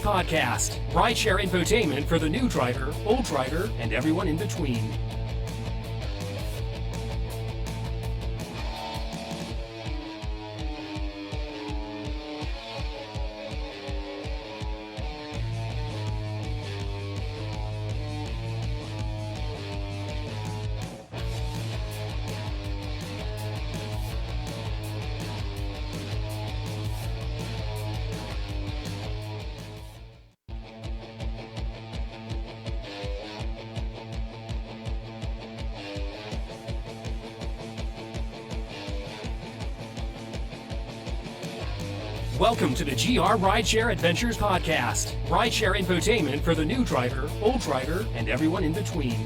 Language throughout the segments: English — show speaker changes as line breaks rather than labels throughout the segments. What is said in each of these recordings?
Podcast. Rideshare infotainment for the new driver, old driver, and everyone in between. Welcome to the GR Rideshare Adventures Podcast. Rideshare infotainment for the new driver, old driver, and everyone in between.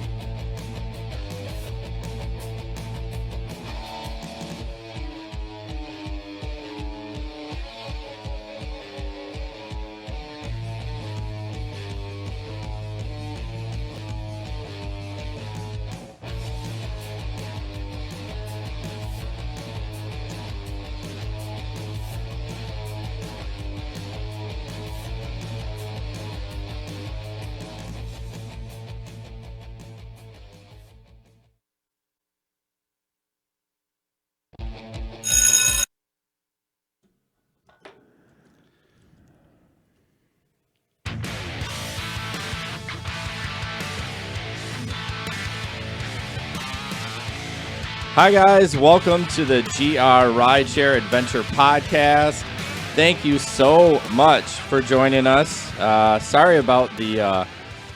Hi guys, welcome to the GR Rideshare Adventure Podcast. Thank you so much for joining us. Sorry about the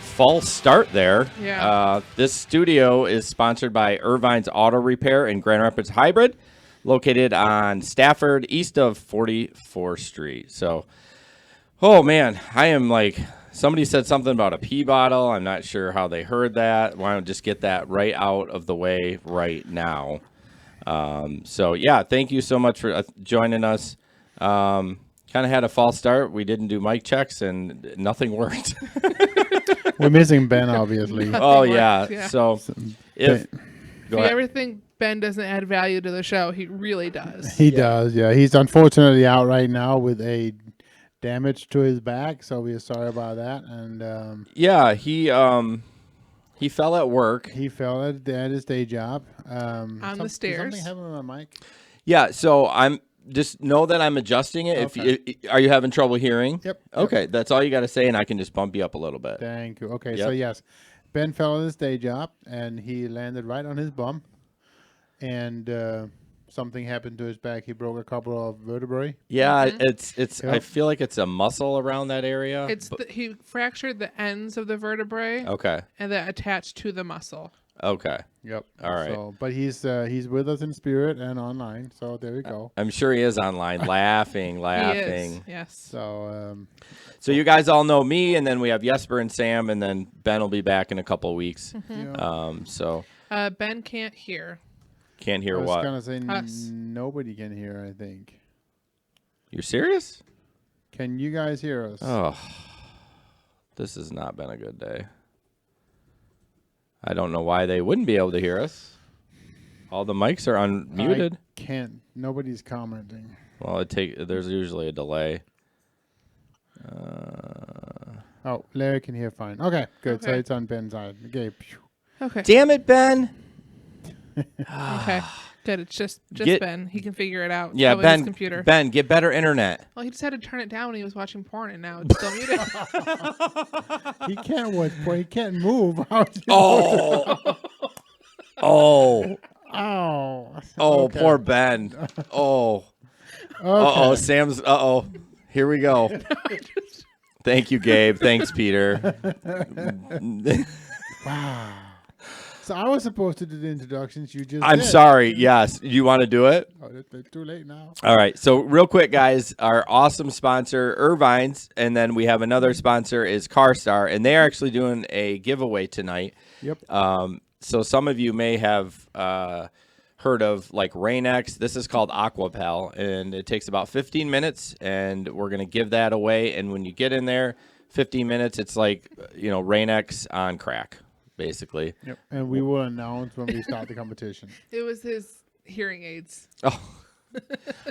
false start there.
Yeah.
This studio is sponsored by Irvine's Auto Repair in Grand Rapids Hybrid, located on Stafford, east of 44th Street. So, oh man, I am like... Somebody said something about a pee bottle. I'm not sure how they heard that. Why don't just get that right out of the way right now? So, yeah, thank you so much for joining us. Kind of had a false start. We didn't do mic checks, and nothing worked.
We're missing Ben, obviously.
Oh, yeah.
Works, yeah.
So, if
If you ever think Ben doesn't add value to the show, he really does.
He does, yeah. He's unfortunately out right now with a damage to his back, so we're sorry about that. And
yeah, he fell at work.
he fell at his day job.
On the
Did
stairs.
something happen with my mic?
Yeah, so I'm just know that I'm adjusting it.
Okay.
If are you having trouble hearing?
Yep.
Okay, that's all you got to say, and I can just bump you up a little bit.
Thank you. Okay,
Yep.
so yes, Ben fell at his day job, and he landed right on his bum, and something happened to his back. He broke a couple of vertebrae.
Yeah, it's. I
Yep.
feel like it's a muscle around that area.
He fractured the ends of the vertebrae
Okay.
and that attached to the muscle.
Okay.
Yep.
All right.
So, but he's with us in spirit and online. So there we go.
I'm sure he is online, laughing.
He is. Yes.
So
So you guys all know me, and then we have Jesper and Sam, and then Ben will be back in a couple of weeks.
yeah.
So
Ben can't hear.
can't hear
I was
what.
gonna say
Us.
nobody can hear. I think.
You're serious?
Can you guys hear us?
Oh, this has not been a good day. I don't know why they wouldn't be able to hear us. All the mics are unmuted.
I can't. Nobody's commenting.
Well, there's usually a delay.
Oh, Larry can hear fine. Okay, good. So
Okay.
it's on Ben's side. Okay. Phew.
Okay.
Damn it, Ben.
Okay. Good. It's just
Get-
Ben. He can figure it out.
Yeah,
Probably his
Ben.
computer.
Ben, get better internet.
Well, he just had to turn it down when he was watching porn, and now it's still muted.
He can't watch. Boy, he can't move.
Oh. Oh.
Oh.
Oh,
Okay.
poor Ben. Oh.
Okay.
Uh-oh, Sam's. Uh-oh. Here we go. Thank you, Gabe. Thanks, Peter.
Wow. So I was supposed to do the introductions. You just.
I'm
did.
sorry. Yes. You want to do it?
Oh, it's too late now.
All right. So real quick, guys, our awesome sponsor, Irvine's, and then we have another sponsor is CarStar, and they're actually doing a giveaway tonight.
Yep.
So some of you may have heard of like Rain-X. This is called Aquapel, and it takes about 15 minutes, and we're going to give that away. And when you get in there, 15 minutes, it's like, Rain-X on crack, basically.
Yep. And we will announce when we start the competition.
It was his hearing aids.
Oh,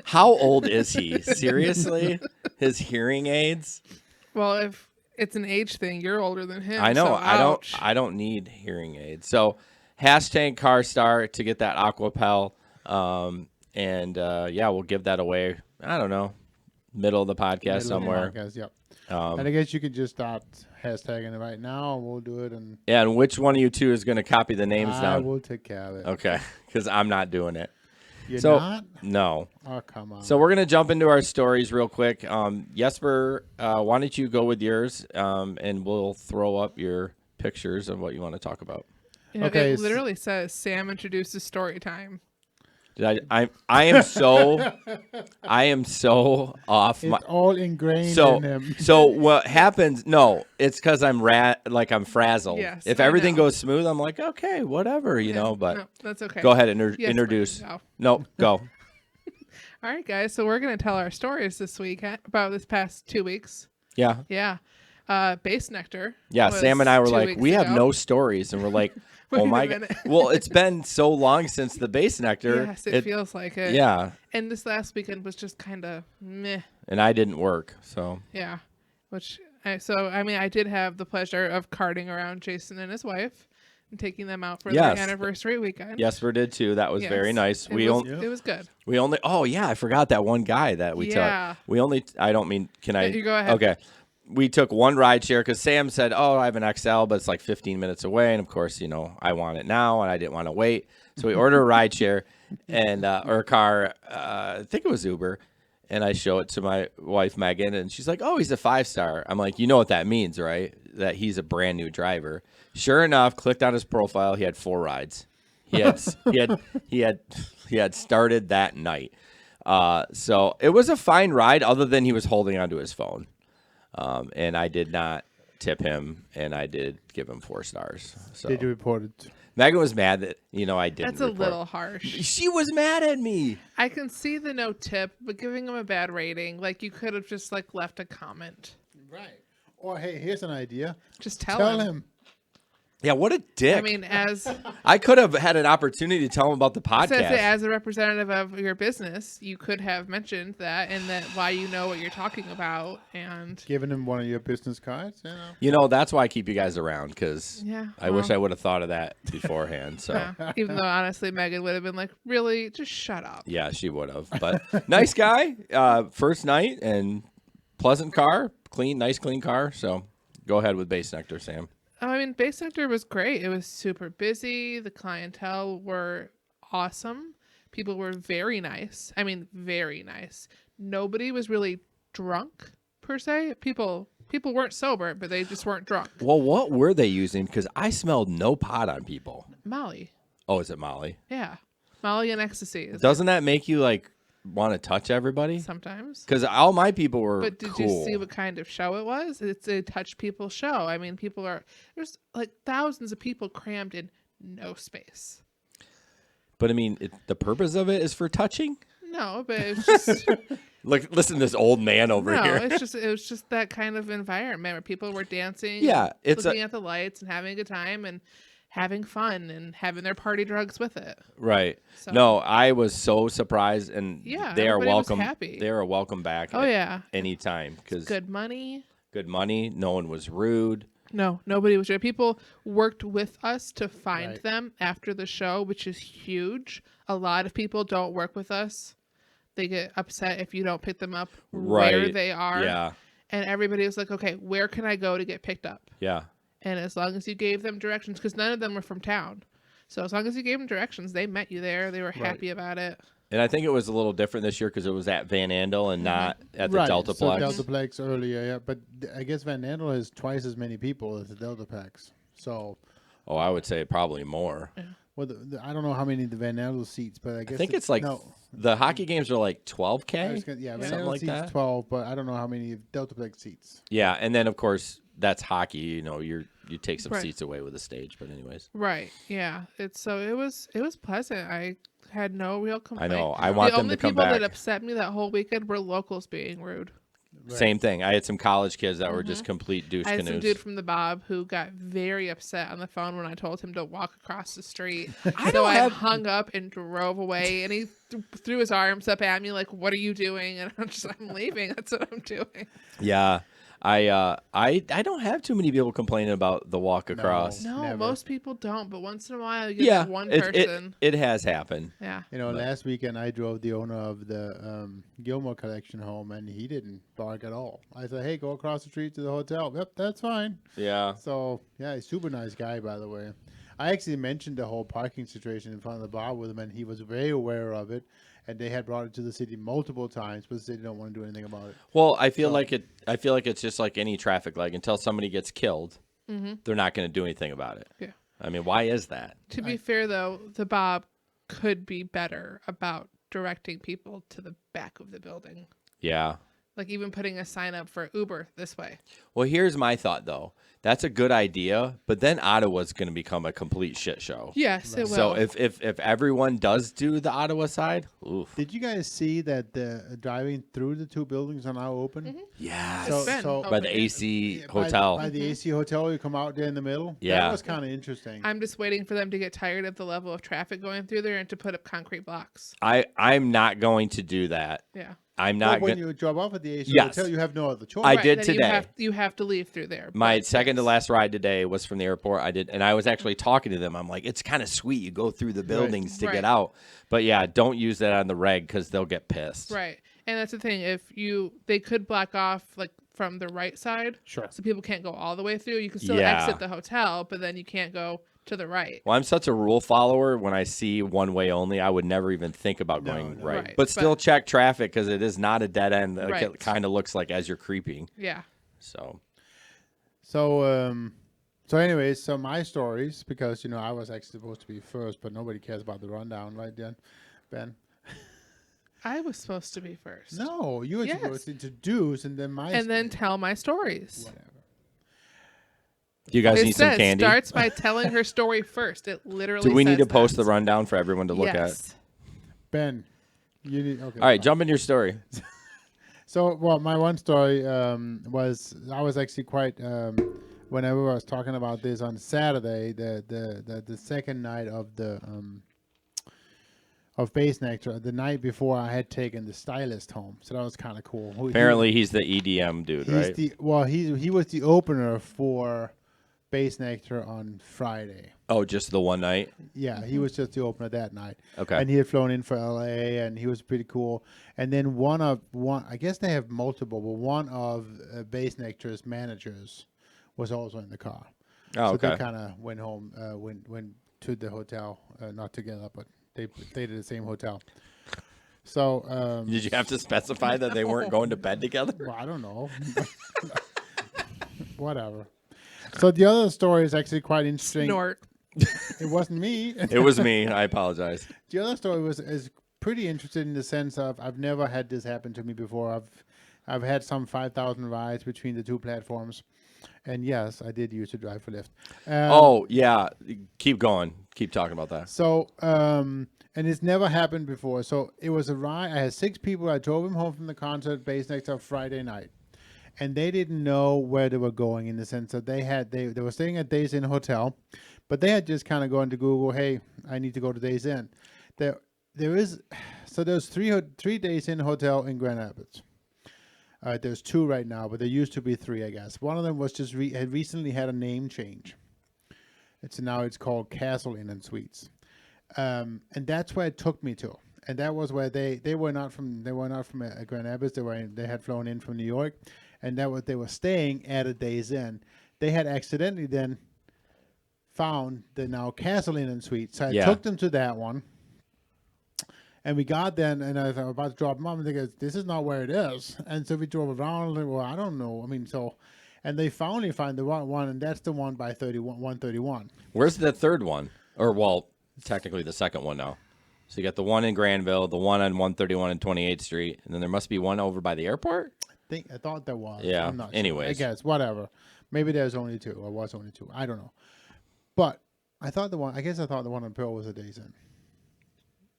how old is he? Seriously? His hearing aids?
Well, if it's an age thing, you're older than him.
I know.
So ouch.
I don't need hearing aids. So hashtag car star to get that Aquapel. Yeah, we'll give that away. I don't know, middle of the podcast
Middle of the
somewhere.
podcast, yep. And I guess you could just start hashtagging it right now, and we'll do it. And
Yeah, and which one of you two is going to copy the names
I
down?
will take care of it.
Okay, because I'm not doing it.
You're
So
not?
no.
Oh, come on.
So we're gonna jump into our stories real quick. Jesper, why don't you go with yours, and we'll throw up your pictures of what you want to talk about.
You know,
Okay,
it literally says Sam introduces story time.
I am so off.
It's all ingrained
So
in him.
so what happens? No, it's because I'm I'm frazzled.
Yes,
if
I
everything
know.
goes smooth, I'm like, okay, whatever, you know. But
No, that's okay.
go ahead and
Yes,
introduce.
Brian, go.
No, go.
All right, guys. So we're going to tell our stories this week about this past 2 weeks.
Yeah.
Yeah. Base Nectar.
Yeah,
was
Sam and I were
2
like,
weeks
we have
ago.
no stories, and we're like,
Wait
oh
a
my
minute.
god. Well, it's been so long since the base nectar.
Yes, it feels like it.
Yeah,
And this last weekend was just kind of meh.
and I didn't work, so
Yeah. I did have the pleasure of carting around Jason and his wife and taking them out for
Yes.
their anniversary weekend.
Jesper did too. That was
Yes.
very nice.
It
We
was,
only
it was good.
oh yeah, I forgot that one guy that we
Yeah.
took. I don't mean can I
You go ahead.
Okay. We took one ride share because Sam said, oh, I have an XL, but it's like 15 minutes away. And of course, you know, I want it now and I didn't want to wait. So we ordered a ride share and or a car, I think it was Uber. And I show it to my wife, Megan, and she's like, oh, he's a 5-star. I'm like, you know what that means, right? That he's a brand new driver. Sure enough, clicked on his profile. He had 4 rides. He had started that night. So it was a fine ride other than he was holding onto his phone. And I did not tip him, and I did give him 4 stars. So
Did you report it?
Megan was mad that, you know, I didn't
That's a
report.
little harsh.
She was mad at me.
I can see the no tip, but giving him a bad rating, like you could have just like left a comment.
Right. Or, hey, here's an idea.
Just tell
Tell
him.
him.
Yeah, what a dick.
I mean, as
I could have had an opportunity to tell him about the podcast.
as a representative of your business, you could have mentioned that and that why you know what you're talking about. And
Giving him one of your business cards,
You know, that's why I keep you guys around, because
yeah,
I wish I would have thought of that beforehand. So,
yeah. Even though honestly, Megan would have been like, "Really, just shut up."
yeah, she would have. But nice guy, first night, and pleasant car, nice clean car. So go ahead with Base Nectar, Sam.
I mean, Base Sector was great. It was super busy. The clientele were awesome. People were very nice. I mean, very nice. Nobody was really drunk per se. People weren't sober, but they just weren't drunk.
Well, what were they using? Because I smelled no pot on people.
Molly.
Oh, is it Molly?
Yeah. Molly and ecstasy.
Doesn't that make you like want to touch everybody?
Sometimes.
Because all my people were
But did
cool.
you see what kind of show it was? It's a touch people show. I mean, there's like thousands of people crammed in no space.
But I mean, the purpose of it is for touching?
No, but it was just
Look, listen to this old man over
no.
here.
It was just that kind of environment where people were dancing.
Yeah,
and
it's
looking at the lights and having a good time and having fun and having their party drugs with it.
Right.
So-
No, I was so surprised, and
Yeah,
they are
everybody was
welcome.
happy.
They are welcome back.
Oh yeah,
anytime because
good money.
good money. No one was rude.
No, nobody was there. People worked with us to find
Right.
them after the show, which is huge. A lot of people don't work with us. They get upset if you don't pick them up where
Right.
they are.
Yeah.
And everybody was like, okay, where can I go to get picked up?
Yeah.
And as long as you gave them directions, because none of them were from town. So as long as you gave them directions, they met you there. They were happy about it.
And I think it was a little different this year because it was at Van Andel and not at the
Right.
Deltaplex.
So Deltaplex earlier, yeah. But I guess Van Andel has twice as many people as the Deltaplex. So,
Oh, I would say probably more.
well, I don't know how many the Van Andel seats, but I guess
I think it's like
no.
the hockey games are like
I
12K.
was gonna, yeah, Van
something
Andel
like
seats
that.
12, but I don't know how many Deltaplex seats.
Yeah, and then of course that's hockey. You know, you take some
Right.
seats away with the stage, but anyways.
Right. Yeah. It was pleasant. I had no real complaint.
know. I want
the
them
only
to come
people that
back.
upset me that whole weekend were locals being rude.
Right.
Same thing. I had some college kids that were just complete douche
I had some
canoes.
dude from the Bob who got very upset on the phone when I told him to walk across the street.
I
so
don't
I
have-
hung up and drove away, and he threw his arms up at me like, "What are you doing?" And I'm leaving. That's what I'm doing.
Yeah. I don't have too many people complaining about the walk across.
No,
Never.
most people don't, but once in a while you get
Yeah,
that one person.
it has happened.
Yeah.
You know, last weekend I drove the owner of the Gilmore Collection home, and he didn't bark at all. I said, "Hey, go across the street to the hotel." Yep, that's fine.
Yeah.
So yeah, he's a super nice guy, by the way. I actually mentioned the whole parking situation in front of the bar with him, and he was very aware of it. And they had brought it to the city multiple times, but the city don't want to do anything about it.
Well, I feel like it's just like any traffic light. Until somebody gets killed, they're not going to do anything about it.
Yeah.
I mean, why is that?
To be fair, though, the Bob could be better about directing people to the back of the building.
Yeah.
Like even putting a sign up for Uber this way.
Well, here's my thought, though. That's a good idea, but then Ottawa's going to become a complete shit show.
Yes, it will.
So if everyone does do the Ottawa side, oof.
Did you guys see that the driving through the two buildings are now open?
Yes.
So-
been
so-
By the
open.
AC
By-
hotel.
By, the AC hotel, you come out there in the middle.
Yeah.
That was kind of interesting.
I'm just waiting for them to get tired of the level of traffic going through there and to put up concrete blocks.
I'm not going to do that.
Yeah.
I'm
But
not
when
going.
you drop off at the AC
Yes.
hotel, you have no other choice.
I did
then
today.
You have to leave through there.
My
but
second to
yes.
last ride today was from the airport. And I was actually talking to them. I'm like, it's kind of sweet. You go through the buildings to
Right.
get out. But yeah, don't use that on the reg because they'll get pissed.
Right. And that's the thing. They could block off like from the right side.
Sure.
So people can't go all the way through. You can still
Yeah.
exit the hotel, but then you can't go to the right.
Well, I'm such a rule follower. When I see one way only, I would never even think about going
no.
right.
Right,
But still
but-
check traffic because it is not a dead end. Like
Right.
it kind of looks like as you're creeping.
Yeah.
So
So anyways, so my stories, because, I was actually supposed to be first, but nobody cares about the rundown, right, Ben?
I was supposed to be first.
No, you were
Yes.
supposed to introduce, and then
And then tell my stories.
whatever.
do you guys
It
need some
says
candy?
starts by telling her story first. It literally
Do we need to
says
post
that.
the rundown for everyone to look at?
Yes.
Ben, you need, okay.
All right, jump in your story.
So, well, my one story was I was actually quite whenever I was talking about this on Saturday, the second night of the of Base Nectar, the night before I had taken the stylist home, so that was kind of cool.
Apparently, he's the EDM dude, right?
He was the opener for Base Nectar on Friday.
Oh, just the one night?
Yeah, he was just the opener that night.
Okay.
And he had flown in for LA, and he was pretty cool. And then one, I guess they have multiple, but one of Base Nectar's managers was also in the car.
Oh,
So
okay.
they kind of went home, went to the hotel, not together, but they stayed at the same hotel. So,
Did you have to specify that they weren't going to bed together?
well, I don't know. Whatever. So the other story is actually quite interesting.
Snort.
It wasn't me.
It was me. I apologize.
The other story is pretty interesting in the sense of I've never had this happen to me before. I've had some 5,000 rides between the two platforms, and yes, I did use to drive for Lyft.
Oh, yeah. Keep going. Keep talking about that.
So and it's never happened before. So it was a ride. I had 6 people. I drove them home from the concert Base Nectar Friday night, and they didn't know where they were going in the sense that they were staying at Days Inn Hotel, but they had just kind of gone to Google. Hey, I need to go to Days Inn. There's 3 Days Inn Hotel in Grand Rapids. There's 2 right now, but there used to be 3, I guess. One of them was just had recently had a name change. Now it's called Castle Inn and Suites, and that's where it took me to. And that was where they were not from Grand Rapids. They had flown in from New York, and that was they were staying at a Days Inn. They had accidentally then found the now Castle Inn and Suites. So I took them to that one. And we got there, and I was about to drop them off, and they go, this is not where it is. And so we drove around, and well, I don't know. I mean, and they finally find the right one, and that's the one by 131.
Where's the third one? Or, well, technically the second one now. So you got the one in Granville, the one on 131 and 28th Street, and then there must be one over by the airport?
I thought there was.
Yeah,
I'm not
anyways.
sure. I guess, whatever. Maybe there's only 2, or was only 2. I don't know. But I thought the one on Pearl was a Days Inn.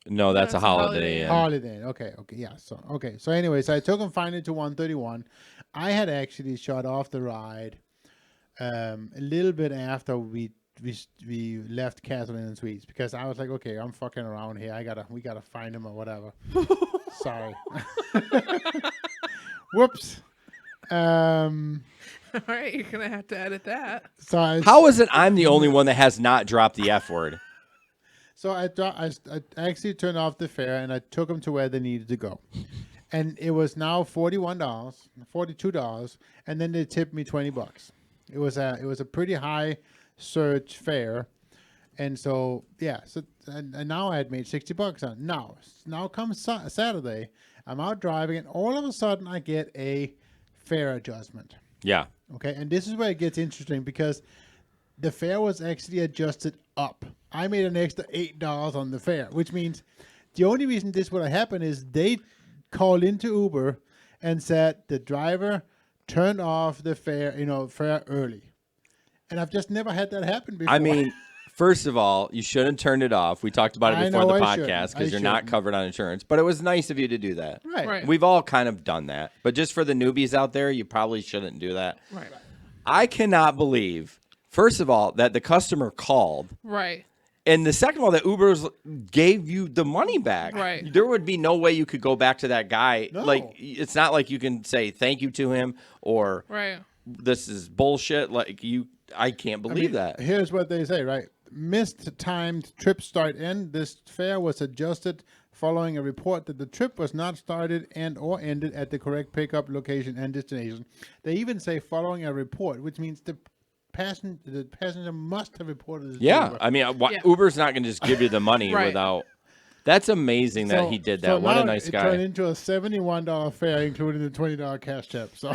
No, that's a
That's a
Holiday
Holiday
Inn.
Inn.
Holiday Inn. Okay, yeah. So anyways, I took them finally to 131. I had actually shut off the ride a little bit after we left Castle Inn and Suites, because I was like, okay, I'm fucking around here. We gotta find him or whatever. Sorry. Whoops.
All right, you're gonna have to edit that.
So
How is it I'm the only one that has not dropped the F word?
So I actually turned off the fare and I took them to where they needed to go, and it was now $42, and then they tipped me $20. It was a pretty high surge fare, and so and now I had made $60 on. Now comes Saturday, I'm out driving, and all of a sudden I get a fare adjustment.
Yeah.
Okay, and this is where it gets interesting because the fare was actually adjusted up. I made an extra $8 on the fare, which means the only reason this would have happened is they called into Uber and said the driver turned off the fare early. And I've just never had that happen before.
I mean, first of all, you shouldn't turn it off. We talked about it before the podcast because you're not covered on insurance. But it was nice of you to do that.
Right.
We've all kind of done that. But just for the newbies out there, you probably shouldn't do that.
Right.
I cannot believe, first of all, that the customer called.
Right.
And the second of all, that Uber's gave you the money back.
Right.
There would be no way you could go back to that guy.
No.
Like, it's not like you can say thank you to him or this is bullshit. I can't believe that.
Here's what they say, right? Missed timed trip start end. This fare was adjusted following a report that the trip was not started and or ended at the correct pickup location and destination. They even say following a report, which means the passenger must have reported it.
Yeah, I mean, Uber's not going to just give you the money without. That's amazing that he did that.
So
what a
now
nice guy.
It turned into a $71 fare, including the $20 cash tip. So.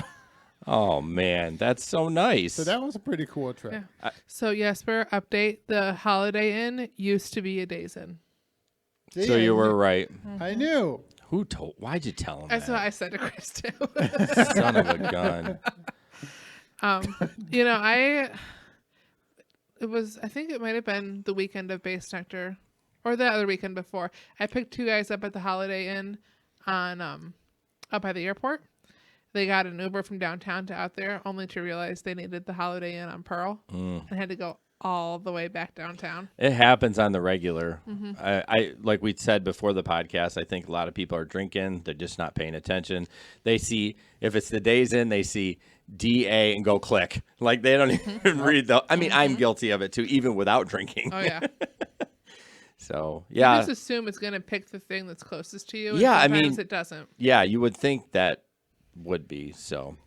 Oh man, that's so nice.
So that was a pretty cool trip.
Yeah. So Jesper, update: the Holiday Inn used to be a Days Inn.
So you were right.
I knew.
Who told? Why'd you tell him?
That's what I said to Chris too.
Son of a gun.
I think it might have been the weekend of Base Nectar or the other weekend before. I picked two guys up at the Holiday Inn on up by the airport. They got an Uber from downtown to out there, only to realize they needed the Holiday Inn on Pearl and had to go all the way back downtown.
It happens on the regular.
Mm-hmm.
I like we said before the podcast, I think a lot of people are drinking. They're just not paying attention. They see, if it's the Days Inn, they see DA and go click. Like they don't even read the. I mean, I'm guilty of it too, even without drinking.
Oh, yeah.
So, yeah.
You just assume it's going to pick the thing that's closest to you. And
Yeah, I
sometimes
mean,
it doesn't.
Yeah, you would think that would be so.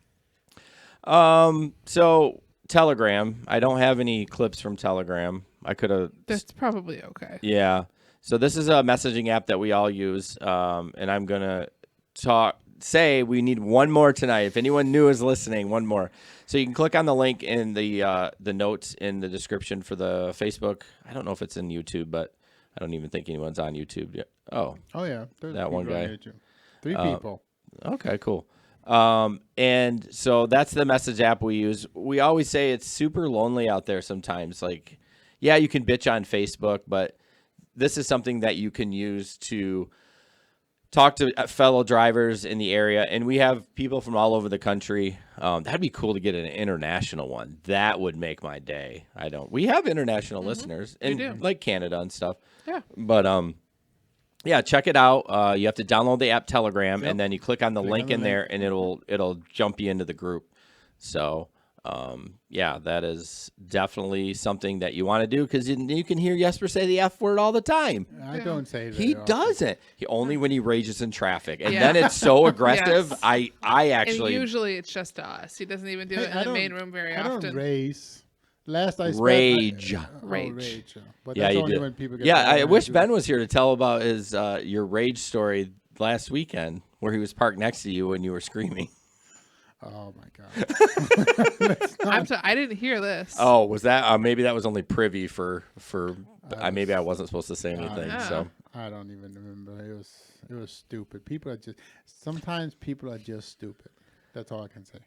So Telegram. I don't have any clips from Telegram. I could have.
That's probably okay.
Yeah. So this is a messaging app that we all use, and I'm gonna say we need one more tonight. If anyone new is listening, one more. So you can click on the link in the notes in the description for the Facebook. I don't know if it's in YouTube, but I don't even think anyone's on YouTube yet. Oh
yeah, there's
that one guy.
3 people.
Okay, cool. And so that's the message app we use. We always say it's super lonely out there sometimes. Like, yeah, you can bitch on Facebook, but this is something that you can use to talk to fellow drivers in the area. And we have people from all over the country. That'd be cool to get an international one. That would make my day. We have international listeners in like Canada and stuff.
Yeah.
But, yeah, check it out. You have to download the app Telegram, and then you click on the link in there, and it'll jump you into the group. So, yeah, that is definitely something that you want to do because you can hear Jesper say the F word all the time.
I don't say it.
He
very often.
doesn't. Only when he rages in traffic, and then it's so aggressive.
Yes.
I actually
And usually it's just to us. He doesn't even do it in the main room very
I
often.
don't race. Last I spent,
rage.
Rage.
But
Yeah,
that's
you
only
do.
when people get
Yeah,
mad
I
when
wish
do
Ben
it.
was here to tell about his your rage story last weekend, where he was parked next to you when you were screaming.
Oh my god.
I'm sorry, I didn't hear this.
Oh, was that? Maybe that was only privy for. Maybe I wasn't supposed to say anything. So
I don't even remember. It was stupid. Sometimes people are just stupid. That's all I can say.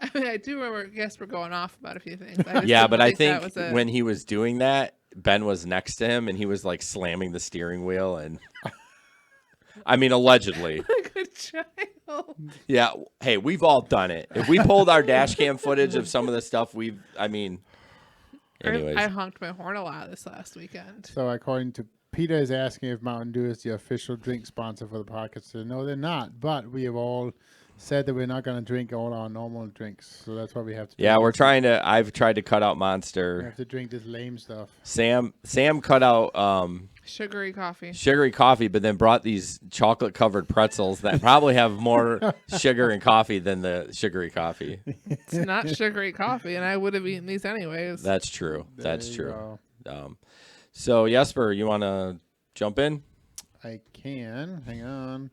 I mean, I do remember Jesper going off about a few things.
yeah, but I
that
think
was a-
when he was doing that, Ben was next to him and he was like slamming the steering wheel and. I mean, allegedly.
like a child.
Yeah. Hey, we've all done it. If we pulled our dash cam footage of some of the stuff anyways.
I honked my horn a lot this last weekend.
So according to Peter is asking if Mountain Dew is the official drink sponsor for the podcast. So no, they're not. But we have all said that we're not going to drink all our normal drinks, so that's why we have to.
Yeah,
drink
we're
this-
trying to. I've tried to cut out
We
Monster.
have to drink this lame stuff.
Sam cut out
Sugary coffee.
sugary coffee, but then brought these chocolate covered pretzels that probably have more sugar and coffee than the sugary coffee.
It's not sugary coffee, and I would have eaten these anyways.
That's true. That's
There you
true.
go.
So Jesper, you want to jump in?
I can. Hang on.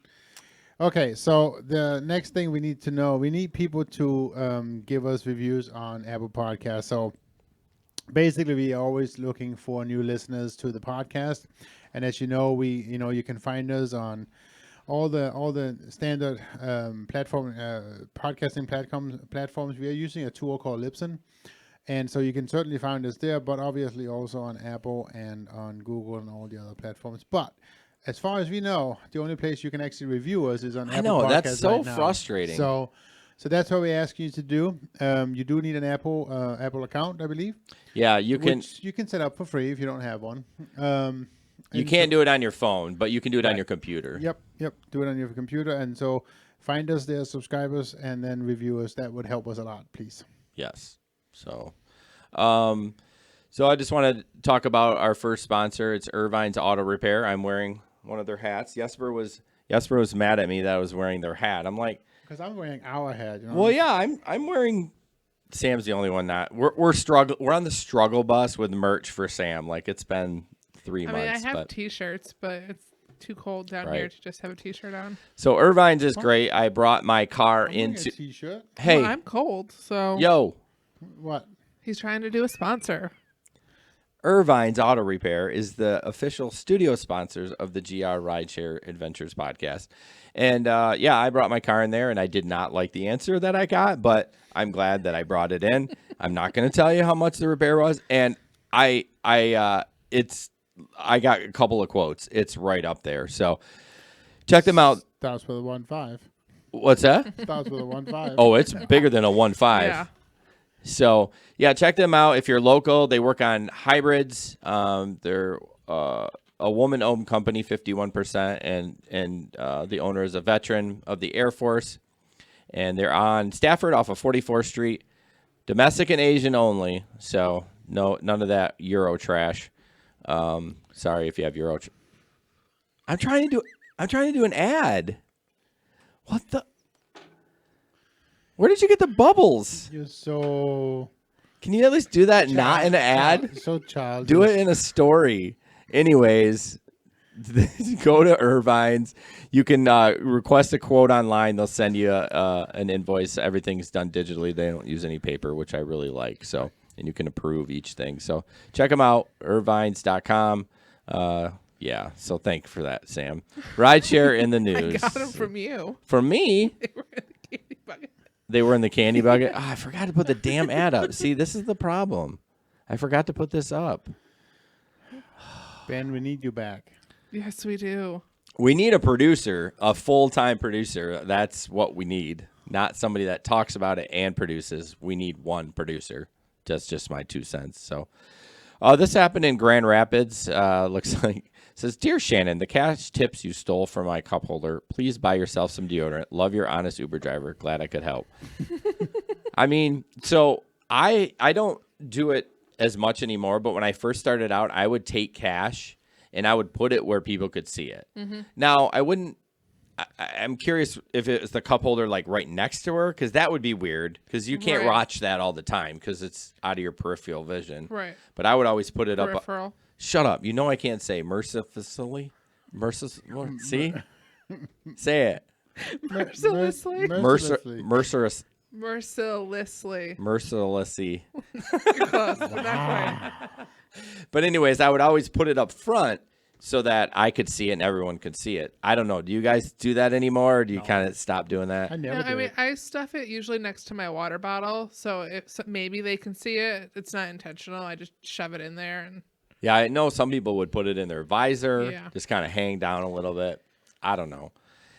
Okay, so the next thing we need to know, we need people to give us reviews on Apple Podcasts. So basically, we are always looking for new listeners to the podcast, and as you know, you can find us on all the standard podcasting platforms. We are using a tool called Libsyn, and so you can certainly find us there, but obviously also on Apple and on Google and all the other platforms. But as far as we know, the only place you can actually review us is on Apple
know,
Podcasts
that's so
right now.
frustrating.
So that's what we ask you to do. You do need an Apple account, I believe.
Yeah, you can.
Which you can set up for free if you don't have one.
You can't do it on your phone, but you can do it on
Right.
your computer.
Yep. Do it on your computer, and so find us there, subscribe us, and then review us. That would help us a lot, please.
Yes. So, so I just want to talk about our first sponsor. It's Irvine's Auto Repair. I'm wearing one of their hats. Jesper was mad at me that I was wearing their hat. I'm like,
Because I'm wearing our hat. You know?
well, yeah, I'm wearing. Sam's the only one not. We're on the struggle bus with merch for Sam. Like it's been 3
I
months.
mean, I have
but
T-shirts, but it's too cold down
Right.
here to just have a T-shirt on.
so Irvine's is great. I brought my car
I'm wearing
into.
a t-shirt.
Hey,
Well, I'm cold, so
yo.
What?
he's trying to do a sponsor.
Irvine's Auto Repair is the official studio sponsors of the GR Rideshare Adventures podcast. And yeah, I brought my car in there and I did not like the answer that I got, but I'm glad that I brought it in. I'm not going to tell you how much the repair was. And I got a couple of quotes. It's right up there. So check them out.
Starts with a 1.5.
What's that?
Starts with a 1.5.
Oh, it's bigger than a 1.5.
Yeah.
So yeah, check them out if you're local. They work on hybrids. They're a woman-owned company, 51%, and the owner is a veteran of the Air Force. And they're on Stafford off of 44th Street, domestic and Asian only. So none of that Euro trash. Sorry if you have Euro. I'm trying to do an ad. What the? Where did you get the bubbles?
You're so
Can you at least do that not in an ad?
So childish.
Do it in a story. Anyways, go to Irvine's. You can request a quote online. They'll send you an invoice. Everything's done digitally. They don't use any paper, which I really like. So, and you can approve each thing. So check them out, irvines.com. Yeah, so thank you for that, Sam. Rideshare in the
I
news.
got them from you.
From me,
They were in the candy bucket.
they were in the candy bucket. Oh, I forgot to put the damn ad up. See, this is the problem. I forgot to put this up.
Ben, we need you back.
Yes, we do.
We need a producer, a full-time producer. That's what we need. Not somebody that talks about it and produces. We need one producer. That's just my 2 cents. So, this happened in Grand Rapids. Looks like says, "Dear Shannon, the cash tips you stole from my cup holder. Please buy yourself some deodorant. Love your honest Uber driver. Glad I could help." I mean, so I don't do it as much anymore. But when I first started out, I would take cash and I would put it where people could see it.
Mm-hmm.
Now, I wouldn't. I'm curious if it was the cup holder like right next to her, because that would be weird, because you can't
Right.
watch that all the time because it's out of your peripheral vision.
Right.
But I would always put it up.
Peripheral.
Shut up! You know I can't say mercifully. See, say it.
Mercilessly.
Mercilessly.
Mercilessly.
Mercilessly.
You're close. But not quite.
But anyways, I would always put it up front so that I could see it and everyone could see it. I don't know. Do you guys do that anymore, or do you kind of stop doing that?
I never
No,
do
I mean,
it.
I stuff it usually next to my water bottle, so if maybe they can see it. It's not intentional. I just shove it in there, and
Yeah, I know some people would put it in their visor,
Yeah.
just kind of hang down a little bit. I don't know.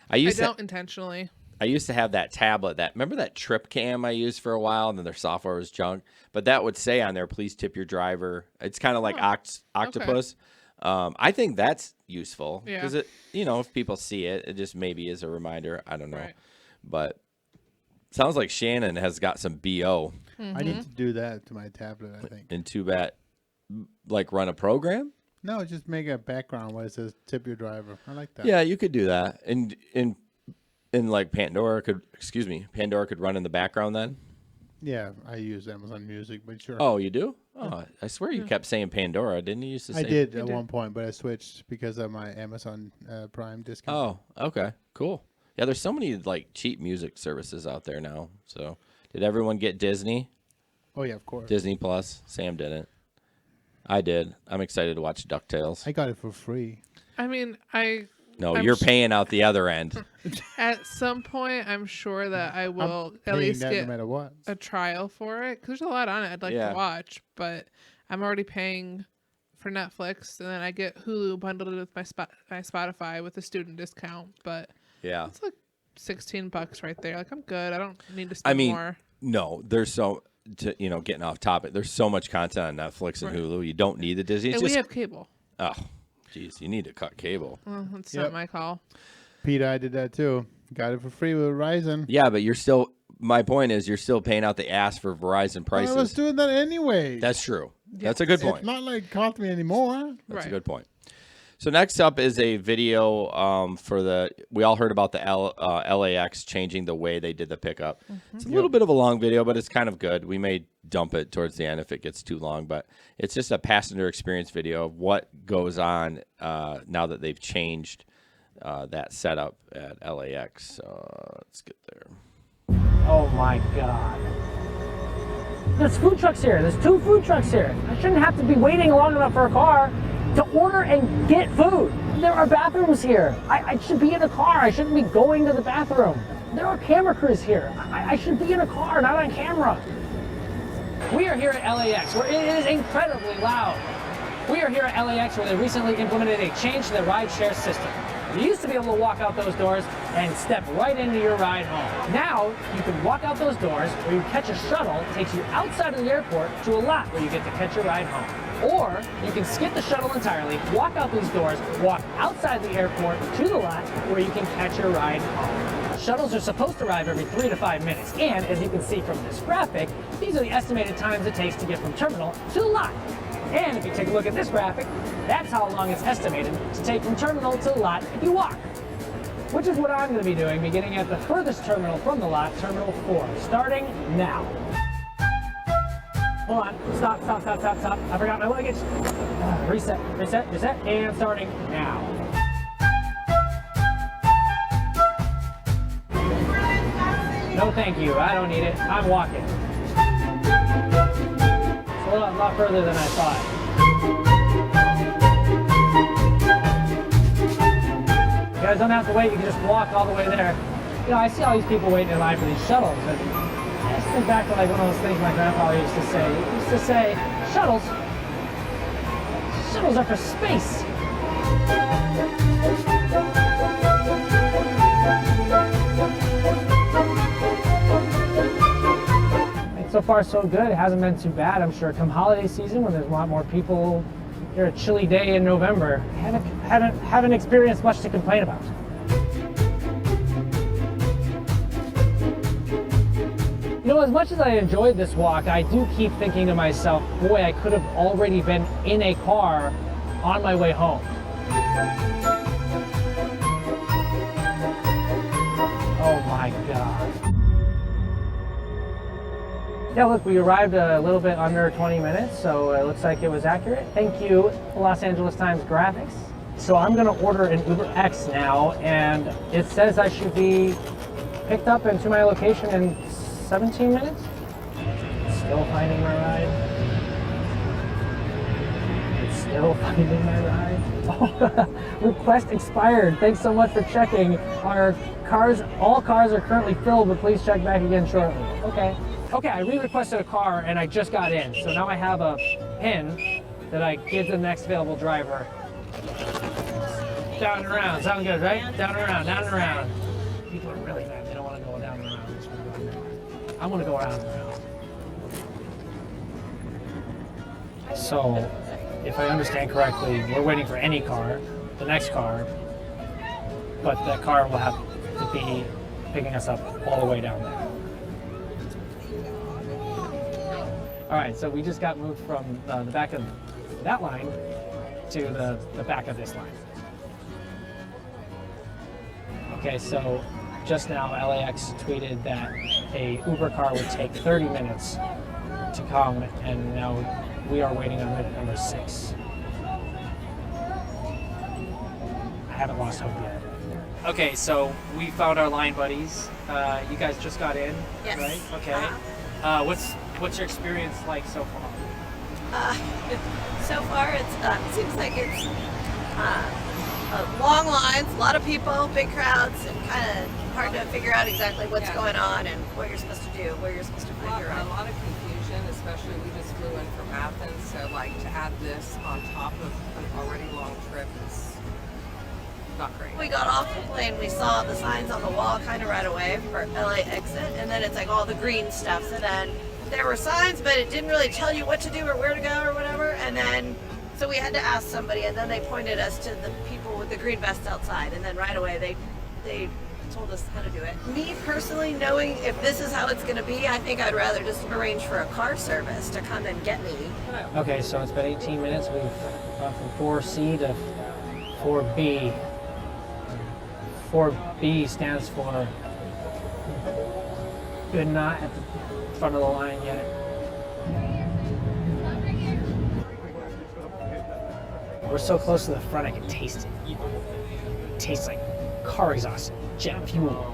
I
I
used
don't intentionally.
to have that tablet. Remember that trip cam I used for a while, and then their software was junk. But that would say on there, "Please tip your driver." It's kind of like Octopus. I think that's useful
Yeah.
because if people see it, it just maybe is a reminder. I don't know,
Right.
but Sounds like Shannon has got some BO
I need to do that to my tablet, I think.
in Too Bad. Like run a program?
No, just make a background where it says tip your driver. I like that.
Yeah, you could do that. And in like Pandora could run in the background then?
Yeah, I use Amazon Music, but sure.
Oh, you do? Oh, I swear you kept saying Pandora. Didn't you used to say?
I did at one point, but I switched because of my Amazon Prime discount.
Oh, okay. Cool. Yeah, there's so many like cheap music services out there now. So, did everyone get Disney?
Oh, yeah, of course.
Disney Plus? Sam didn't. I did. I'm excited to watch DuckTales.
I got it for free.
I mean,
No,
I'm
you're paying out the other end.
at some point, I'm sure that I will at
Paying
least
that
get
no matter what.
a trial for it because there's a lot on it I'd like
Yeah.
to watch, but I'm already paying for Netflix, and then I get Hulu bundled with my Spotify with a student discount. But
Yeah.
it's like $16 right there. Like I'm good. I don't need to spend more.
No, there's getting off topic. There's so much content on Netflix and
Right.
Hulu. You don't need the Disney. It's
And
just,
we have cable.
oh, geez, you need to cut cable.
Well, it's
Yep.
not my call.
Peter, I did that too. Got it for free with Verizon.
Yeah, but you're still. My point is, you're still paying out the ass for Verizon prices.
I was doing that anyway.
That's true. That's a good point.
It's not like it cost me anymore.
That's a
Right.
good point. So next up is a video we all heard about the LAX changing the way they did the pickup. It's a little bit of a long video, but it's kind of good. We may dump it towards the end if it gets too long, but it's just a passenger experience video of what goes on now that they've changed that setup at LAX. Let's get there.
Oh my God. There's food trucks here. There's 2 food trucks here. I shouldn't have to be waiting long enough for a car to order and get food. There are bathrooms here. I should be in a car. I shouldn't be going to the bathroom. There are camera crews here. I should be in a car, not on camera. We are here at LAX, where it is incredibly loud. We are here at LAX, where they recently implemented a change to the rideshare system. You used to be able to walk out those doors and step right into your ride home. Now, you can walk out those doors where you catch a shuttle that takes you outside of the airport to a lot where you get to catch your ride home. Or you can skip the shuttle entirely, walk out these doors, walk outside the airport to the lot where you can catch your ride home. Shuttles are supposed to arrive every 3 to 5 minutes, and as you can see from this graphic, these are the estimated times it takes to get from terminal to the lot. And if you take a look at this graphic, that's how long it's estimated to take from terminal to the lot if you walk. Which is what I'm going to be doing, beginning at the furthest terminal from the lot, Terminal 4, starting now. Hold on, stop. I forgot my luggage. Reset, and starting now. No thank you, I don't need it, I'm walking. It's a lot further than I thought. You guys don't have to wait, you can just walk all the way there. You know, I see all these people waiting in line for these shuttles. And I just think back to like one of those things my grandfather used to say. He used to say, shuttles are for space. So far, so good. It hasn't been too bad. I'm sure come holiday season, when there's a lot more people, here a chilly day in November, haven't experienced much to complain about. You know, as much as I enjoyed this walk, I do keep thinking to myself, boy, I could have already been in a car on my way home. Oh my God. Yeah, look, we arrived a little bit under 20 minutes, so it looks like it was accurate. Thank you, Los Angeles Times Graphics. So I'm gonna order an Uber X now, and it says I should be picked up and to my location in 17 minutes. Still finding my ride. It's still finding my ride. Oh, request expired. Thanks so much for checking. All cars are currently filled, but please check back again shortly. Okay, I re-requested a car and I just got in. So now I have a PIN that I give to the next available driver. Down and around, sound good, right? Down and around. People are really mad. They don't want to go down and around. I want to go around and around. So, if I understand correctly, we're waiting for any car, the next car, but that car will have to be picking us up all the way down there. All right, so we just got moved from the back of that line to the back of this line. Okay, so just now LAX tweeted that a Uber car would take 30 minutes to come, and now we are waiting on loop number 6. I haven't lost hope yet. Okay, so we found our line buddies. You guys just got in,
Yes.
right? Okay. What's your experience like so far?
So far, it seems like it's long lines, a lot of people, big crowds, and kind of hard to figure out exactly what's going on and what you're supposed to do, where you're supposed to find your
A
ride.
lot of confusion, especially we just flew in from Athens, so like to add this on top of an already long trip is not great.
We got off the plane, we saw the signs on the wall kind of right away for LA exit, and then it's like all the green stuff. So then there were signs, but it didn't really tell you what to do or where to go or whatever. And then, so we had to ask somebody, and then they pointed us to the people with the green vests outside. And then right away they told us how to do it. Me personally, knowing if this is how it's going to be, I think I'd rather just arrange for a car service to come and get me.
Okay, so it's been 18 minutes. We've gone from 4C to 4B. 4B stands for you're not at the front of the line yet. We're so close to the front, I can taste it. It tastes like car exhaust, jet fuel.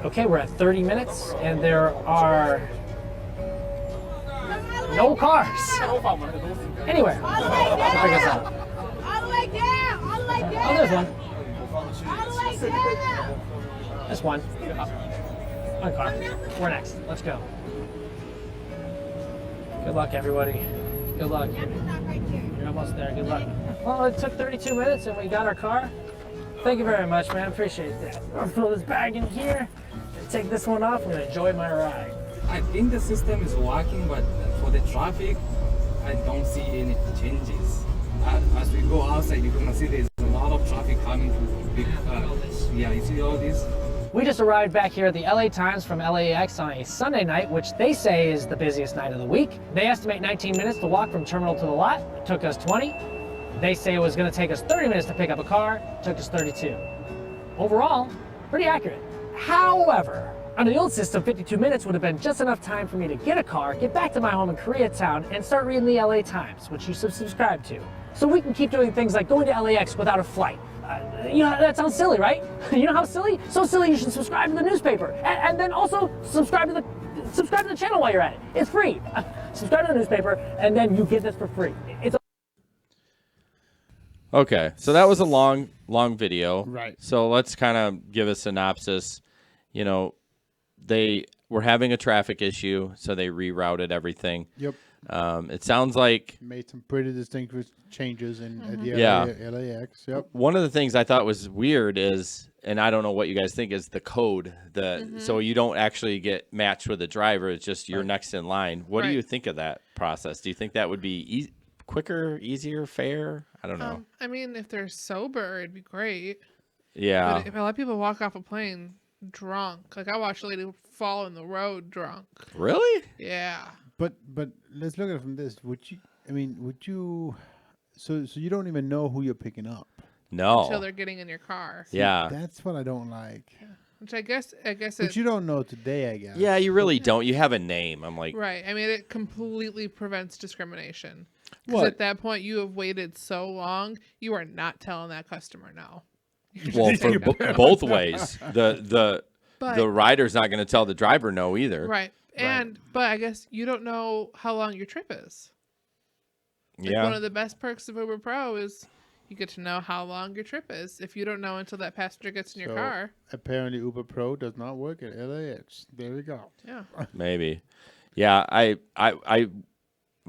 Okay, we're at 30 minutes, and there are no cars anywhere. To pick us up.
All the way down! All the way down!
Oh, there's one.
All the way down!
There's one. One car. We're next. Let's go. Good luck, everybody. Good luck. You're almost there. Good luck. Well, it took 32 minutes and we got our car. Thank you very much, man. Appreciate that. I'll throw this bag in here and take this one off and enjoy my ride.
I think the system is working, but for the traffic, I don't see any changes. As we go outside, you can see there's a lot of traffic coming from big cars. Yeah, you see all this?
We just arrived back here at the LA Times from LAX on a Sunday night, which they say is the busiest night of the week. They estimate 19 minutes to walk from terminal to the lot. It took us 20. They say it was going to take us 30 minutes to pick up a car. It took us 32. Overall, pretty accurate. However, under the old system, 52 minutes would have been just enough time for me to get a car, get back to my home in Koreatown, and start reading the LA Times, which you should subscribe to. So we can keep doing things like going to LAX without a flight. You know, that sounds silly, right? You know how silly? So silly you should subscribe to the newspaper. And then also subscribe to the channel while you're at it. It's free. Subscribe to the newspaper, and then you get this for free. It's
Okay, so that was a long video.
Right.
So let's kind of give a synopsis. You know, they were having a traffic issue, so they rerouted everything.
Yep.
It sounds like
Made some pretty distinctive changes in at the
Yeah.
LAX. Yep.
one of the things I thought was weird is, and I don't know what you guys think, is the code. So you don't actually get matched with a driver. It's just you're next in line. What do
Right.
you think of that process? Do you think that would be quicker, easier, fair? I don't know.
I mean, if they're sober, it'd be great.
Yeah.
But if I let people walk off a plane drunk, like I watched a lady fall in the road drunk.
Really?
Yeah.
But let's look at it from this. Would you? I mean, would you? So you don't even know who you're picking up.
No.
Until they're getting in your car.
Yeah.
That's what I don't like.
Which I guess
But you don't know today, I guess.
Yeah, you really don't. You have a name. I'm like,
right. I mean, it completely prevents discrimination. Because
What?
at that point, you have waited so long, you are not telling that customer no.
well, for both ways. The
But
rider's not going to tell the driver no either.
right. But I guess you don't know how long your trip is. Like,
Yeah.
one of the best perks of Uber Pro is you get to know how long your trip is. If you don't know until that passenger gets in your
So,
car.
Apparently, Uber Pro does not work at LAX. There we go.
Yeah.
Maybe. Yeah,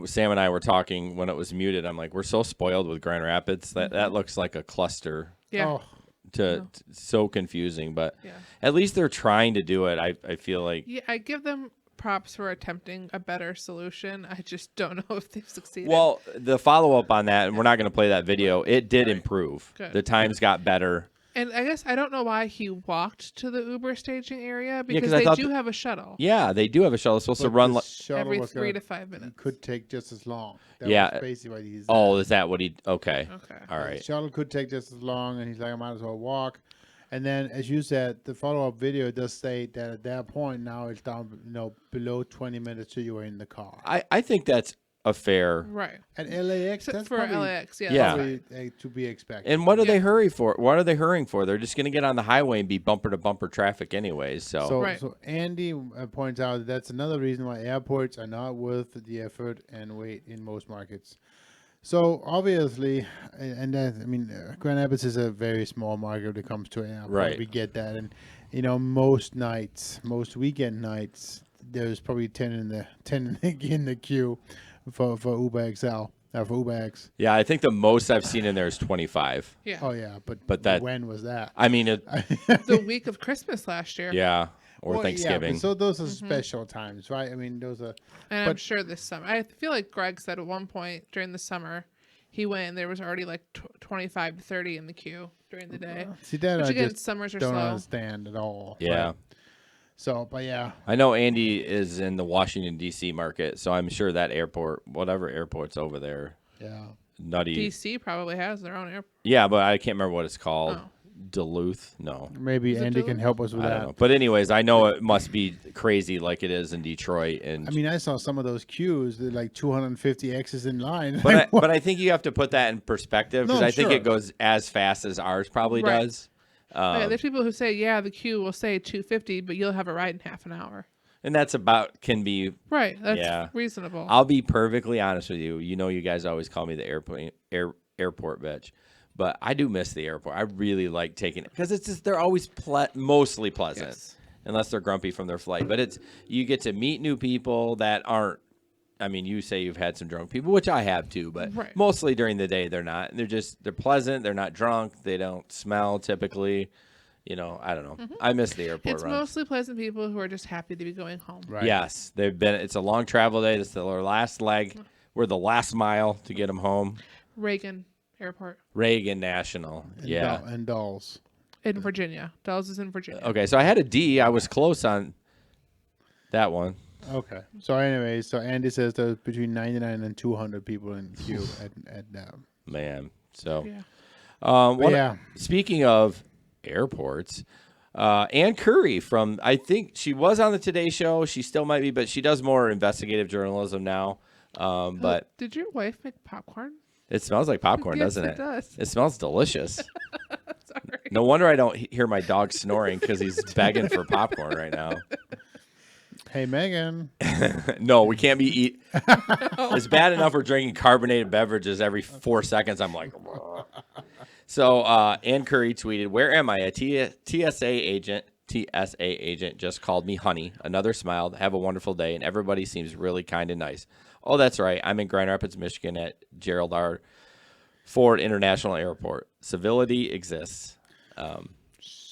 Sam and I were talking when it was muted. I'm like, we're so spoiled with Grand Rapids that looks like a cluster.
Yeah.
Oh,
So confusing, but
Yeah.
at least they're trying to do it. I feel like
Yeah, I give them props for attempting a better solution. I just don't know if they've succeeded.
well, the follow up on that, and we're not going to play that video. It did improve.
Good.
The times got better.
And I guess I don't know why he walked to the Uber staging area
'cause
because
I
they
thought
do have a shuttle
Yeah, they do have a shuttle. It's supposed to
But
run.
the
Like,
shuttle
every
was
3
gonna-
to 5 minutes.
could take just as long. That
Yeah.
was basically what he's.
oh, is that what he? Okay.
Okay.
All
The
right.
shuttle could take just as long, and he's like, I might as well walk. And then, as you said, the follow-up video does say that at that point now it's down, below 20 minutes till you were in the car.
I think that's a fair.
Right.
At LAX,
Except
that's
for
probably,
LAX, yeah.
Yeah.
that's
probably, to be expected.
And what do they hurry for? What are they hurrying for? They're just going to get on the highway and be bumper to bumper traffic anyways. So,
Right.
So Andy points out that that's another reason why airports are not worth the effort and wait in most markets. So obviously, and that, I mean, Grand Rapids is a very small market when it comes to airport.
Right.
We get that, and most weekend nights, there's probably 10 in the queue for Uber XL. For Uber X.
yeah, I think the most I've seen in there is 25.
Yeah.
Oh yeah,
But that-
when was that?
I mean,
The week of Christmas last year.
yeah, or
Well, yeah,
Thanksgiving.
but so those are special times, right? I mean, those are.
And I'm
But-
sure this summer. I feel like Greg said at one point during the summer, he went and there was already like 25 to 30 in the queue during the day.
See that
Which
I
again,
just
summers are
don't
slow.
understand at all.
yeah.
right? So, but yeah,
I know Andy is in the Washington, D.C. market, so I'm sure that airport, whatever airport's over there,
yeah.
nutty.
DC probably has their own airport.
Yeah, but I can't remember what it's called.
Oh.
Duluth? No.
Maybe
Is it
Andy can
Duluth?
help us with
I
that.
don't know. But anyways, I know it must be crazy like it is in Detroit. And
I mean, I saw some of those queues, they're like 250 X's in line.
but I think you have to put that in perspective because
No,
I think
sure.
it goes as fast as ours probably
Right.
does.
Yeah, there's people who say, yeah, the queue will say 250, but you'll have a ride in half an hour.
And that's about can be.
Right. That's
Yeah.
reasonable.
I'll be perfectly honest with you. You know, you guys always call me the airport bitch, but I do miss the airport. I really like taking it because it's just they're always mostly pleasant,
Yes.
unless they're grumpy from their flight. But it's you get to meet new people that aren't. I mean, you say you've had some drunk people, which I have too, but
Right.
mostly during the day they're not. They're pleasant. They're not drunk. They don't smell typically. You know, I don't know. I miss the airport
It's
runs.
mostly pleasant people who are just happy to be going home.
Right.
Yes, they've been. It's a long travel day. This is their last leg. We're the last mile to get them home.
Reagan Airport
Reagan National. Yeah.
And dolls.
in Virginia. Dulles is in Virginia.
Okay, so I had a D. I was close on that one.
Okay. So anyway, so Andy says there's between 99 and 200 people in queue at
Man. So,
Yeah.
yeah.
Speaking of airports, Ann Curry from, I think she was on the Today Show. She still might be, but she does more investigative journalism now. But
Did your wife make popcorn?
it smells like popcorn,
Yes,
doesn't
it does.
It smells delicious.
Sorry.
No wonder I don't hear my dog snoring because he's begging for popcorn right now.
Hey, Megan.
No, we can't be eat. It's bad enough we're drinking carbonated beverages every 4 seconds. I'm like, so Ann Curry tweeted, "Where am I? A TSA agent just called me honey. Another smiled. Have a wonderful day, and everybody seems really kind and nice. Oh, that's right. I'm in Grand Rapids, Michigan, at Gerald R. Ford International Airport. Civility exists."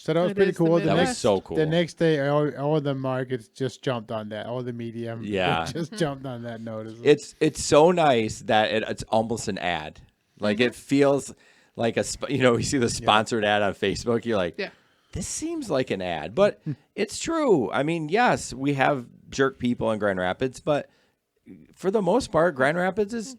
So that was
It
pretty
is the
cool.
That was
Midwest.
so cool.
The next day, all the markets just jumped on that. All the media
Yeah.
just jumped on that notice.
It's so nice that it's almost an ad. Like it feels like you see the sponsored ad on Facebook. You're like,
Yeah.
this seems like an ad, but it's true. I mean, yes, we have jerk people in Grand Rapids, but for the most part, Grand Rapids is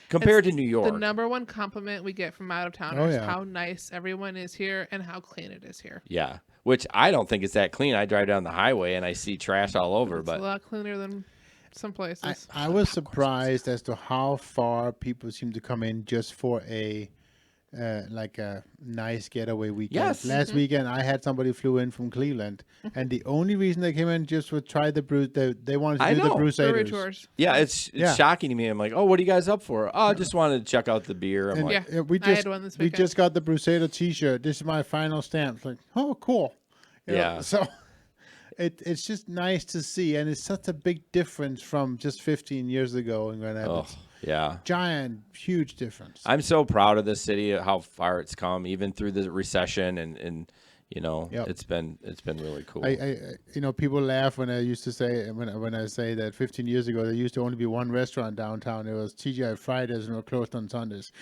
compared to New York.
The number one compliment we get from out of towners
Oh, yeah.
how nice everyone is here and how clean it is here.
Yeah, which I don't think it's that clean. I drive down the highway and I see trash all over,
It's a
but
lot cleaner than some places.
I was surprised as to how far people seem to come in just for a like a nice getaway weekend.
Yes.
Last weekend, I had somebody flew in from Cleveland, and the only reason they came in just to try the brew. They wanted to
I
do
know.
the
Brewery
Brusaders.
tours.
yeah, it's
Yeah.
shocking to me. I'm like, oh, what are you guys up for? Oh, I just wanted to check out the beer. I'm
And
like,
Yeah.
we
I had
just
one this
we
weekend.
just got the Brusader T-shirt. This is my final stamp. It's like, oh, cool. You know,
Yeah.
So it's just nice to see, and it's such a big difference from just 15 years ago in Grand
oh,
Rapids.
yeah.
Giant, huge difference.
I'm so proud of this city, how far it's come, even through the recession and You know,
Yep.
it's been really cool.
People laugh when I used to say when I say that 15 years ago there used to only be one restaurant downtown. It was TGI Fridays and it was closed on Sundays.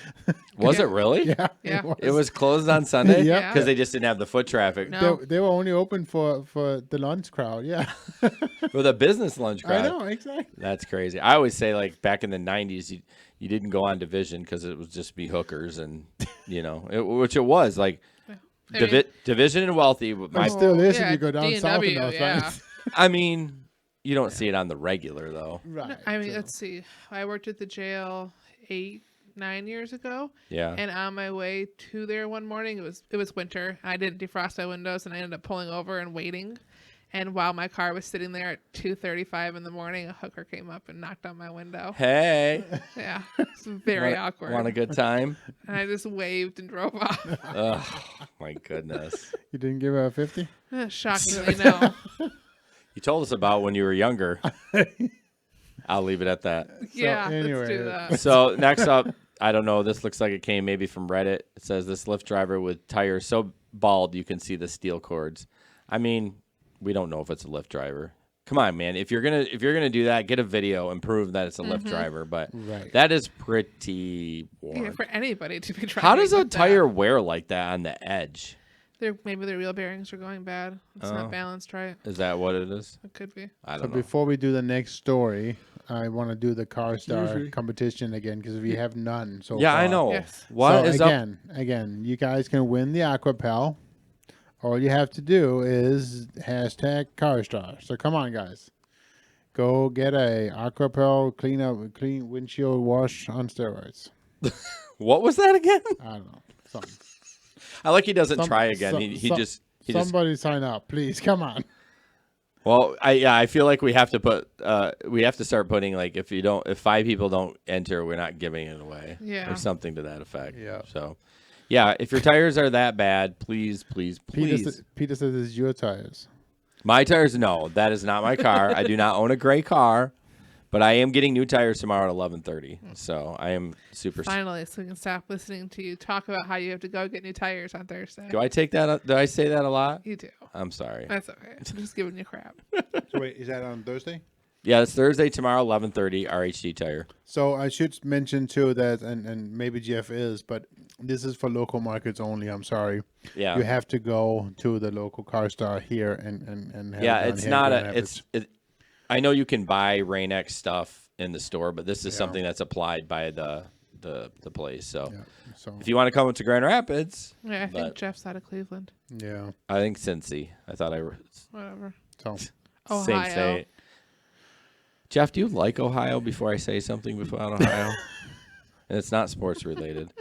Was it really?
Yeah,
Yeah.
It was closed on Sunday?
Yep.
Because they just didn't have the foot traffic.
No.
They were only open for the lunch crowd. Yeah,
For the business lunch crowd.
I know exactly.
That's crazy. I always say, like, back in the 90s, you didn't go on Division because it would just be hookers and, which it was. Like,
I mean-
Division and Wealthy.
But still is
yeah,
if you go down south
D&W,
in those
yeah.
right?
I mean, you don't see it on the regular, though.
Right.
I mean,
so-
let's see. I worked at the jail 8-9 years ago.
Yeah.
And on my way to there one morning, it was winter. I didn't defrost my windows, and I ended up pulling over and waiting. And while my car was sitting there at 2:35 in the morning, a hooker came up and knocked on my window.
Hey.
Yeah, it's very awkward.
Want a good time?
And I just waved and drove off.
Oh, my goodness.
You didn't give her a 50?
Shockingly, no.
You told us about when you were younger. I'll leave it at that.
Yeah,
anyway,
let's do that.
So next up, I don't know. This looks like it came maybe from Reddit. It says this Lyft driver with tires so bald you can see the steel cords. I mean, we don't know if it's a Lyft driver. Come on, man. If you're gonna do that, get a video and prove that it's a Lyft driver. But
Right.
that is pretty warm.
Yeah, for anybody to be driving.
How does a
with that.
tire wear like that on the edge?
Maybe their wheel bearings are going bad. It's not balanced right.
Is that what it is?
It could be.
I
So
don't know.
before we do the next story, I want to do the Car Star competition again because we have none so
Yeah,
far.
I know.
Yes.
What
so
is up?
again, you guys can win the Aquapel. All you have to do is hashtag Car Star. So come on, guys. Go get a Aquapel clean windshield wash on steroids.
What was that again?
I don't know. Something.
I like he doesn't
Some-
try again.
some-
he
some-
just
Somebody sign up, please. Come on.
Well, I feel like we have to start putting, like, if 5 people don't enter, we're not giving it away.
Yeah.
Or something to that effect.
Yeah.
So, yeah, if your tires are that bad, please.
Peter says it's your tires.
My tires, no, that is not my car. I do not own a gray car, but I am getting new tires tomorrow at 11:30. So I am super.
Finally, so we can stop listening to you talk about how you have to go get new tires on Thursday.
Do I take that? Do I say that a lot?
You do.
I'm sorry.
That's okay. I'm just giving you crap.
So wait, is that on Thursday?
Yeah, it's Thursday tomorrow, 11:30. RHD tire.
So I should mention too that, and maybe Jeff is, but this is for local markets only. I'm sorry.
Yeah.
You have to go to the local Car Star here and have
Yeah,
it done
it's
here in
not
Grand
a.
Rapids.
I know you can buy Rain-X stuff in the store, but this is something that's applied by the place. So
Yeah, so
if you want to come to Grand Rapids,
Yeah, I think
But-
Jeff's out of Cleveland.
yeah,
I think Cincy. I thought
Whatever.
so
same
Ohio.
state. Jeff, do you like Ohio before I say something about Ohio? And it's not sports related.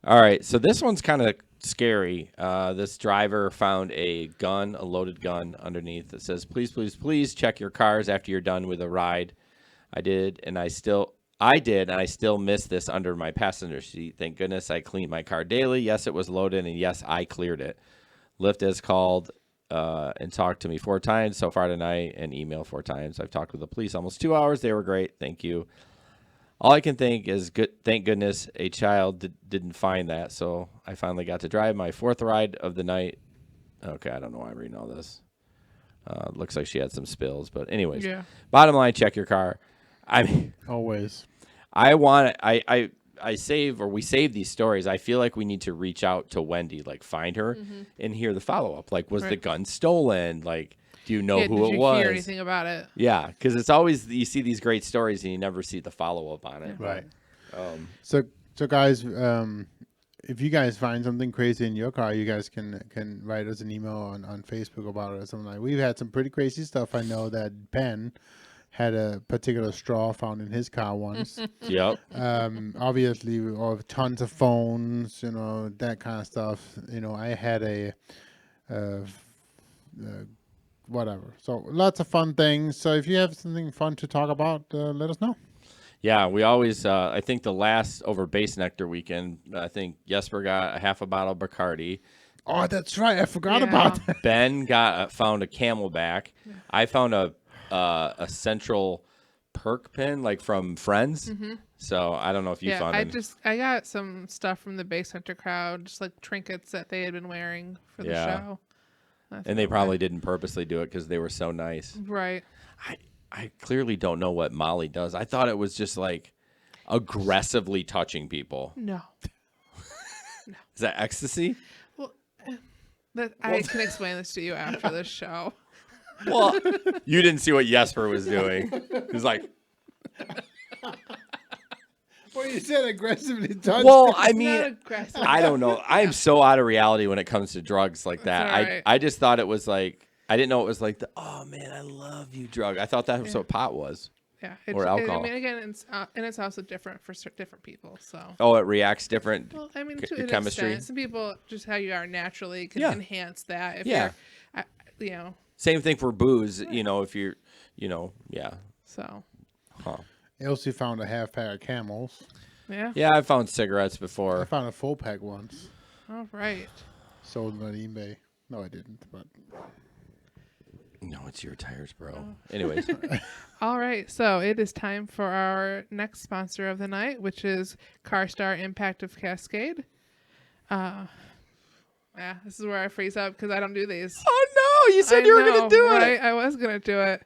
All right, so this one's kind of scary. This driver found a loaded gun underneath that says, "Please, please, please check your cars after you're done with a ride." I did, and I still missed this under my passenger seat. Thank goodness I cleaned my car daily. Yes, it was loaded, and yes, I cleared it. Lyft has called and talked to me 4 times so far tonight, and emailed 4 times. I've talked with the police almost 2 hours. They were great. Thank you. All I can think is, thank goodness a child didn't find that. So I finally got to drive my 4th ride of the night. Okay, I don't know why I'm reading all this. Looks like she had some spills, but anyways.
Yeah.
Bottom line, check your car. I mean,
always.
we save these stories. I feel like we need to reach out to Wendy, like find her and hear the follow up. Like, was the
Right.
gun stolen? Like, do you know
Yeah,
who
did
it
you
was?
hear anything about it?
Yeah, because it's always you see these great stories and you never see the follow up on it.
Right. So guys, if you guys find something crazy in your car, you guys can write us an email on Facebook about it or something like. We've had some pretty crazy stuff. I know that Ben had a particular straw found in his car once.
Yep.
Obviously, or tons of phones, that kind of stuff. I had a whatever. So lots of fun things. So if you have something fun to talk about, let us know.
Yeah, we always. I think the last over Base Nectar weekend, I think Jesper got a half a bottle of Bacardi.
Oh, that's right. I forgot
Yeah.
about that.
Ben found a Camelback. I found a Central Perk pin, like from Friends. So I don't know if you
Yeah,
found
I
any.
got some stuff from the Bay Center crowd, just like trinkets that they had been wearing for the
Yeah.
show.
And they probably didn't purposely do it because they were so nice.
Right.
I clearly don't know what Molly does. I thought it was just like aggressively touching people.
No.
Is that ecstasy?
Well, I can explain this to you after the show.
Well, you didn't see what Jesper was doing. He was like,
Well, you said aggressively touch.
well, I
Not
mean,
aggressive.
I don't know. I am so out of reality when it comes to drugs like that.
all right.
I just thought it was like, I didn't know it was like the, oh man, I love you drug. I thought that was what pot was.
Yeah.
Or alcohol.
I mean, again, it's also different for different people. So.
Oh, it reacts different.
Well, I mean,
c-
to an
chemistry.
extent, some people just how you are naturally can
Yeah.
enhance that. If
Yeah.
you're,
Same thing for booze. You know, if you're, yeah.
So.
Huh.
Elsie found a half pack of Camels.
Yeah.
Yeah, I found cigarettes
I
before.
found a full pack once.
All right.
Sold them on eBay. No, I didn't. But
No, it's your tires, bro. Anyways,
All right. So it is time for our next sponsor of the night, which is CarStar Impact of Cascade. This is where I freeze up because I don't do these.
oh no, you said
I
you were
know,
gonna do
right?
it.
I was gonna do it.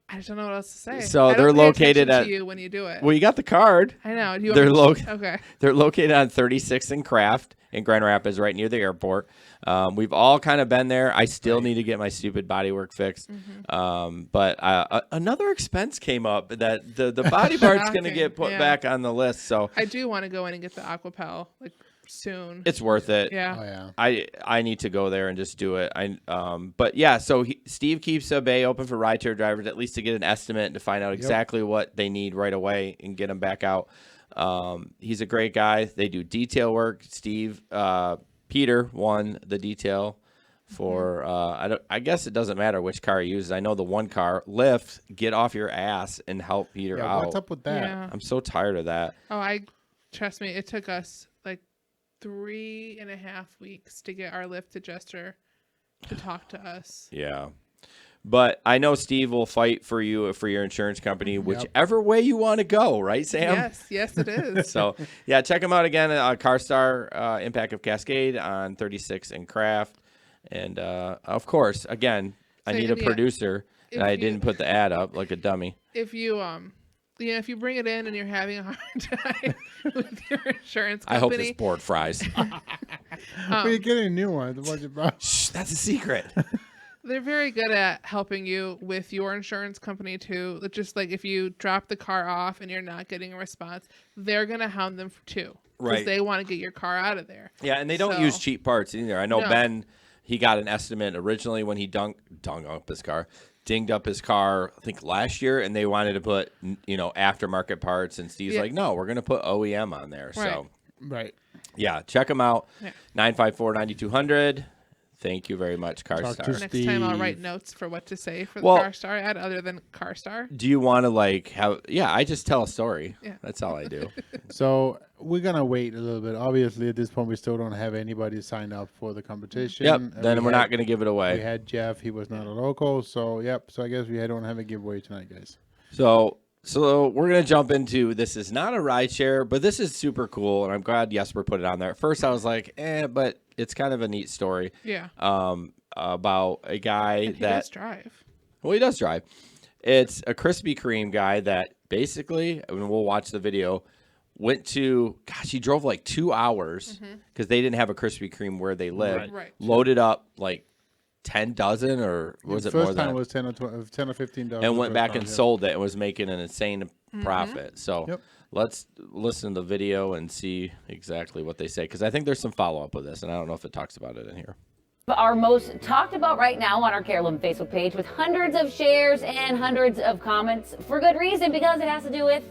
I just don't know what else to say.
So
I
they're
don't pay
located
attention
at-
to you when you do it.
Well, you got the card.
I know. Do you
They're
want me to- Okay.
They're located on 36th and Craft in Grand Rapids, right near the airport. We've all kind of been there. I still need to get my stupid bodywork fixed. But another expense came up that the body part's going to
Shocking,
get put
yeah.
back on the list. So
I do want to go in and get the Aquapel soon.
it's worth it.
Yeah.
oh yeah.
I need to go there and just do it. But yeah, so Steve keeps a bay open for rideshare drivers, at least to get an estimate and to find out exactly what they need right away and get them back out. He's a great guy. They do detail work. Steve, Peter won the detail for I guess it doesn't matter which car he uses. I know the one car, Lyft, get off your ass and help Peter
Yeah,
out.
what's up with that?
Yeah.
I'm so tired of that.
Oh, trust me, it took us like 3.5 weeks to get our Lyft adjuster to talk to us.
Yeah. But I know Steve will fight for you for your insurance company, whichever way you want to go, right, Sam?
Yes, it is.
So, yeah, check them out again at CarStar Impact of Cascade on 36 and Craft. And, of course, again, I
So,
need a
yeah,
producer, and I didn't put the ad up like a dummy.
If you if you bring it in and you're having a hard time with your insurance company,
I hope this board fries.
But you're getting a new one. The one you brought.
Shh, that's a secret.
they're very good at helping you with your insurance company too. Just like if you drop the car off and you're not getting a response, they're gonna hound them too, because
Right.
they want to get your car out of there.
Yeah, and they don't
So-
use cheap parts either. I know
No.
Ben, he got an estimate originally when he dinged up his car, I think last year, and they wanted to put, aftermarket parts, and Steve's
Yeah.
like, no, we're going to put OEM on there.
Right.
So,
Right.
yeah, check them out.
Yeah.
954-9200. Thank you very much,
Talk to
CarStar.
Next time I'll write
Steve.
notes for what to say for
Well-
the CarStar ad other than CarStar.
Do you want to have, I just tell a story.
Yeah.
That's all I do.
So we're gonna wait a little bit. Obviously, at this point, we still don't have anybody signed up for the competition.
Yep.
Uh,
Then
we
we're
had-
not going to give it
We
away.
had Jeff. He was not a local. So yep. So I guess we don't have a giveaway tonight, guys.
So we're going to jump into, this is not a rideshare, but this is super cool, and I'm glad Jesper put it on there. At first, I was like, but it's kind of a neat story.
Yeah.
About a guy
And he does
that,
drive.
well, he does drive. It's a Krispy Kreme guy that basically, and we'll watch the video, he drove like 2 hours because they didn't have a Krispy Kreme where they lived.
Right.
Loaded up like 10 dozen, or was it more
First
than
time
that?
was 10 or 12, 10 or 15 dollars.
And went back and sold it and was making an insane profit. So
Yep.
let's listen to the video and see exactly what they say, because I think there's some follow-up with this, and I don't know if it talks about it in here.
Our most talked about right now on our Carolyn Facebook page, with hundreds of shares and hundreds of comments, for good reason, because it has to do with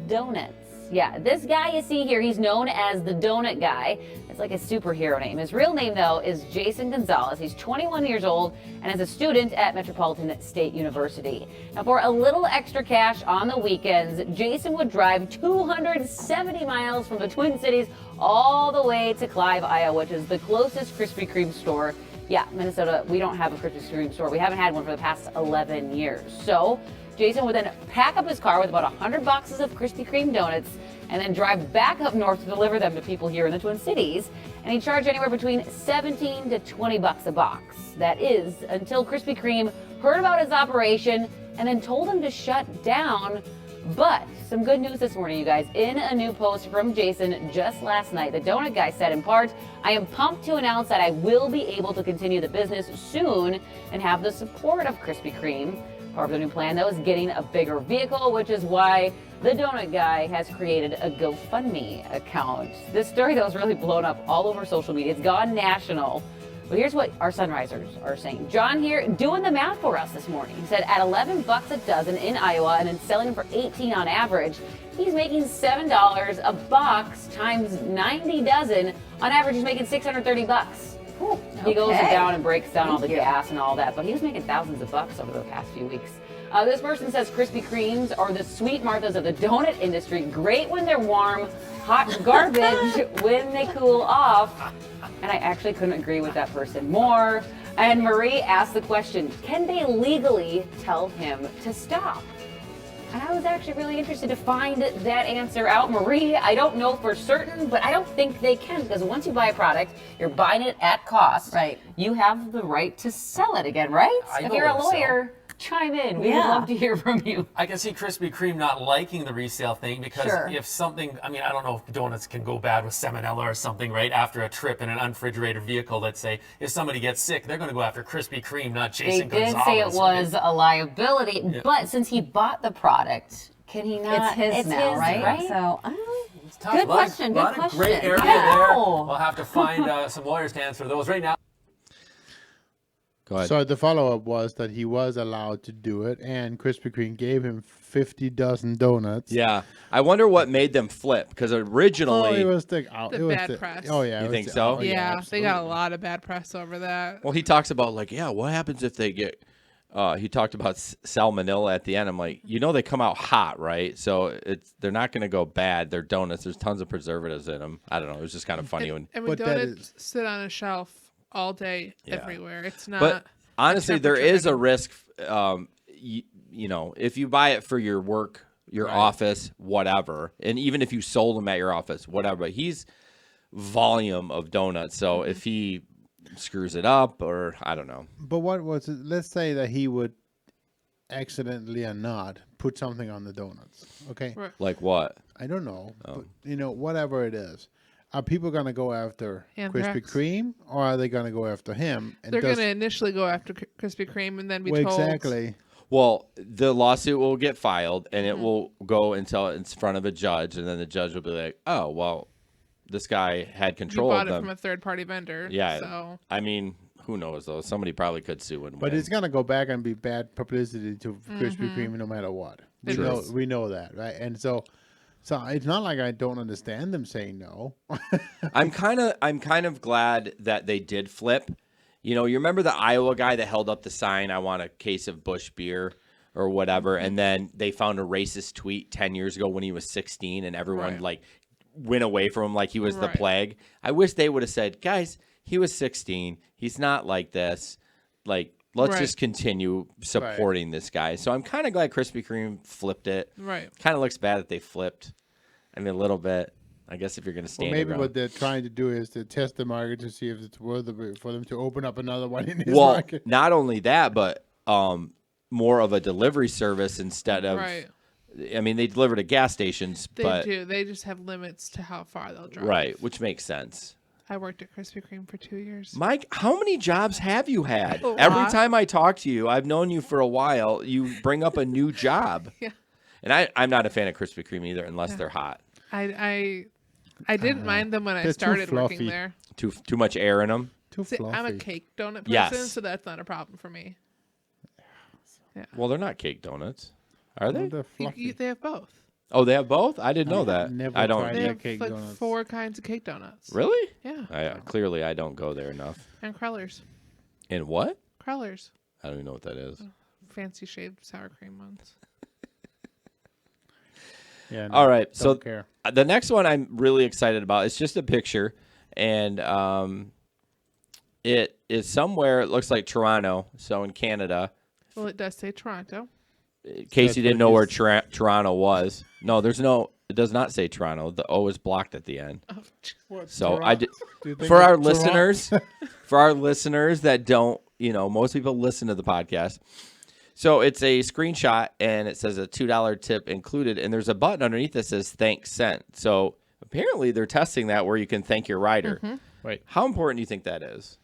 donuts. Yeah, this guy you see here, he's known as the Donut Guy. It's like a superhero name. His real name, though, is Jason Gonzalez. He's 21 years old and is a student at Metropolitan State University. Now, for a little extra cash on the weekends, Jason would drive 270 miles from the Twin Cities all the way to Clive, Iowa, which is the closest Krispy Kreme store. Yeah, Minnesota, we don't have a Krispy Kreme store. We haven't had one for the past 11 years. So Jason would then pack up his car with about 100 boxes of Krispy Kreme donuts and then drive back up north to deliver them to people here in the Twin Cities. And he charged anywhere between 17 to 20 bucks a box. That is, until Krispy Kreme heard about his operation and then told him to shut down. But some good news this morning, you guys. In a new post from Jason just last night, the donut guy said in part, I am pumped to announce that I will be able to continue the business soon and have the support of Krispy Kreme. Part of the new plan, though, is getting a bigger vehicle, which is why the donut guy has created a GoFundMe account. This story, though, is really blown up all over social media. It's gone national. But here's what our Sunrisers are saying. John here doing the math for us this morning. He said at 11 bucks a dozen in Iowa and then selling them for 18 on average, he's making $7 a box times 90 dozen. On average, he's making 630 bucks. He goes down and breaks down all the gas and all that, but he was making thousands of bucks over the past few weeks. This person says Krispy Kremes are the sweet Marthas of the donut industry. Great when they're warm, hot garbage when they cool off. And I actually couldn't agree with that person more. And Marie asked the question, can they legally tell him to stop? And I was actually really interested to find that answer out. Marie, I don't know for certain, but I don't think they can, because once you buy a product, you're buying it at cost.
Right.
You have the right to sell it again, right? If you're a lawyer, chime in. We'd love to hear from you.
I can see Krispy Kreme not liking the resale thing because
Sure.
if something, I mean, I don't know if donuts can go bad with salmonella or something, right? After a trip in an unrefrigerated vehicle, let's say, if somebody gets sick, they're going to go after Krispy Kreme, not
They
Jason
did
Gonzalez.
say it was a liability,
Yeah.
but since he bought the product, can he not?
It's his now, right?
So,
It's tough.
Good
A lot of-
question,
lot
good
of gray
question.
area
I
there.
know.
We'll have to find some lawyers to answer those right now.
Go ahead.
So the follow-up was that he was allowed to do it, and Krispy Kreme gave him 50 dozen donuts.
Yeah, I wonder what made them flip because originally,
it was the
bad press.
Oh yeah,
You
it
think
was
so?
Yeah, they got a
absolutely.
lot of bad press over that.
well, he talks about like, yeah, what happens if they get? He talked about salmonella at the end. I'm like, they come out hot, right? So they're not going to go bad. They're donuts. There's tons of preservatives in them. I don't know. It was just kind of funny when.
And when
But that
donuts sit on a shelf all day everywhere, it's not.
But honestly, there
temperature
is a
thing.
risk. If you buy it for your work, your office, whatever, and even if you sold them at your office, whatever. But he's volume of donuts. So if he screws it up, or I don't know.
But what was it? Let's say that he would accidentally or not put something on the donuts. Okay,
Right.
Like what?
I don't know. But, whatever it is. Are people going to go after Krispy
Anthrax.
Kreme, or are they going to go after him? And
They're going to initially go after Krispy Kreme and then be told.
exactly.
Well, the lawsuit will get filed, and it will go until it's in front of a judge, and then the judge will be like, "Oh, well, this guy had
You
control
bought
of
it
them."
from a third-party vendor.
Yeah,
So
I mean, who knows though? Somebody probably could sue and
But
win.
it's going to go back and be bad publicity to Krispy Kreme no matter what. We
True.
know that, right? And so it's not like I don't understand them saying no.
I'm kind of glad that they did flip. You remember the Iowa guy that held up the sign, "I want a case of Busch beer," or whatever, and then they found a racist tweet 10 years ago when he was 16, and everyone
Right.
went away from him like he was the
Right.
plague. I wish they would have said, "Guys, he was 16. He's not like this. Like, let's
Right.
just continue supporting this guy." So I'm kind of glad Krispy Kreme flipped it.
Right.
Kind of looks bad that they flipped. I mean, a little bit. I guess if you're going to
Well,
stand
maybe
around.
what they're trying to do is to test the market to see if it's worth it for them to open up another one in this
Well,
market.
not only that, but more of a delivery service instead of.
Right.
I mean, they deliver to gas stations,
They
but
do. They just have limits to how far they'll drive.
right, which makes sense.
I worked at Krispy Kreme for 2 years.
Mike, how many jobs have you had?
A
Every
lot.
time I talk to you, I've known you for a while. You bring up a new job.
Yeah.
And I'm not a fan of Krispy Kreme either, unless they're hot.
I didn't mind them when I
They're too
started working
fluffy.
there.
Too much air in them.
Too
See,
fluffy.
I'm a cake donut person,
Yes.
so that's not a problem for me.
Well, they're not cake donuts, are they?
They're fluffy.
They have both.
Oh, they have both. I didn't know that.
never
I don't.
tried
They
Yeah,
have
cake
like
donuts.
4 kinds of cake donuts.
Really?
Yeah.
Clearly, I don't go there enough.
And Krellers.
And what?
Krellers.
I don't even know what that is.
Fancy shaved sour cream ones.
Yeah, no,
All right, so
don't care.
the next one I'm really excited about. It's just a picture, and it is somewhere. It looks like Toronto, so in Canada.
Well, it does say Toronto.
in case
That's
you didn't
what
know where
he's-
Toronto was. No, there's no. It does not say Toronto. The O is blocked at the end.
What,
So
Toron-
I did
Do you think
for
it's
our
Toron-
listeners, for our listeners that don't, most people listen to the podcast. So it's a screenshot and it says a $2 tip included, and there's a button underneath that says thanks sent. So apparently they're testing that where you can thank your rider.
Right.
How important do you think that is?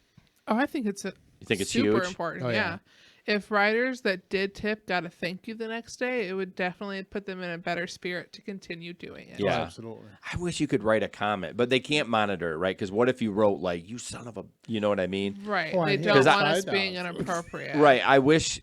Oh, I think it's
You think it's
super
huge?
important.
Oh,
yeah.
yeah.
If riders that did tip got a thank you the next day, it would definitely put them in a better spirit to continue doing it.
Yeah.
Absolutely.
I wish you could write a comment, but they can't monitor it, right? Because what if you wrote like, "You son of a," you know what I mean?
Right.
Oh,
They
and
don't
here's
want us
$5.
being inappropriate.
Right. I wish.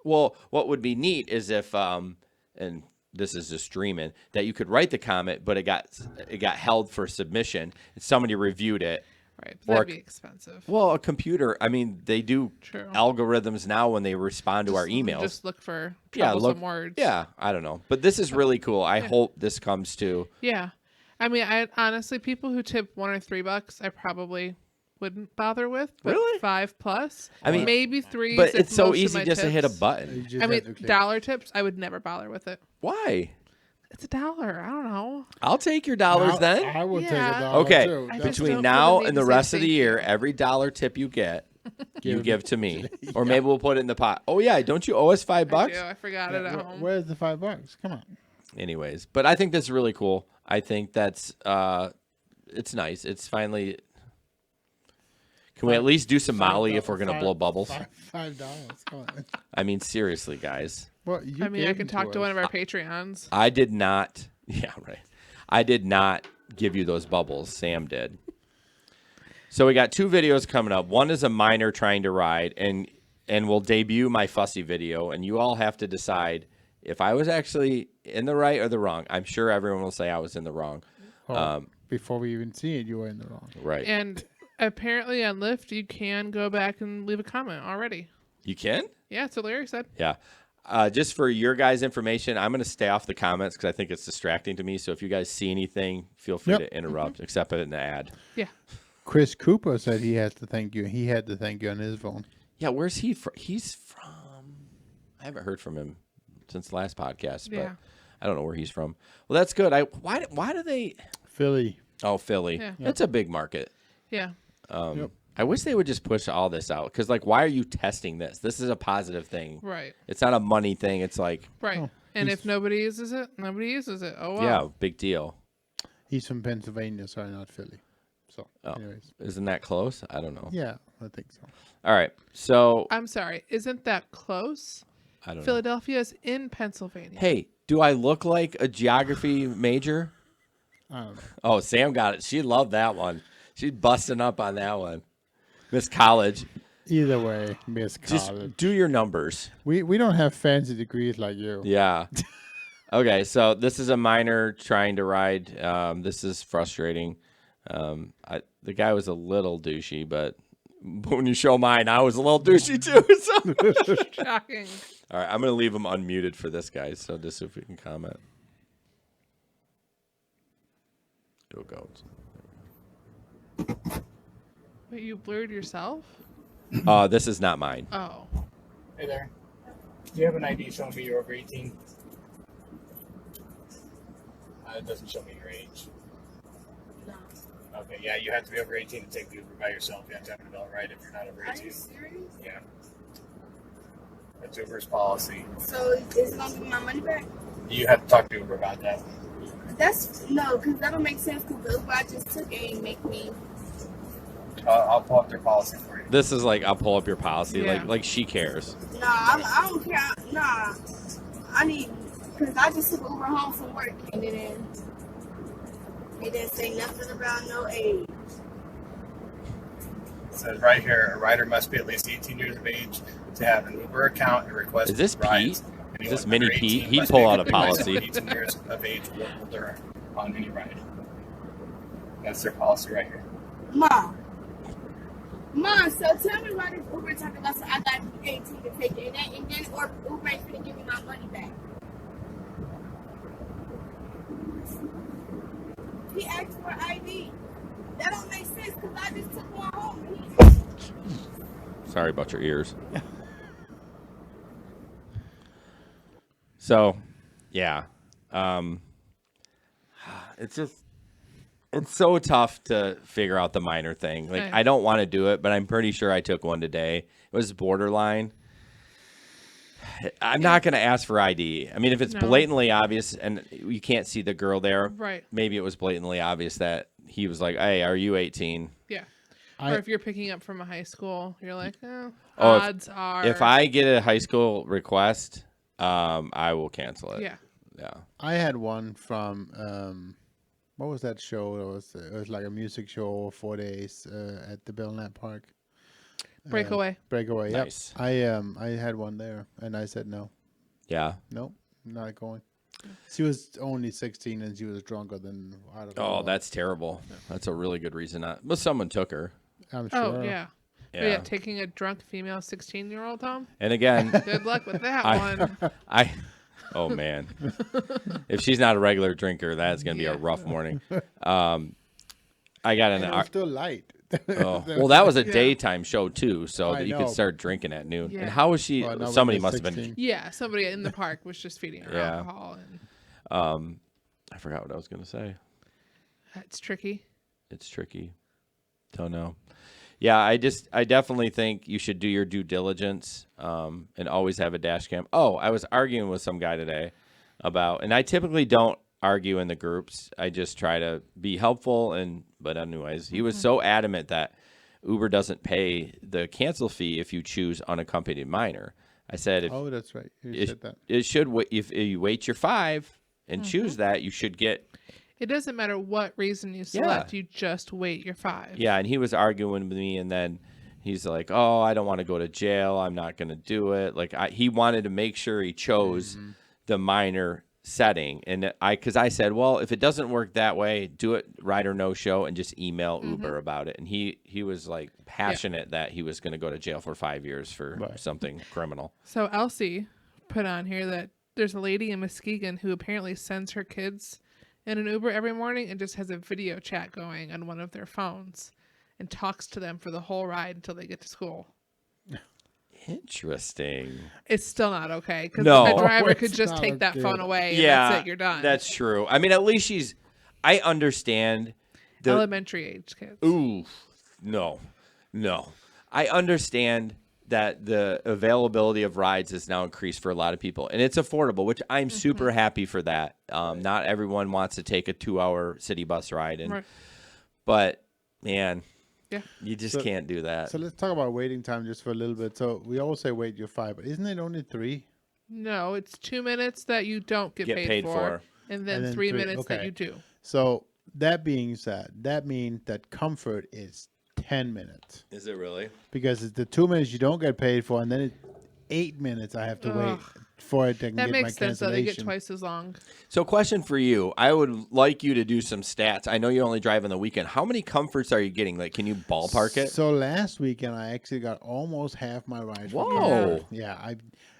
Well, what would be neat is if, and this is just dreaming, that you could write the comment, but it got held for submission, and somebody reviewed it.
Right. But
Or-
that'd be expensive.
Well, a computer. I mean, they do
True.
algorithms now when they respond to our emails.
Just look for
yeah,
troublesome words.
Yeah, I don't know, but this is really cool. I hope this comes to.
Yeah. I mean, I honestly, people who tip $1 or $3, I probably wouldn't bother with. But
Really?
5+.
I mean,
maybe 3.
But
if
it's so
most of
easy
my
just to hit a
tips-
button.
You just
I
have
mean,
to click.
dollar tips, I would never bother with it.
Why?
It's $1. I don't know.
I'll take your dollars then.
I would take
Yeah.
a dollar
Okay,
too.
I
That's-
just
between
don't
now
feel the
and
need
the
to say
rest of the
thank
year,
you.
every dollar tip you get, you
Give
give to me, or maybe we'll put it in the pot. Oh yeah, don't you owe us $5?
I do. I forgot it at
Where-
home.
Where's the $5? Come on.
Anyways, but I think that's really cool. I think that's it's nice. It's finally. Can we at least do some Molly if we're gonna blow bubbles?
$5. Come on.
I mean, seriously, guys.
Well, you
I mean, I
gave
can
them
talk to
us.
one of our Patreons.
I did not. Yeah, right. I did not give you those bubbles. Sam did. So we got 2 videos coming up. One is a minor trying to ride, and we'll debut my fussy video, and you all have to decide if I was actually in the right or the wrong. I'm sure everyone will say I was in the wrong.
Oh, before we even see it, you were in the wrong.
Right.
And apparently on Lyft, you can go back and leave a comment already.
You can?
Yeah, that's what Larry said.
Yeah. Just for your guys' information, I'm going to stay off the comments because I think it's distracting to me. So if you guys see anything, feel free
Yep.
to interrupt, except in the ad.
Yeah.
Chris Cooper said he has to thank you. He had to thank you on his phone.
Yeah, where's he from? He's from. I haven't heard from him since the last podcast, but
Yeah.
I don't know where he's from. Well, that's good. Why do they?
Philly.
Oh, Philly.
Yeah.
That's a big market.
Yeah.
Yep.
I wish they would just push all this out because, like, why are you testing this? This is a positive thing.
Right.
It's not a money thing. It's like,
Right.
Oh,
and
he's-
if nobody uses it, nobody uses it. Oh, well.
yeah, big deal.
He's from Pennsylvania, sorry, not Philly. So,
Oh.
anyways.
Isn't that close? I don't know.
Yeah, I think so.
All right. So
I'm sorry. Isn't that close?
I don't know.
Philadelphia is in Pennsylvania.
Hey, do I look like a geography major?
I don't know.
Oh, Sam got it. She loved that one. She's busting up on that one. Miss College.
Either way, Miss
Just
College.
do your numbers.
We don't have fancy degrees like you.
Yeah. Okay, so this is a minor trying to ride. This is frustrating. The guy was a little douchey, but when you show mine, I was a little douchey too. So.
Shocking.
All right, I'm going to leave him unmuted for this guy, so just so if we can comment. It'll go.
Wait, you blurred yourself?
This is not mine.
Oh.
Hey there. Do you have an ID showing me you're over 18? It doesn't show me your age.
No.
Okay, yeah, you have to be over 18 to take the Uber by yourself. You have to have an adult ride if you're not over 18.
Are you serious?
Yeah. That's Uber's policy.
So it's gonna give me my money back?
You have to talk to Uber about that.
That's no, because that don't make sense. Because Uber I just took it and make me.
I'll pull up their policy for you.
This is like, I'll pull up your policy.
Yeah.
Like she cares.
Nah, I don't care. Nah, I need because I just took Uber home from work and it didn't say nothing about no age.
It says right here, a rider must be at least 18 years of age to have an Uber account and request
Is this
rides.
Pete?
Anyone
Is this
under
mini
18
Pete? He'd
must
pull
be
out a
recognized
policy.
18 years of age or older on any ride. That's their policy right here.
Mom, so tell me why this Uber talking about so I got to be 18 to take it, and then or Uber ain't gonna give me my money back. He asked for ID. That don't make sense because I just took one home.
Sorry about your ears. So, yeah. It's so tough to figure out the minor thing. Like, I don't want to do it, but I'm pretty sure I took one today. It was borderline. I'm not going to ask for ID. I mean, if it's blatantly obvious and you can't see the girl there,
right?
Maybe it was blatantly obvious that he was like, "Hey, are you 18?"
Yeah. Or if you're picking up from a high school, you're like, odds are.
If I get a high school request, I will cancel it.
Yeah.
Yeah.
I had one from what was that show? It was like a music show 4 days at the Belknap Park.
Breakaway.
Breakaway.
Nice.
Yep. I had one there, and I said no.
Yeah.
Nope, not going. She was only 16, and she was drunker than I don't know.
Oh, that's terrible. That's a really good reason not. Well, someone took her.
I'm sure.
Oh yeah. Yeah, taking a drunk female 16-year-old home.
And again,
good luck with that one.
Oh man, if she's not a regular drinker, that's gonna be a rough morning. I got an.
It was still light.
Well, that was a daytime show too, so that you could start drinking at noon.
Yeah.
And how was she?
Well,
somebody must have been.
Yeah, somebody in the park was just feeding her alcohol. And
I forgot what I was gonna say.
It's tricky.
It's tricky. Don't know. Yeah, I definitely think you should do your due diligence and always have a dash cam. Oh, I was arguing with some guy today about, and I typically don't argue in the groups. I just try to be helpful, but anyways, he was so adamant that Uber doesn't pay the cancel fee if you choose unaccompanied minor. I said,
oh, that's right. You said that.
It should. If you wait your 5 and choose that, you should get.
It doesn't matter what reason you select. You just wait your 5.
Yeah, and he was arguing with me, and then he's like, "Oh, I don't want to go to jail. I'm not going to do it." Like he wanted to make sure he chose the minor setting, and because I said, "Well, if it doesn't work that way, do it ride or no show, and just email Uber about it." And he was like passionate that he was going to go to jail for 5 years for something criminal.
So Elsie put on here that there's a lady in Muskegon who apparently sends her kids in an Uber every morning and just has a video chat going on one of their phones and talks to them for the whole ride until they get to school.
Interesting.
It's still not okay because
No.
the driver could just take that phone away and that's it, you're done.
That's true. I mean, at least I understand the
elementary age kids.
Ooh, no. I understand that the availability of rides is now increased for a lot of people, and it's affordable, which I'm super happy for that. Not everyone wants to take a 2-hour city bus ride, but man, you just can't do that.
So let's talk about waiting time just for a little bit. So we always say wait your 5, but isn't it only 3?
No, it's 2 minutes that you don't get paid for, and then 3 minutes that you do.
So that being said, that means that comfort is 10 minutes.
Is it really?
Because it's the 2 minutes you don't get paid for, and then it's 8 minutes I have to wait for it to get my cancellation.
That makes sense, though. They get twice as long.
So question for you. I would like you to do some stats. I know you only drive on the weekend. How many comforts are you getting? Like, can you ballpark it?
So last weekend, I actually got almost half my rides.
Whoa.
Yeah,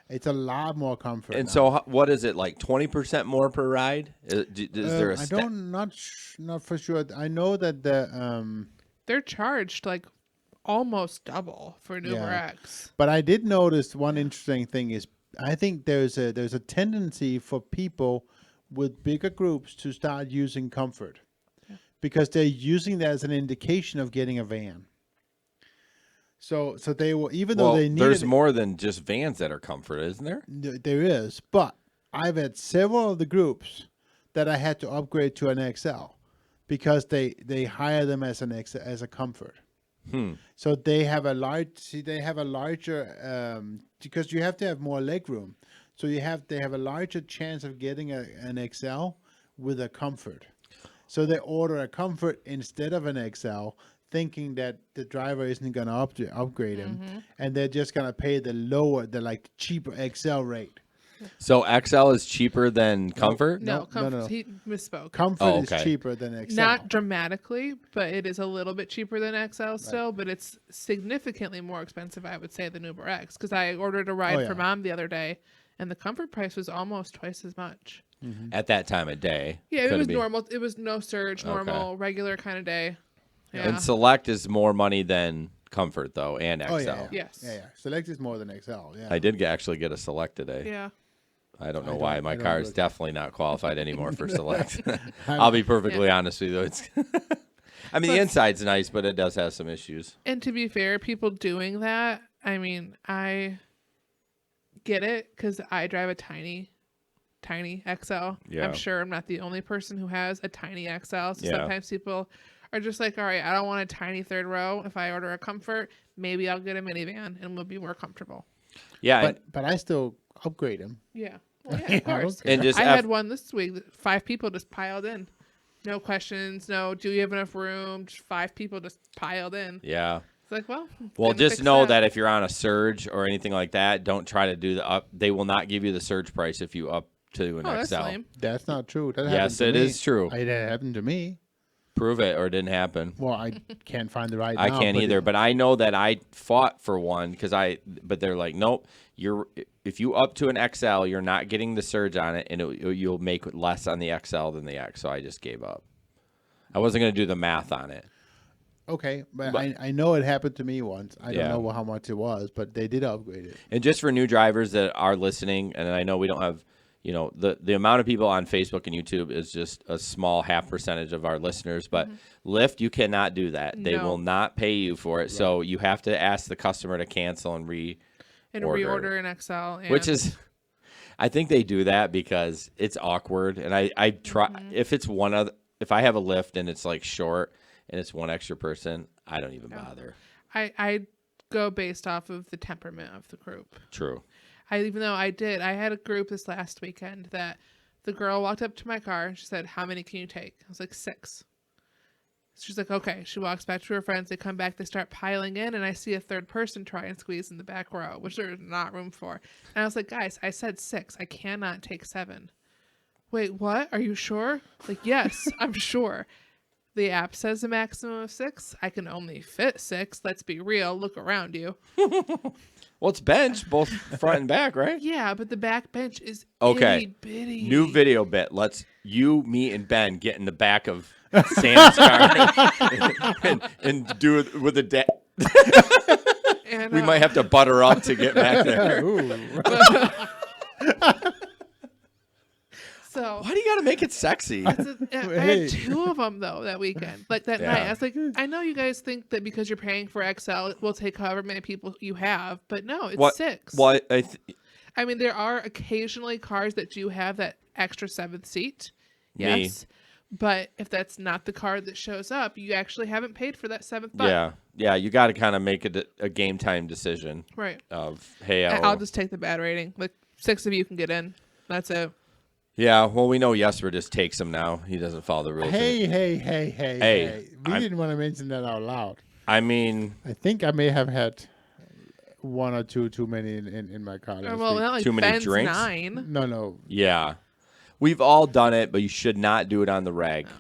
it's a lot more comfort.
And
now.
so what is it, like 20% more per ride? Is there a stat?
not for sure. I know that
they're charged like almost double for an Uber X.
But I did notice one interesting thing is I think there's a tendency for people with bigger groups to start using comfort because they're using that as an indication of getting a van. So they will, even though they need.
There's more than just vans that are comfort, isn't there?
There is, but I've had several of the groups that I had to upgrade to an XL because they hire them as a comfort. So they have a larger because you have to have more leg room. So they have a larger chance of getting an XL with a comfort. So they order a comfort instead of an XL, thinking that the driver isn't going to upgrade him, and they're just going to pay the cheaper XL rate.
So XL is cheaper than Comfort?
No. He misspoke.
Comfort is cheaper than XL.
Not dramatically, but it is a little bit cheaper than XL still, but it's significantly more expensive, I would say, than Uber X. Because I ordered a ride for Mom the other day, and the Comfort price was almost twice as much.
At that time of day?
Yeah, it was normal. It was no surge, normal, regular kind of day. Yeah.
And Select is more money than Comfort, though, and XL.
Yes.
Yeah. Select is more than XL, yeah.
I did actually get a Select today.
Yeah.
I don't know
I
why.
don't-
My
I don't
car is
look.
definitely not qualified anymore for Select. I'll be perfectly honest with you. It's I mean, the inside's nice, but it does have some issues.
And to be fair, people doing that, I mean, I get it because I drive a tiny XL.
Yeah.
I'm sure I'm not the only person who has a tiny XL. So
Yeah.
sometimes people are just like, all right, I don't want a tiny third row. If I order a Comfort, maybe I'll get a minivan and we'll be more comfortable.
Yeah.
But I still upgrade them.
Yeah. Well, yeah, of course.
And just
I had one this week. 5 people just piled in. No questions. No, do you have enough room? Just 5 people just piled in.
Yeah.
It's like, well,
Well,
gonna
just
fix
know that if you're on a surge or anything like that, don't try to do the up. They will not give you the surge price if you up to an
Oh, that's
XL.
lame.
That's not true. That happened
Yes,
to
it
me.
is true.
It happened to me.
Prove it or it didn't happen.
Well, I can't find the right.
I
now,
can't
but
either, but I know that I fought for one but they're like, nope, if you up to an XL, you're not getting the surge on it, and you'll make less on the XL than the X. So I just gave up. I wasn't going to do the math on it.
Okay, but I know it happened to me once. I
Yeah.
don't know how much it was, but they did upgrade it.
And just for new drivers that are listening, and I know we don't have, the amount of people on Facebook and YouTube is just a small half percentage of our listeners, but Lyft, you cannot do that. They
No.
will not pay you for it. So you have to ask the customer to cancel and
reorder an XL. And
which is, I think they do that because it's awkward. And I try, if I have a Lyft and it's like short and it's one extra person, I don't even bother.
I go based off of the temperament of the group.
True.
I had a group this last weekend that the girl walked up to my car and she said, "How many can you take?" I was like, 6. She's like, okay. She walks back to her friends. They come back. They start piling in, and I see a third person try and squeeze in the back row, which there's not room for. And I was like, guys, I said 6. I cannot take 7. Wait, what? Are you sure? Like, yes, I'm sure. The app says a maximum of 6. I can only fit 6. Let's be real. Look around you.
Well, it's bench, both front and back, right?
Yeah, but the back bench is
Okay.
itty-bitty.
New video bit. Let's me, and Ben get in the back of Sam's car and do it with a dad.
And,
We might have to butter up to get back there.
So
why do you got to make it sexy?
I had 2 of them though that weekend, like that night. I was like, I know you guys think that because you're paying for XL, it will take however many people you have, but no, it's 6.
Well,
I mean, there are occasionally cars that do have that extra 7th seat. Yes. But if that's not the car that shows up, you actually haven't paid for that 7th button.
Yeah, you got to kind of make a game time decision.
Right.
Of, hey,
I'll just take the bad rating. Like 6 of you can get in. That's it.
Yeah, well, we know Jesper just takes them now. He doesn't follow the rules.
Hey. We didn't want to mention that out loud.
I mean,
I think I may have had 1 or 2 too many in my car. this
Well,
week.
not like
Too many
Ben's
drinks?
9.
No.
yeah. We've all done it, but you should not do it on the reg. No.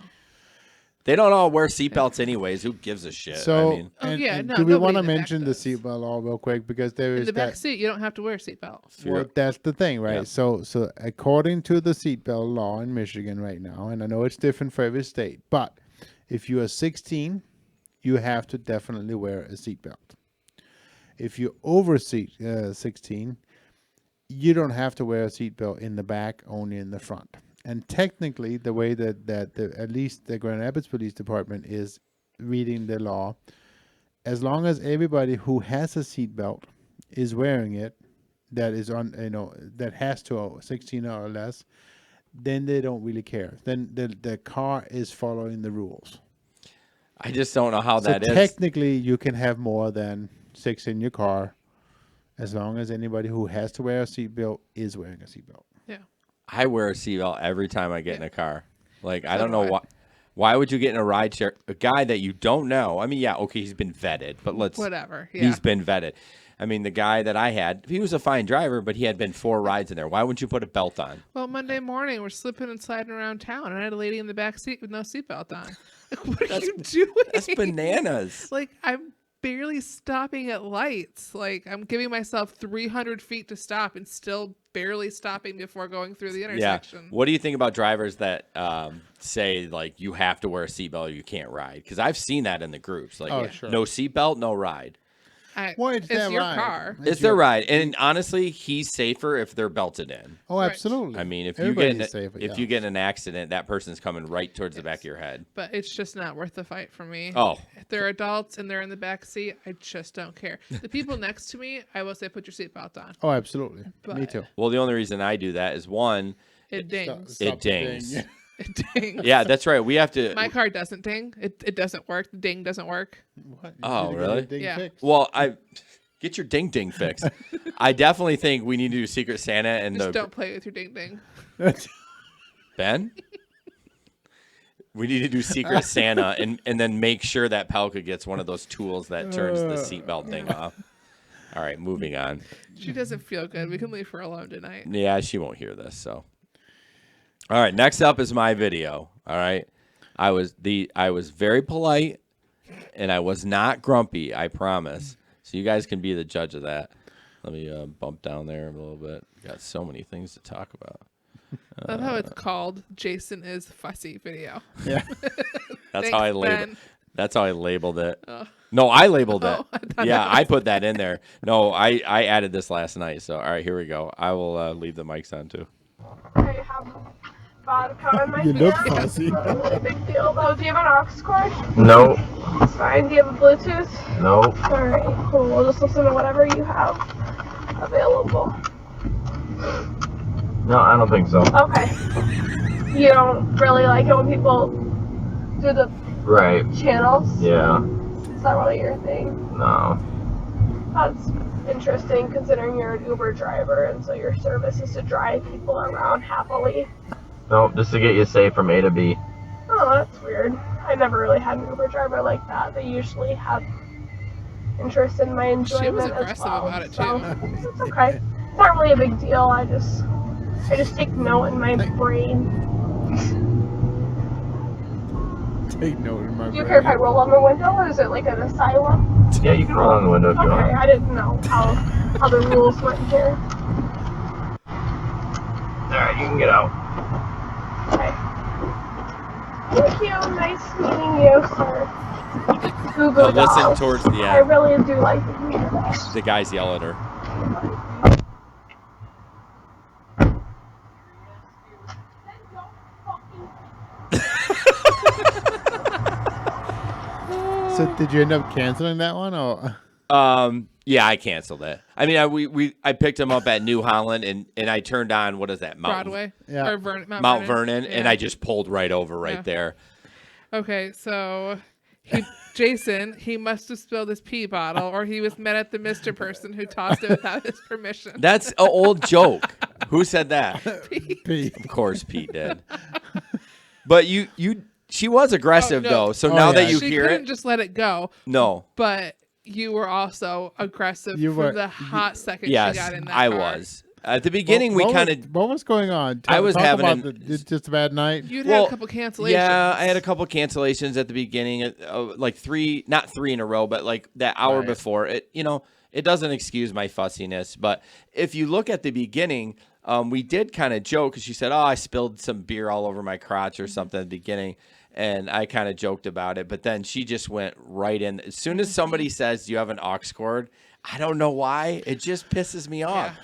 They don't all wear seatbelts anyways. Who gives a shit?
So,
I mean,
do we want to mention the seatbelt law real quick? Because there
In
is
the back
that.
seat, you don't have to wear a seatbelt.
Well, that's the thing, right?
Yeah.
So according to the seatbelt law in Michigan right now, and I know it's different for every state, but if you are 16, you have to definitely wear a seatbelt. If you're over 16, you don't have to wear a seatbelt in the back, only in the front. And technically, the way that at least the Grand Rapids Police Department is reading the law, as long as everybody who has a seatbelt is wearing it, that is on, that has to 16 or less, then they don't really care. Then the car is following the rules.
I just don't know how that is.
Technically, you can have more than 6 in your car, as long as anybody who has to wear a seatbelt is wearing a seatbelt.
Yeah.
I wear a seatbelt every time I get in a car. Like, I don't know why. Why would you get in a rideshare? A guy that you don't know. I mean, yeah, okay, he's been vetted, but
whatever. Yeah.
He's been vetted. I mean, the guy that I had, he was a fine driver, but he had been 4 rides in there. Why wouldn't you put a belt on?
Well, Monday morning, we're slipping and sliding around town, and I had a lady in the back seat with no seatbelt on. Like, what are you doing?
That's bananas.
Like, I'm barely stopping at lights. Like, I'm giving myself 300 feet to stop and still barely stopping before going through the intersection.
Yeah. What do you think about drivers that say, like, you have to wear a seatbelt or you can't ride? Because I've seen that in the groups. Like, no seatbelt, no ride.
Well, it's their
your
ride.
car.
It's their ride, and honestly, he's safer if they're belted in.
Oh, absolutely.
I mean, if
Everybody's safer,
if you get in an accident, that person's coming right towards the back of your head.
But it's just not worth the fight for me.
Oh.
If they're adults and they're in the back seat, I just don't care. The people next to me, I will say put your seatbelt on.
Oh, absolutely. Me
But-
too.
Well, the only reason I do that is one,
It dings.
it dings.
Yeah.
It dings.
Yeah, that's right. We have to.
My car doesn't ding. It doesn't work. The ding doesn't work.
What?
Oh,
Did you get
really?
your ding
Yeah.
fixed?
Well, get your ding ding fixed. I definitely think we need to do Secret Santa and
Just don't play with your ding ding.
Ben. We need to do Secret Santa and then make sure that Pelka gets one of those tools that turns the seatbelt thing off. All right, moving on.
She doesn't feel good. We can leave her alone tonight.
Yeah, she won't hear this. So, all right. Next up is my video. All right, I was very polite, and I was not grumpy. I promise. So you guys can be the judge of that. Let me bump down there a little bit. Got so many things to talk about.
I love how it's called Jason is Fussy video.
Yeah.
That's how I labeled.
Ben.
That's how I labeled it. No, I labeled it.
Oh, I thought
Yeah,
that was-
I put that in there. No, I added this last night. So all right, here we go. I will leave the mics on too.
I have vodka in my
You look
beer.
fussy.
Not really a big deal though. Do you have an aux cord?
No,
It's fine. Do you have a Bluetooth?
no.
Alright, cool. We'll just listen to whatever you have available.
No, I don't think so.
Okay. You don't really like it when people do the
Right.
channels?
Yeah.
It's not really your thing.
No.
That's interesting considering you're an Uber driver and so your service is to drive people around happily.
No, just to get you safe from A to B.
Oh, that's weird. I never really had an Uber driver like that. They usually have interest in my enjoyment
She was
as
aggressive
well.
about it,
so
too.
it's okay. It's not really a big deal. I just take note in my brain.
Take note in my
Do you care if I roll on the window or is it like an asylum?
Yeah, you can roll on the window if you
Okay,
want.
I didn't know how the rules went here.
Alright, you can get out.
Okay. Thank you. Nice meeting you, sir. Goo Goo
Now listen
Dolls.
towards the
I
end.
really do like to hear that.
The guys yell at her.
So did you end up canceling that one or?
Yeah, I canceled it. I mean, I picked him up at New Holland and I turned on what is that
Broadway.
Yeah.
Or
Mount Vernon, and
Yeah.
I just pulled right over right
Yeah.
there.
Okay, so Jason, he must have spilled his pee bottle, or he was mad at the Mr. person who tossed it without his permission.
That's an old joke. Who said that?
Pete.
Of course, Pete did. But she was aggressive
no.
though. So
Oh,
now
yeah.
that you
She
hear
couldn't
it,
just let it go,
no.
but you were also aggressive
You
for
were-
the hot second
Yes,
she got in that
I
car.
was. At the beginning, we
What
kind
was-
of.
What was going on?
I was
Talk
having
about
an-
it's just a bad night.
You'd had a couple cancellations.
Yeah, I had a couple cancellations at the beginning, like not three in a row, but like that hour
Right.
before. It doesn't excuse my fussiness, but if you look at the beginning, we did kind of joke because she said, "Oh, I spilled some beer all over my crotch or something at the beginning," and I kind of joked about it. But then she just went right in. As soon as somebody says you have an aux cord, I don't know why, it just pisses me off.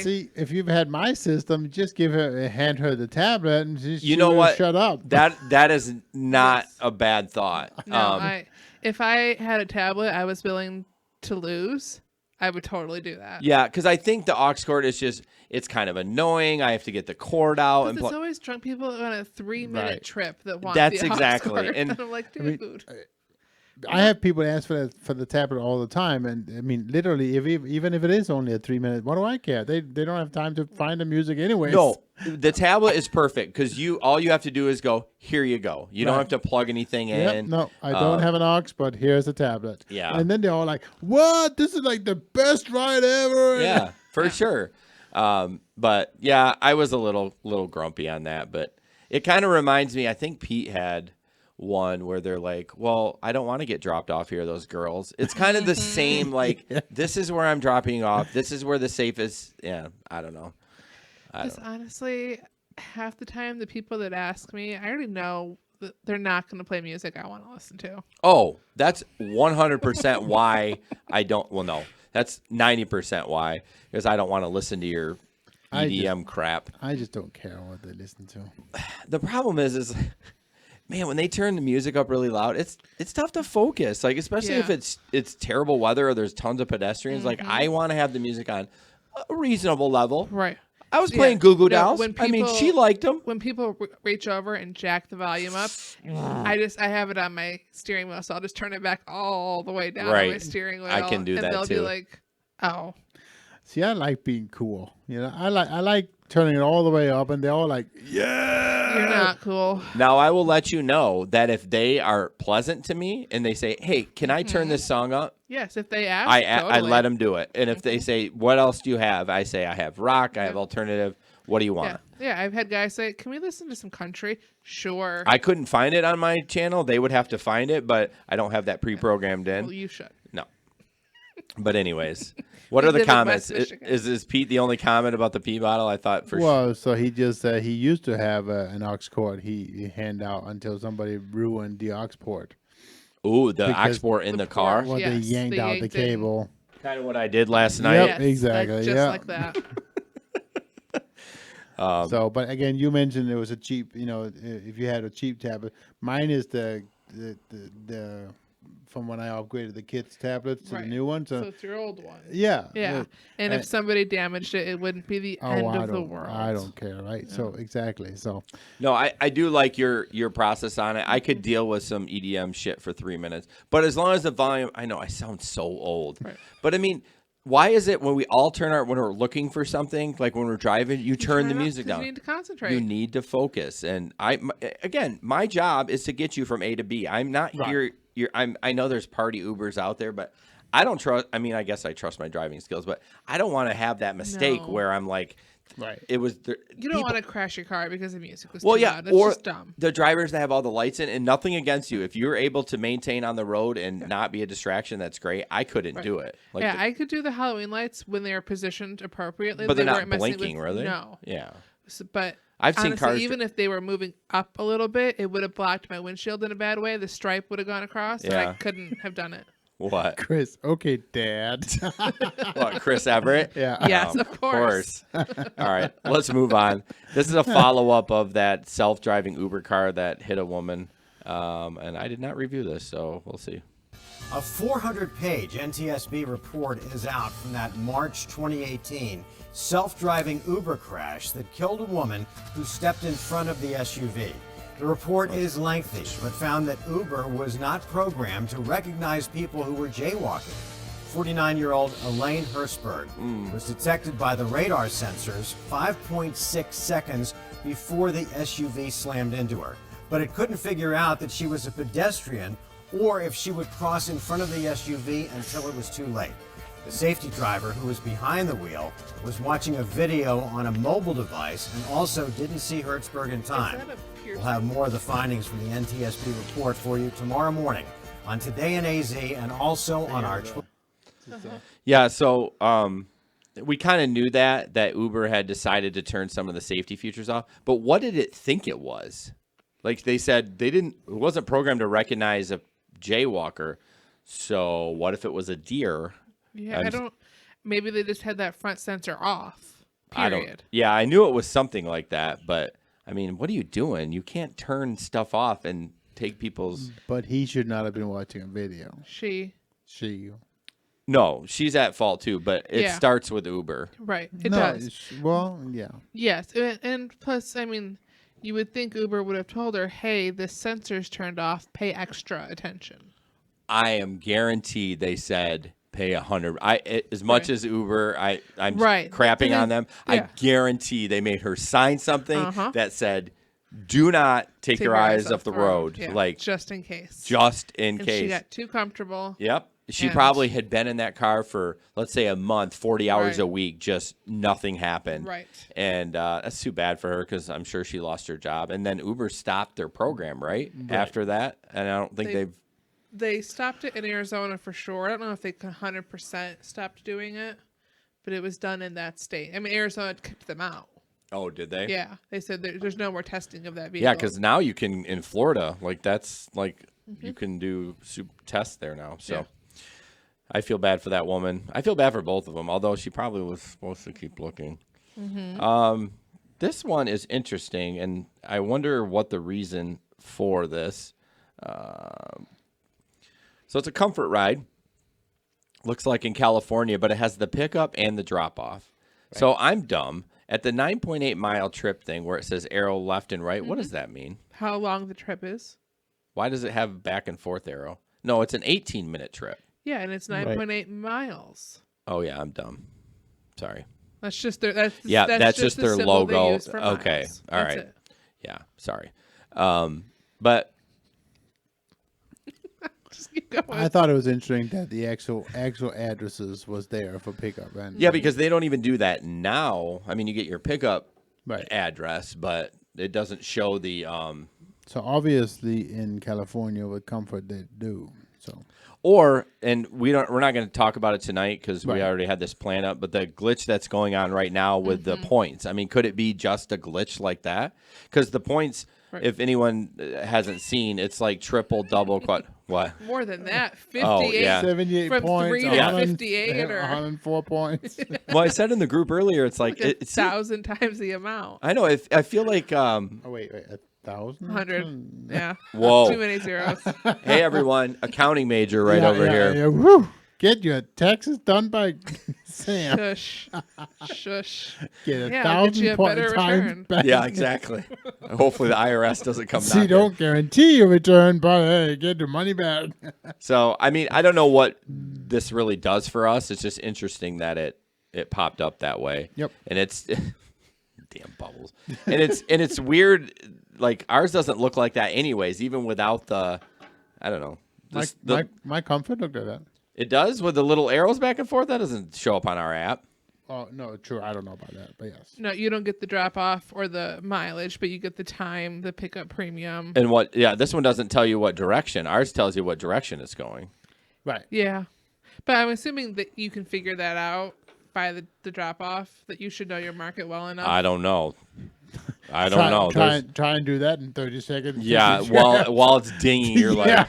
See, if you've had my system, just hand her the tablet, and she
know
will
what?
Shut up.
That is not a bad thought.
No, if I had a tablet I was willing to lose, I would totally do that.
Yeah, because I think the aux cord is it's kind of annoying. I have to get the cord out.
Because it's always drunk people on a 3-minute
Right.
trip that want
That's
the aux
exactly.
cord.
And-
I'm like, dude.
I have people ask for the tablet all the time, and I mean, literally, even if it is only a 3 minute, what do I care? They don't have time to find the music anyway.
No, the tablet is perfect because all you have to do is go, here you go. You don't
Right.
have to plug anything
Yep,
in.
no, I don't have an aux, but here's a tablet.
Yeah.
And then they're all like, "What? This is like the best ride ever."
Yeah, for sure. But yeah, I was a little grumpy on that, but it kind of reminds me. I think Pete had one where they're like, "Well, I don't want to get dropped off here, those girls." It's kind of the same. Like, this is where I'm dropping you off. This is where the safest. Yeah, I don't know.
Because honestly, half the time the people that ask me, I already know they're not going to play music I want to listen to.
Oh, that's 100% why I don't. Well, no, that's 90% why, because I don't want to listen to your EDM crap.
I just don't care what they listen to.
The problem is man, when they turn the music up really loud, it's tough to focus. Like, especially if it's terrible weather or there's tons of pedestrians. Like, I want to have the music on a reasonable level.
Right.
I was playing Goo Goo Dolls.
When
I mean, she liked them.
When people reach over and jack the volume up, I have it on my steering wheel, so I'll just turn it back all the way down on my steering wheel.
I can do that
they'll
too.
be like, "Oh."
See, I like being cool. You know, I like turning it all the way up, and they're all like, "Yeah."
You're not cool.
Now, I will let you know that if they are pleasant to me and they say, "Hey, can I turn this song up?"
Yes, if they ask,
I let them do it. And if they say, "What else do you have?" I say, "I have rock. I have alternative. What do you want?"
Yeah, I've had guys say, "Can we listen to some country?" Sure.
I couldn't find it on my channel. They would have to find it, but I don't have that pre-programmed in.
Well, you should.
No. But anyways, what are the
live in
comments?
West Michigan.
Is Pete the only comment about the pee bottle? I thought for sure.
Well, so he just said he used to have an aux cord he hand out until somebody ruined the aux port.
Ooh, the
Because
aux port in the car?
Well, they yanked out the cable.
Kind of what I did last night.
Yep, exactly.
Just
yeah.
like that.
So, but again, you mentioned it was a cheap. You know, if you had a cheap tablet, mine is the from when I upgraded the kids' tablets to the new one.
So it's your old one.
Yeah.
Yeah. And if somebody damaged it, it wouldn't be the end of the world.
I don't care, right? So exactly. So
No, I do like your process on it. I could deal with some EDM shit for 3 minutes, but as long as the volume, I know I sound so old, but I mean, why is it when we all when we're looking for something, like when we're driving, you turn the music down?
You need to concentrate.
You need to focus. And again, my job is to get you from A to B. I'm not here. I know there's party Ubers out there, but I don't trust. I mean, I guess I trust my driving skills, but I don't want to have that mistake where I'm like, it was.
You don't want to crash your car because the music was
Well,
too
yeah,
loud. That's
or
just dumb.
the drivers that have all the lights in, and nothing against you. If you're able to maintain on the road and not be a distraction, that's great. I couldn't do it. Like
yeah, I could do the Halloween lights when they are positioned appropriately.
but they're not
weren't messing
blinking,
with,
were they?
No.
Yeah.
So, but
I've seen
honestly,
cars
even if they were moving up a little bit, it would have blocked my windshield in a bad way. The stripe would have gone across, and I couldn't have done it.
What?
Chris, okay, Dad.
What, Chris Everett?
Yeah.
Yes, of course.
All right, let's move on. This is a follow-up of that self-driving Uber car that hit a woman, and I did not review this, so we'll see.
A 400-page NTSB report is out from that March 2018 self-driving Uber crash that killed a woman who stepped in front of the SUV. The report is lengthy, but found that Uber was not programmed to recognize people who were jaywalking. 49-year-old Elaine Hirschberg was detected by the radar sensors 5.6 seconds before the SUV slammed into her. But it couldn't figure out that she was a pedestrian or if she would cross in front of the SUV until it was too late. The safety driver, who was behind the wheel, was watching a video on a mobile device and also didn't see Hertzberg in time. We'll have more of the findings from the NTSB report for you tomorrow morning on Today in AZ and also on our Twitter.
Yeah, so we kind of knew that Uber had decided to turn some of the safety features off, but what did it think it was? Like they said, it wasn't programmed to recognize a jaywalker. So what if it was a deer?
Yeah, maybe they just had that front sensor off. Period.
I knew it was something like that, but I mean, what are you doing? You can't turn stuff off and take people's.
But he should not have been watching a video.
She.
No, she's at fault too, but it starts with Uber.
Right, it does.
Well, yeah.
Yes, and plus, I mean, you would think Uber would have told her, hey, the sensor's turned off, pay extra attention.
I am guaranteed they said pay $100. As much as Uber, I'm
right.
crapping on them. Yeah. I guarantee they made her sign something that said, "Do not take your eyes off the road."
Yeah,
like
just in case.
Just in case.
She got too comfortable.
Yep. She probably had been in that car for, let's say, a month, 40 hours a week, just nothing happened.
Right.
And that's too bad for her because I'm sure she lost her job. And then Uber stopped their program, right? After that. And I don't think
They stopped it in Arizona for sure. I don't know if they 100% stopped doing it, but it was done in that state. I mean, Arizona kicked them out.
Oh, did they?
Yeah, they said there's no more testing of that vehicle.
Yeah, because now you can in Florida, like that's like you can do tests there now. So
Yeah.
I feel bad for that woman. I feel bad for both of them, although she probably was supposed to keep looking. This one is interesting, and I wonder what the reason for this. So it's a comfort ride. Looks like in California, but it has the pickup and the drop off. Right. So I'm dumb. At the 9.8 mile trip thing where it says arrow left and right, what does that mean?
How long the trip is?
Why does it have back and forth arrow? No, it's an 18-minute trip.
Yeah, and it's 9.8 miles.
Oh, yeah, I'm dumb. Sorry.
That's just their that's
just
the
their
symbol
logo.
they use for
Okay.
miles.
All
That's
right.
it.
Yeah, sorry. But
Just keep going.
I thought it was interesting that the actual addresses was there for pickup. And
yeah, because they don't even do that now. I mean, you get your pickup address, but it doesn't show the
So obviously in California with Comfort they do. So
and we're not going to talk about it tonight because we already had this plan up, but the glitch that's going on right now with the points. I mean, could it be just a glitch like that? Because the points, if anyone hasn't seen, it's like triple, double, what?
More than that, 58.
Oh, yeah.
78
from
points,
3 to 58 or
104 points.
Well, I said in the group earlier, it's like it's
1,000 times the amount.
I know. I feel like.
Oh wait, 1,000?
100. Yeah.
Whoa.
Too many zeros.
Hey everyone, accounting major right over here.
Yeah. Woo. Get your taxes done by Sam.
Shush. Shush.
Get
I'll get you a
1,000
better
times
return.
back.
Yeah, exactly. Hopefully the IRS doesn't come
See,
knocking.
don't guarantee your return, but hey, get your money back.
So, I mean, I don't know what this really does for us. It's just interesting that it popped up that way.
Yep.
And it's damn bubbles. And it's weird. Like ours doesn't look like that anyways, even without the, I don't know.
My Comfort looked at that.
It does with the little arrows back and forth. That doesn't show up on our app.
Oh no, true. I don't know about that, but yes.
No, you don't get the drop off or the mileage, but you get the time, the pickup premium.
And this one doesn't tell you what direction. Ours tells you what direction it's going.
Right.
Yeah. But I'm assuming that you can figure that out by the drop off, that you should know your market well enough.
I don't know. I don't know.
Try and do that in 30 seconds.
Yeah, while it's dinging, you're like,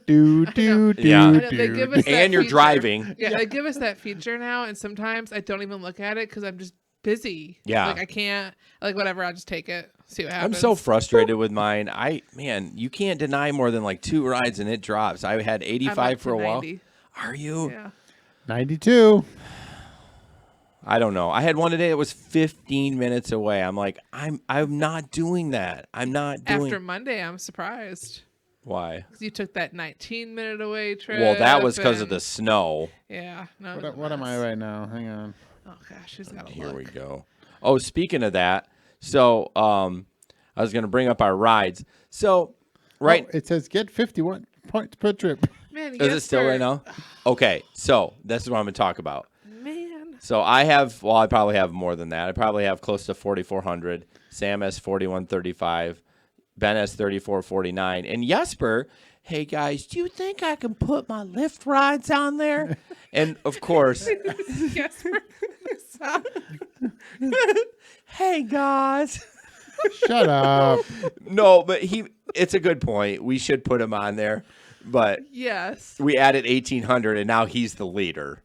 do.
They give us that
and you're
feature.
driving.
Yeah, they give us that feature now, and sometimes I don't even look at it because I'm just busy.
Yeah.
Like I can't, like whatever, I'll just take it, see what happens.
I'm so frustrated with mine. You can't deny more than like 2 rides and it drops. I had 85 for a while.
90.
Are you?
Yeah.
92.
I don't know. I had one today that was 15 minutes away. I'm like, I'm not doing that. I'm not doing.
After Monday, I'm surprised.
Why?
Because you took that 19-minute away trip.
Well, that was because of
and-
the snow.
Yeah. No.
What am I right now? Hang on.
Oh gosh, she's got to
Here
look.
we go. Oh, speaking of that, so I was going to bring up our rides. So, right.
Oh, it says get 51 points per trip.
Man,
Is it still right now? Okay, so this is what I'm going to talk about.
Man.
So I probably have more than that. I probably have close to 4,400. Sam has 4,135. Ben has 3,449. And Jesper, hey guys, do you think I can put my Lyft rides on there? And of course,
Jesper.
hey guys.
Shut up.
No, but it's a good point. We should put him on there. But
Yes.
we added 1,800 and now he's the leader.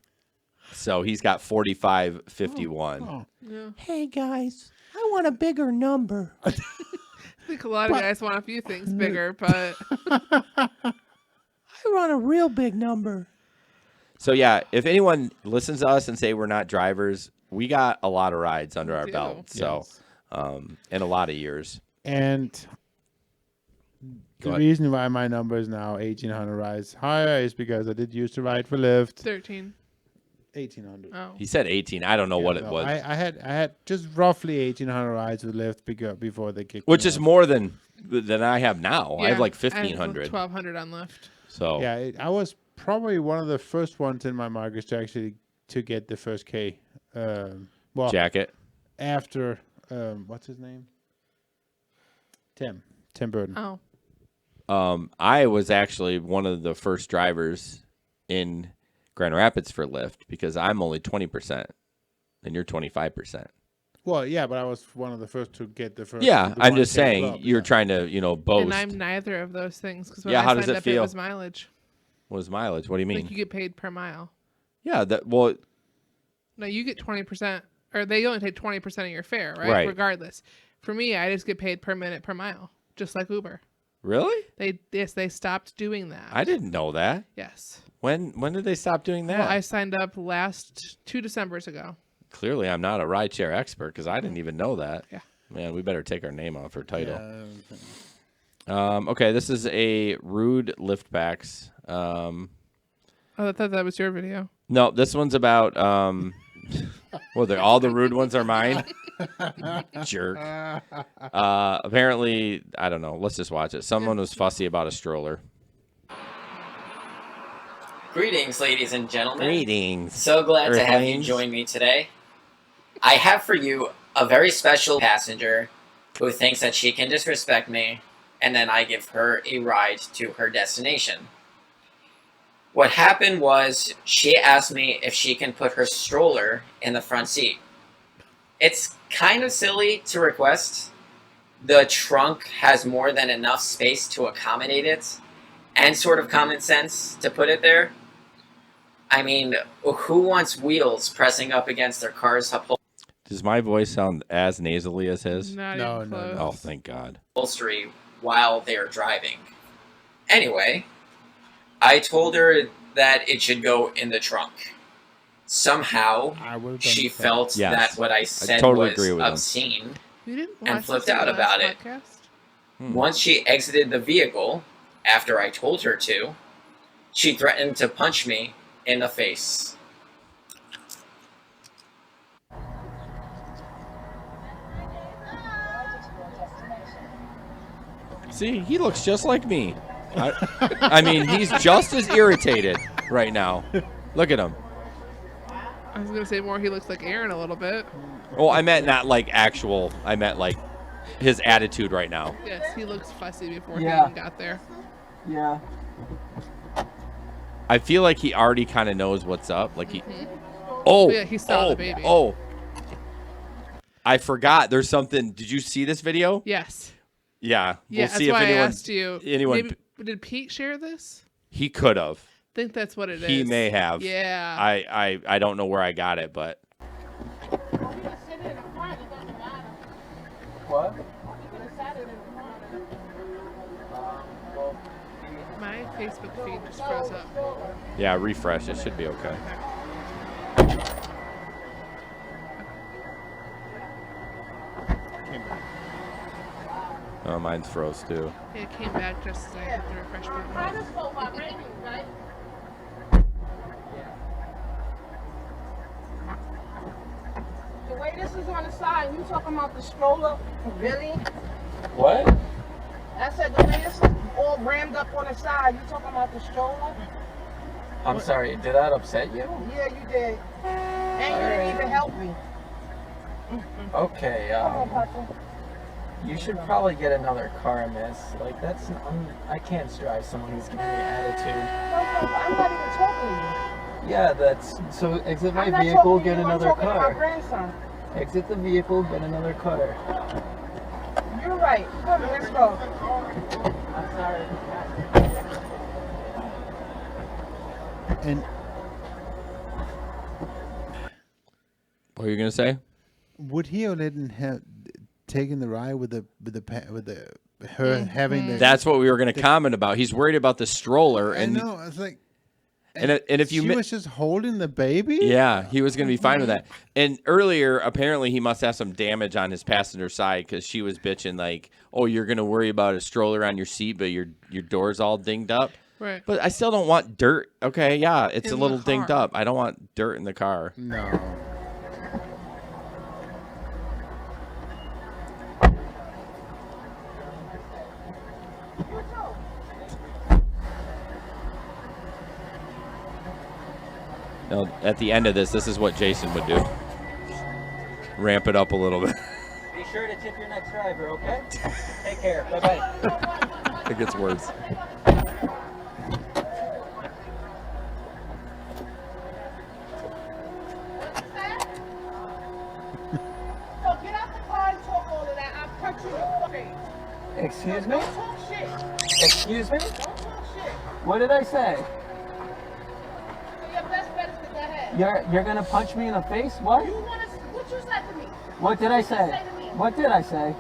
So he's got 4,551.
Oh.
Yeah.
Hey guys, I want a bigger number.
I think a lot of guys want a few things bigger, but
I want a real big number. So yeah, if anyone listens to us and say we're not drivers, we got a lot of rides under our belt. So, in a lot of years.
And the reason why my number is now 1,800 rides higher is because I did used to ride for Lyft.
13.
1,800.
Oh.
He said 18. I don't know what it was.
I had just roughly 1,800 rides with Lyft before they kicked
Which
me
is
off.
more than I have now. I have like
I have
1,500.
1,200 on Lyft.
So
yeah, I was probably one of the first ones in my markets to actually get the first K. Well,
jacket.
After what's his name? Tim Burton.
Oh.
I was actually one of the first drivers in Grand Rapids for Lyft because I'm only 20% and you're 25%.
Well, yeah, but I was one of the first to get the first.
Yeah,
the
I'm just
1K
saying
club,
you're
yeah.
trying to, boast.
And I'm neither of those things because when
Yeah,
I
how does
signed
it
up,
feel?
it was mileage.
What was mileage? What do you mean?
Like you get paid per mile.
Yeah, well,
No, you get 20%, or they only take 20% of your fare, right?
Right.
Regardless. For me, I just get paid per minute per mile, just like Uber.
really?
They stopped doing that.
I didn't know that.
Yes.
When did they stop doing that?
Well, I signed up last 2 Decembers ago.
Clearly, I'm not a rideshare expert because I didn't even know that.
Yeah.
Man, we better take our name off her title.
Yeah,
Okay, this is a rude liftbacks.
Oh, I thought that was your video.
No, this one's about. Well, all the rude ones are mine. Jerk. Apparently, I don't know. Let's just watch it. Someone was fussy about a stroller.
Greetings, ladies and gentlemen.
Greetings.
So glad to have you
Earthlings.
join me today. I have for you a very special passenger who thinks that she can disrespect me, and then I give her a ride to her destination. What happened was she asked me if she can put her stroller in the front seat. It's kind of silly to request. The trunk has more than enough space to accommodate it, and sort of common sense to put it there. I mean, who wants wheels pressing up against their car's
Does my voice sound as nasally as his?
Not
No,
even
no,
close.
no.
Oh, thank God.
upholstery while they are driving? Anyway, I told her that it should go in the trunk. Somehow,
I would've done
she
the same.
felt
Yes.
that what I said
totally
was
agree with him.
obscene
You didn't
and
watch
flipped
this in
out
the
about
last
it.
podcast?
Once she exited the vehicle, after I told her to, she threatened to punch me in the face.
See, he looks just like me. I mean, he's just as irritated right now. Look at him.
I was going to say more he looks like Aaron a little bit.
Oh, I meant not like actual. I meant like his attitude right now.
Yes, he looks fussy before he
Yeah.
even got there.
Yeah.
I feel like he already kind of knows what's up. Like he. Oh.
Yeah, he saw
oh,
the baby.
Oh. I forgot. There's something. Did you see this video?
Yes.
Yeah.
Yeah,
We'll see
that's why
if anyone.
I asked you.
Anyone.
Maybe, did Pete share this?
He could have.
I think that's what it is.
He may have.
Yeah.
I don't know where I got it, but.
What?
My Facebook feed just froze up.
Yeah, refresh. It should be okay. Oh, mine's froze too.
It came back just as I hit the refresh button.
The way this is on the side, you talking about the stroller? Really?
What?
I said the way this is all rammed up on the side, you talking about the stroller?
I'm sorry, did that upset you?
Yeah, you did. And you didn't even help me.
Okay,
Come on, Papa.
you should probably get another car, miss. Like, I can't drive someone who's giving me attitude.
No, I'm not even talking to
Yeah, so exit
you.
my
I'm not
vehicle,
talking to
get
you,
another
I'm talking to my
car.
grandson.
Exit the vehicle, get another car.
You're right. Come, let's go.
I'm sorry.
And
What were you gonna say?
would he or didn't have taken the ride with her having the?
That's what we were gonna comment about. He's worried about the stroller,
I
and
know. It's like.
and if you
she
mi-
was just holding the baby.
yeah, he was gonna be fine with that. And earlier, apparently, he must have some damage on his passenger side because she was bitching like, "Oh, you're gonna worry about a stroller on your seat, but your door's all dinged up."
Right.
But I still don't want dirt. Okay, yeah, it's
In
a
the
little dinged
car.
up. I don't want dirt in the car.
No.
No, at the end of this is what Jason would do. Ramp it up a little bit.
Be sure to tip your next driver, okay? Take care. Bye-bye.
It gets worse.
Excuse me? Excuse me? What did I say? You're gonna punch me in the face? What?
What you said to me?
What did I say? What did I say?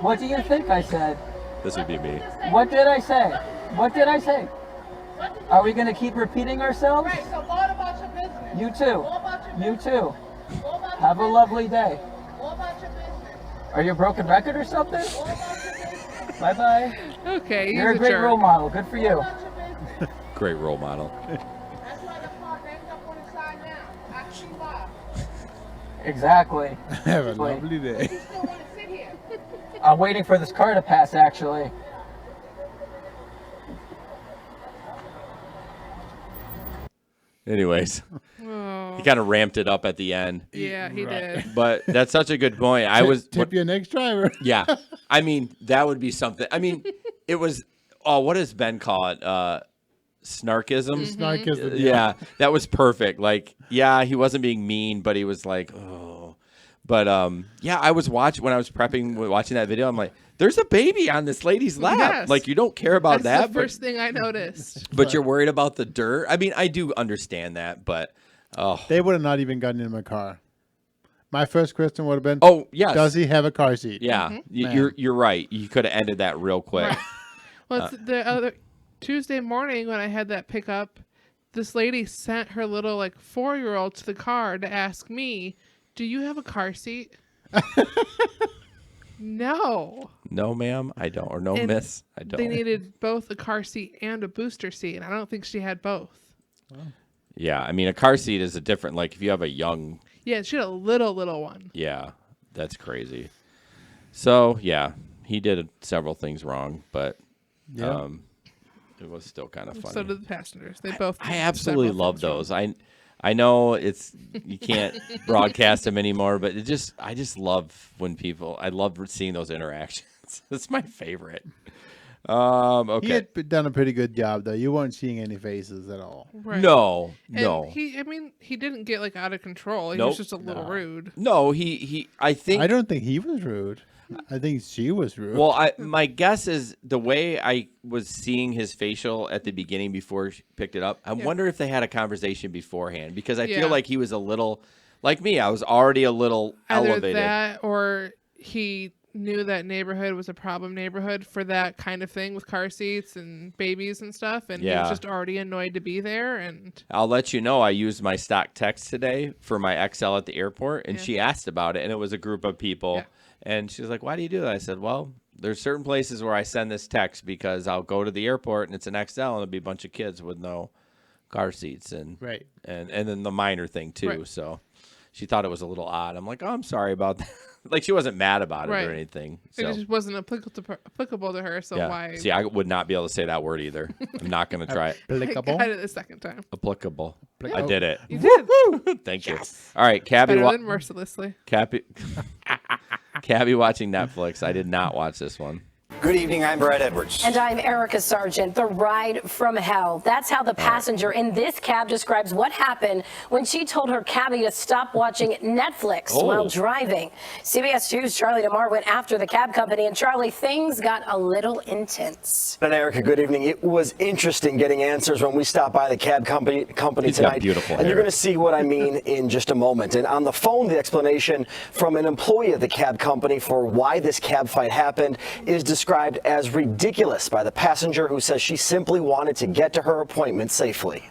What do you think I said?
This would be me.
What did I say? What did I say? Are we gonna keep repeating ourselves?
Right, so go on about your business.
You too.
Go about your
You
business.
too.
Go about
Have a
your
lovely day.
business. Go about your business.
Are you a broken record or something?
Go about your business.
Bye bye.
Okay, he's
You're a great
jerk.
role model. Good for you.
Great role model.
That's why the car ends up on the side now. I see why.
Exactly.
Have a lovely day.
You still want to sit here.
I'm waiting for this car to pass, actually.
Anyways,
Oh.
he kind of ramped it up at the end.
Yeah, he did.
But that's such a good point. I was
Tip your next driver.
Yeah. I mean, that would be something. I mean, it was, what does Ben call it? Snarkism?
Snarkism,
Yeah. That was perfect. Like, yeah, he wasn't being mean, but he was like, oh. But, yeah, I was watching watching that video. I'm like, there's a baby on this lady's lap.
Yes.
Like, you don't care about
That's
that.
the first thing I noticed.
But you're worried about the dirt. I mean, I do understand that, but,
They would have not even gotten in my car. My first question would have been,
oh, yes.
does he have a car seat?
Yeah, you're right. You could have ended that real quick.
Right. Well, it's the other Tuesday morning when I had that pickup, this lady sent her little 4-year-old to the car to ask me, "Do you have a car seat?" No.
No, ma'am, I don't. Or no,
And
miss, I don't.
They needed both a car seat and a booster seat, and I don't think she had both.
Yeah, I mean, a car seat is a different, if you have a young...
Yeah, she had a little one.
Yeah, that's crazy. So, yeah, he did several things wrong, but
Yeah.
it was still kind of funny.
So did the passengers. They both.
I
did
absolutely
several
love
things wrong.
those. I know you can't broadcast them anymore, but I just love when people, I love seeing those interactions. It's my favorite. Okay.
He had done a pretty good job, though. You weren't seeing any faces at all.
Right.
No.
And he didn't get out of control. He was just a little rude.
No, I
don't think he was rude. I think she was rude.
Well, my guess is the way I was seeing his facial at the beginning before she picked it up, I wonder if they had a conversation beforehand, because I feel like he was a little, like me, I was already a little
Either
elevated.
that or he knew that neighborhood was a problem neighborhood for that kind of thing with car seats and babies and stuff, and he was just already annoyed to be there. And
I'll let you know, I used my stock text today for my XL at the airport, and she asked about it, and it was a group of people. Yeah. And she was like, why do you do that? I said, well, there's certain places where I send this text because I'll go to the airport and it's an XL and there'll be a bunch of kids with no car seats and then the minor thing too. Right. So she thought it was a little odd. I'm like, oh, I'm sorry about that. She wasn't mad about it or anything. So.
It just wasn't applicable to her. So why?
See, I would not be able to say that word either. I'm not going to try it.
Applicable.
I got it the second time.
Applicable. I did it.
You did.
Thank you. All right, Cabby.
Better than mercilessly.
Cabby watching Netflix. I did not watch this one.
Good evening, I'm Brad Edwards.
And I'm Erica Sargent. The ride from hell. That's how the passenger in this cab describes what happened when she told her cabbie to stop watching Netflix while driving. CBS 2's Charlie DeMar went after the cab company, and Charlie, things got a little intense.
And Erica, good evening. It was interesting getting answers when we stopped by the cab company
He's
tonight.
got beautiful
and
hair.
You're going to see what I mean in just a moment. And on the phone, the explanation from an employee of the cab company for why this cab fight happened is described as ridiculous by the passenger, who says she simply wanted to get to her appointment safely.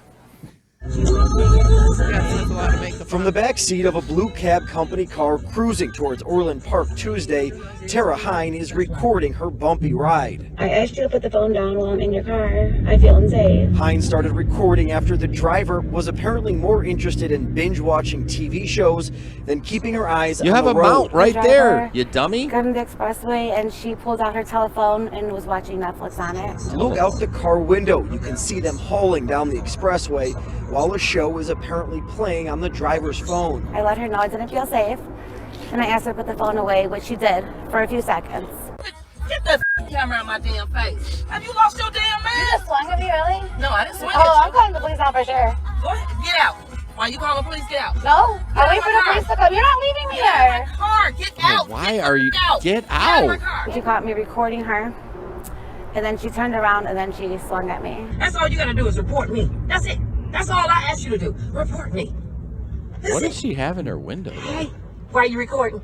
From the back seat of a blue cab company car cruising towards Orland Park Tuesday, Tara Hine is recording her bumpy ride.
I asked you to put the phone down while I'm in your car. I feel unsafe.
Hine started recording after the driver was apparently more interested in binge watching TV shows than keeping her eyes on the road.
You have a mount right there, you dummy.
Got on the expressway and she pulled out her telephone and was watching Netflix on it.
Look out the car window. You can see them hauling down the expressway while a show is apparently playing on the driver's phone.
I let her know I didn't feel safe, and I asked her to put the phone away, which she did for a few seconds.
Get that camera on my damn face. Have you lost your damn man?
You just swung at me, really?
No, I didn't swing
Oh, I'm calling the police now for sure.
Go ahead, get out. Why you calling police? Get out.
No,
Get
I'll
out
wait
of
for
my
the
car.
police to come. You're not leaving me
Get out
there.
of my car. Get out.
Why are you? Get
Get out of my
out.
car.
She caught me recording her, and then she turned around and then she swung at me.
That's all you gotta do is report me. That's it. That's all I asked you to do. Report me.
What does she have in her window?
Hey, why are you recording?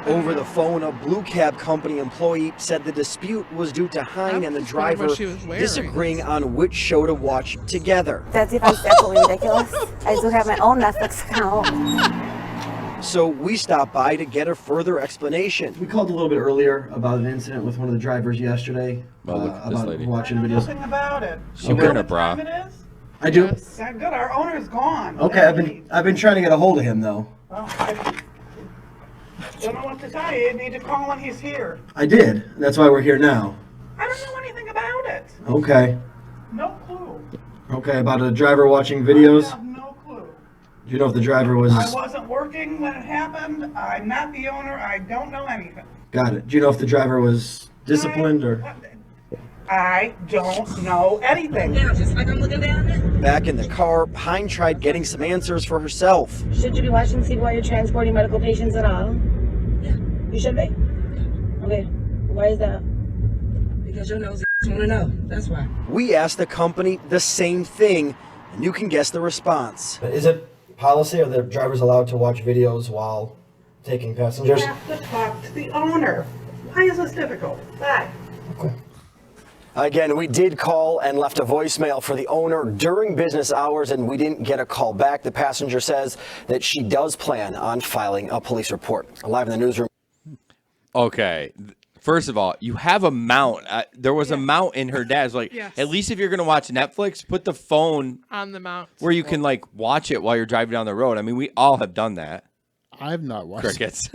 Over the phone, a blue cab company employee said the dispute was due to Hine and the
just wondering
driver
what she was wearing.
disagreeing on which show to watch together.
That's if I'm absolutely ridiculous. I do have my own Netflix account.
So we stopped by to get a further explanation. We called a little bit earlier about an incident with one of the drivers yesterday.
Oh, look at this lady.
Watching
I know
videos.
nothing about it.
She wearing a bra.
What time it is?
I do.
Yeah, good. Our owner's gone.
Okay, I've been trying to get a hold of him though.
Well, I don't know what to tell you. You need to call when he's here.
I did. That's why we're here now.
I don't know anything about it.
Okay.
No clue.
Okay, about a driver watching videos.
I have no clue.
Do you know if the driver was?
I wasn't working when it happened. I'm not the owner. I don't know anything.
Got it. Do you know if the driver was disciplined or?
I don't know anything.
Yeah, just like I'm looking down there.
Back in the car, Hine tried getting some answers for herself.
Should you be watching TV while you're transporting medical patients at all?
Yeah.
You should be? Okay. Why is that?
Because your nose want to know. That's why.
We asked the company the same thing, and you can guess the response. Is it policy? Are the drivers allowed to watch videos while taking passengers?
You have to talk to the owner. Why is this difficult? Why?
Again, we did call and left a voicemail for the owner during business hours, and we didn't get a call back. The passenger says that she does plan on filing a police report. Live in the newsroom.
Okay. First of all, you have a mount. There was a mount in her dad's. Like,
Yes.
at least if you're going to watch Netflix, put the phone
On the mount.
where you can, like, watch it while you're driving down the road. I mean, we all have done that.
I've not watched
Crickets.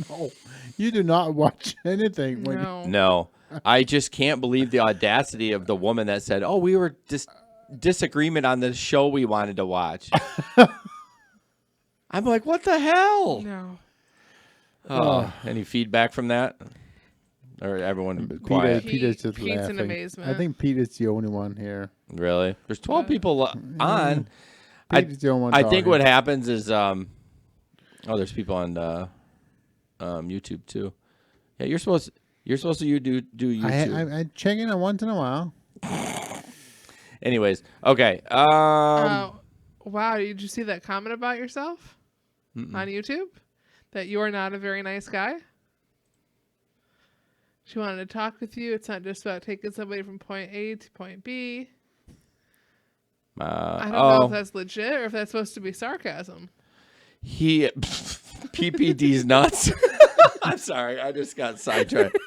No, you do not watch anything. When
No. I just can't believe the audacity of the woman that said, oh, we were disagreement on the show we wanted to watch. I'm like, what the hell?
No.
Any feedback from that? Or everyone quiet?
Peter's just
Pete's in
laughing.
amazement.
I think Peter's the only one here.
Really? There's 12 people on.
Peter's the only one
I think
talking.
what happens is, there's people on YouTube too. Yeah, you're supposed to do YouTube.
I check in on once in a while.
Anyways, okay.
Wow, did you see that comment about yourself on YouTube? That you are not a very nice guy? She wanted to talk with you. It's not just about taking somebody from point A to point B. I don't know if that's legit or if that's supposed to be sarcasm.
PPD's nuts. I'm sorry, I just got sidetracked.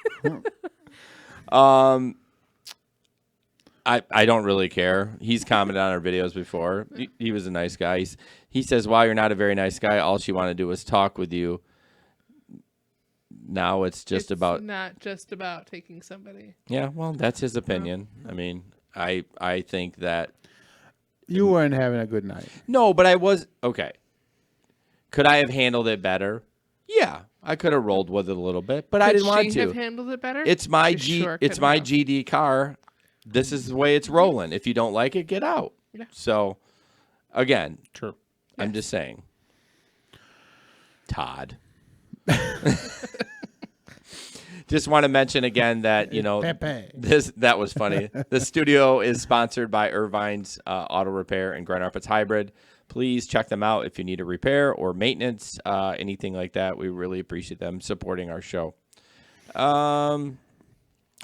I don't really care. He's commented on our videos before. He was a nice guy. He says, "Wow, you're not a very nice guy. All she wanted to do was talk with you." Now it's about
not just about taking somebody.
Yeah, well, that's his opinion. I mean, I think that
you weren't having a good night.
No, but I was okay. Could I have handled it better? Yeah, I could have rolled with it a little bit, but I didn't want to.
Could she have handled it better?
It's my
She
it's my GD car. This is the way it's rolling. If you don't like it, get out.
Yeah.
So, again,
true.
I'm just saying. Todd. Just want to mention again that, that was funny. The studio is sponsored by Irvine's Auto Repair and Grand Rapids Hybrid. Please check them out if you need a repair or maintenance, anything like that. We really appreciate them supporting our show.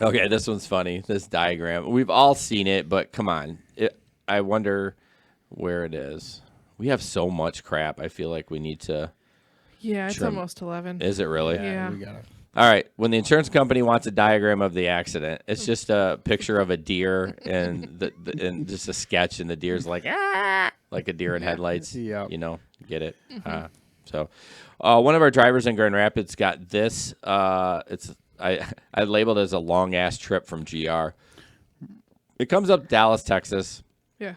Okay, this one's funny. This diagram. We've all seen it, but come on. I wonder where it is. We have so much crap. I feel like we need to
Yeah, it's
trim.
almost 11.
Is it really?
Yeah.
All right. When the insurance company wants a diagram of the accident, it's just a picture of a deer and and just a sketch, and the deer's like a deer in headlights.
Yep.
Get it.
Mhm.
One of our drivers in Grand Rapids got this. It's I labeled it as a long ass trip from GR. It comes up Dallas, Texas.
Yeah.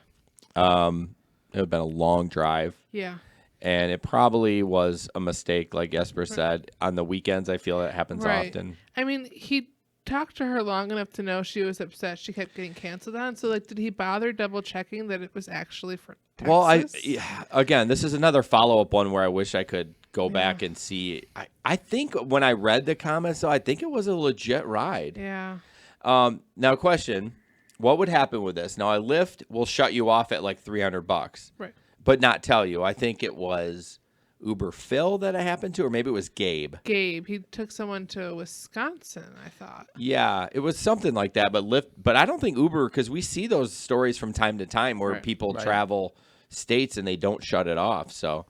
It would have been a long drive.
Yeah.
And it probably was a mistake, like Jesper said. On the weekends, I feel it happens often.
I mean, he talked to her long enough to know she was upset she kept getting canceled on. So, like, did he bother double checking that it was actually for Texas?
Well, again, this is another follow-up one where I wish I could go back and see. I think when I read the comments, though, I think it was a legit ride.
Yeah.
Now, question. What would happen with this? Now, a Lyft will shut you off at like $300.
Right.
But not tell you. I think it was Uber Phil that it happened to, or maybe it was Gabe.
Gabe, he took someone to Wisconsin, I thought.
Yeah, it was something like that. But Lyft, but I don't think Uber, because we see those stories from time to time where people travel states and they don't shut it off. So,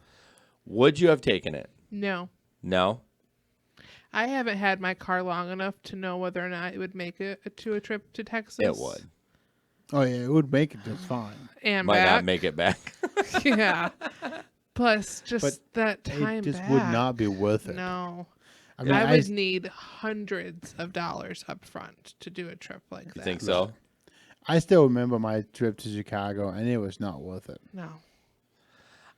would you have taken it?
No.
No.
I haven't had my car long enough to know whether or not it would make it to a trip to Texas.
It would.
Oh yeah, it would make it just fine.
And
Might
back.
not make it back.
Yeah. Plus, just that time
it just
back.
would not be worth it.
No.
I mean,
I would need hundreds of dollars up front to do a trip like that.
You think so?
I still remember my trip to Chicago, and it was not worth it.
No.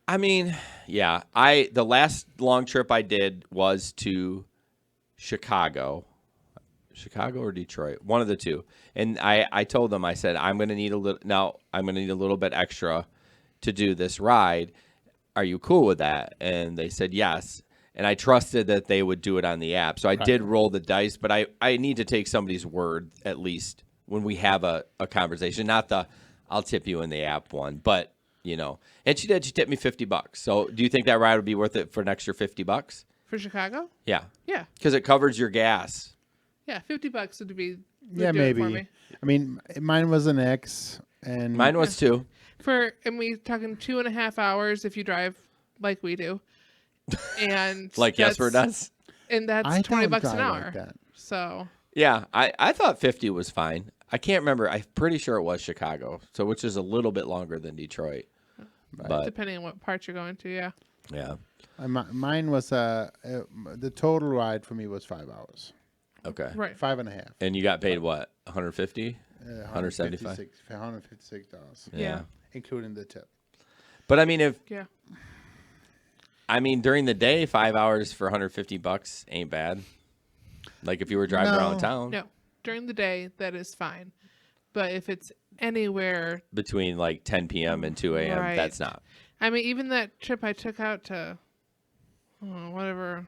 I mean, yeah. The last long trip I did was to Chicago or Detroit, one of the two. And I told them, I said, I'm going to need a little bit extra to do this ride. Are you cool with that? And they said yes. And I trusted that they would do it on the app. So I did roll the dice, but I need to take somebody's word at least when we have a conversation, not the I'll tip you in the app one, but you know. And she tipped me $50. So do you think that ride would be worth it for an extra $50?
For Chicago?
Yeah.
Yeah.
Because it covers your gas.
Yeah, $50 would be.
Yeah,
do it for
maybe.
me.
I mean, mine was an X, and
mine was too.
And we talking 2.5 hours if you drive like we do, and
Like Jesper does.
And that's
I
$20
don't
an
drive
hour.
like that.
So.
Yeah, I thought 50 was fine. I can't remember. I'm pretty sure it was Chicago, so which is a little bit longer than Detroit. But
Depending on what part you're going to, yeah.
Yeah.
Mine was the total ride for me was 5 hours.
Okay.
Right.
5.5.
And you got paid what? 150? $175?
$156.
Yeah.
Including the tip.
But I mean,
Yeah.
I mean, during the day, 5 hours for $150 ain't bad. Like if you were driving around town.
No. During the day, that is fine. But if it's anywhere
Between like 10 p.m. and 2 a.m.,
Right.
that's not.
I mean, even that trip I took out to, whatever,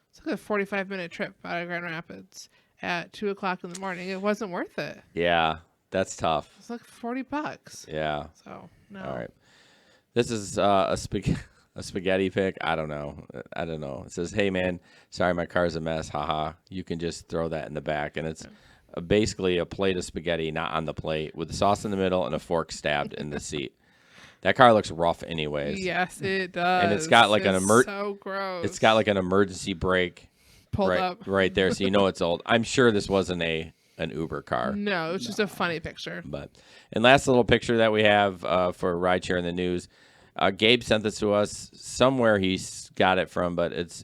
it's like a 45-minute trip out of Grand Rapids at 2 o'clock in the morning. It wasn't worth it.
Yeah, that's tough.
It's like $40.
Yeah.
So, no.
All right. This is a spaghetti pic. I don't know. It says, "Hey man, sorry my car's a mess. Haha. You can just throw that in the back." And it's basically a plate of spaghetti, not on the plate, with the sauce in the middle and a fork stabbed in the seat. That car looks rough, anyways.
Yes, it does.
And it's got like
so gross.
It's got like an emergency brake
Pulled up
right there, so you know it's old. I'm sure this wasn't an Uber car.
No, it's just a funny picture.
And last little picture that we have for rideshare in the news. Gabe sent this to us. Somewhere he's got it from, but it's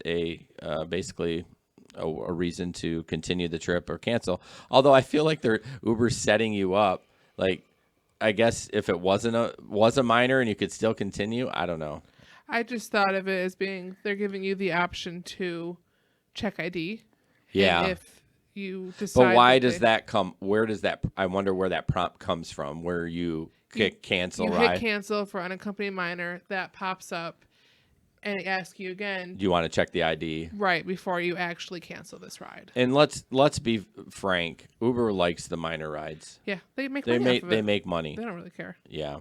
basically a reason to continue the trip or cancel. Although I feel like Uber's setting you up. Like, I guess if it was a minor and you could still continue, I don't know.
I just thought of it as being they're giving you the option to check ID.
Yeah.
And if you decide.
But why does that come? Where does that? I wonder where that prompt comes from. Where you hit cancel,
you
ride.
hit cancel for unaccompanied minor, that pops up, and it asks you again.
Do you want to check the ID?
Right before you actually cancel this ride.
And let's be frank. Uber likes the minor rides.
Yeah, they make money off of
they
it.
make money.
They don't really care.
Yeah.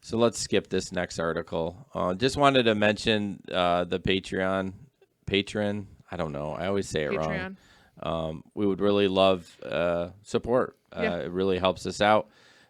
So let's skip this next article. Just wanted to mention the patron. I don't know. I always say it wrong. We would really love support. It really helps us out.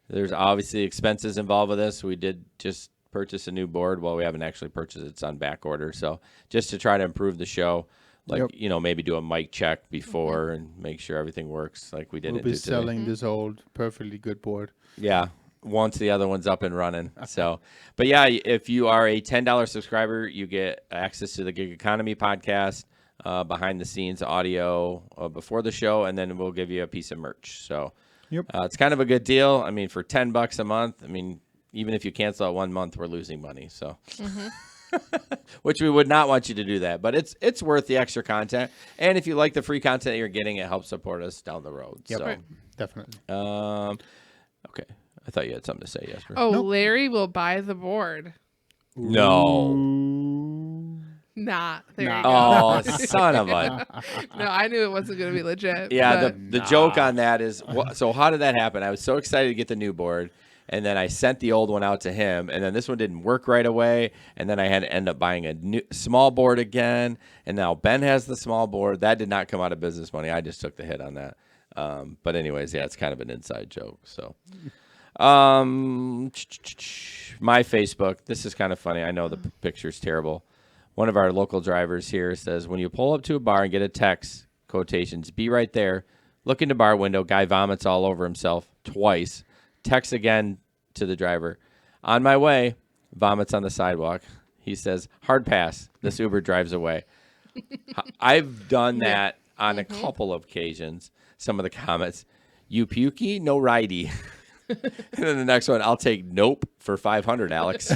There's obviously expenses involved with this. We did just purchase a new board. Well, we haven't actually purchased it. It's on back order. So just to try to improve the show, maybe do a mic check before and make sure everything works like we did.
We'll be selling this old perfectly good board.
Yeah. Once the other one's up and running. So, but yeah, if you are a $10 subscriber, you get access to the Gig Economy podcast, behind the scenes audio before the show, and then we'll give you a piece of merch. So it's kind of a good deal. I mean, for $10 a month, I mean, even if you cancel out 1 month, we're losing money. So which we would not want you to do that. But it's worth the extra content. And if you like the free content you're getting, it helps support us down the road.
Yep,
so,
definitely.
Okay. I thought you had something to say, Jesper.
Oh, nope. Larry will buy the board.
No.
Not. There
nah.
you go.
Oh, son of a.
No, I knew it wasn't going to be legit.
Yeah, the joke on that is, so how did that happen? I was so excited to get the new board, and then I sent the old one out to him, and then this one didn't work right away, and then I had to end up buying a new small board again, and now Ben has the small board. That did not come out of business money. I just took the hit on that. But anyways, yeah, it's kind of an inside joke. So, my Facebook, this is kind of funny. I know the picture's terrible. One of our local drivers here says, when you pull up to a bar and get a text, quotations, be right there. Look in the bar window. Guy vomits all over himself twice. Text again to the driver. On my way, vomits on the sidewalk. He says, hard pass. This Uber drives away. I've done that on a couple of occasions. Some of the comments, you pukey, no ridey. And then the next one, I'll take nope for 500, Alex.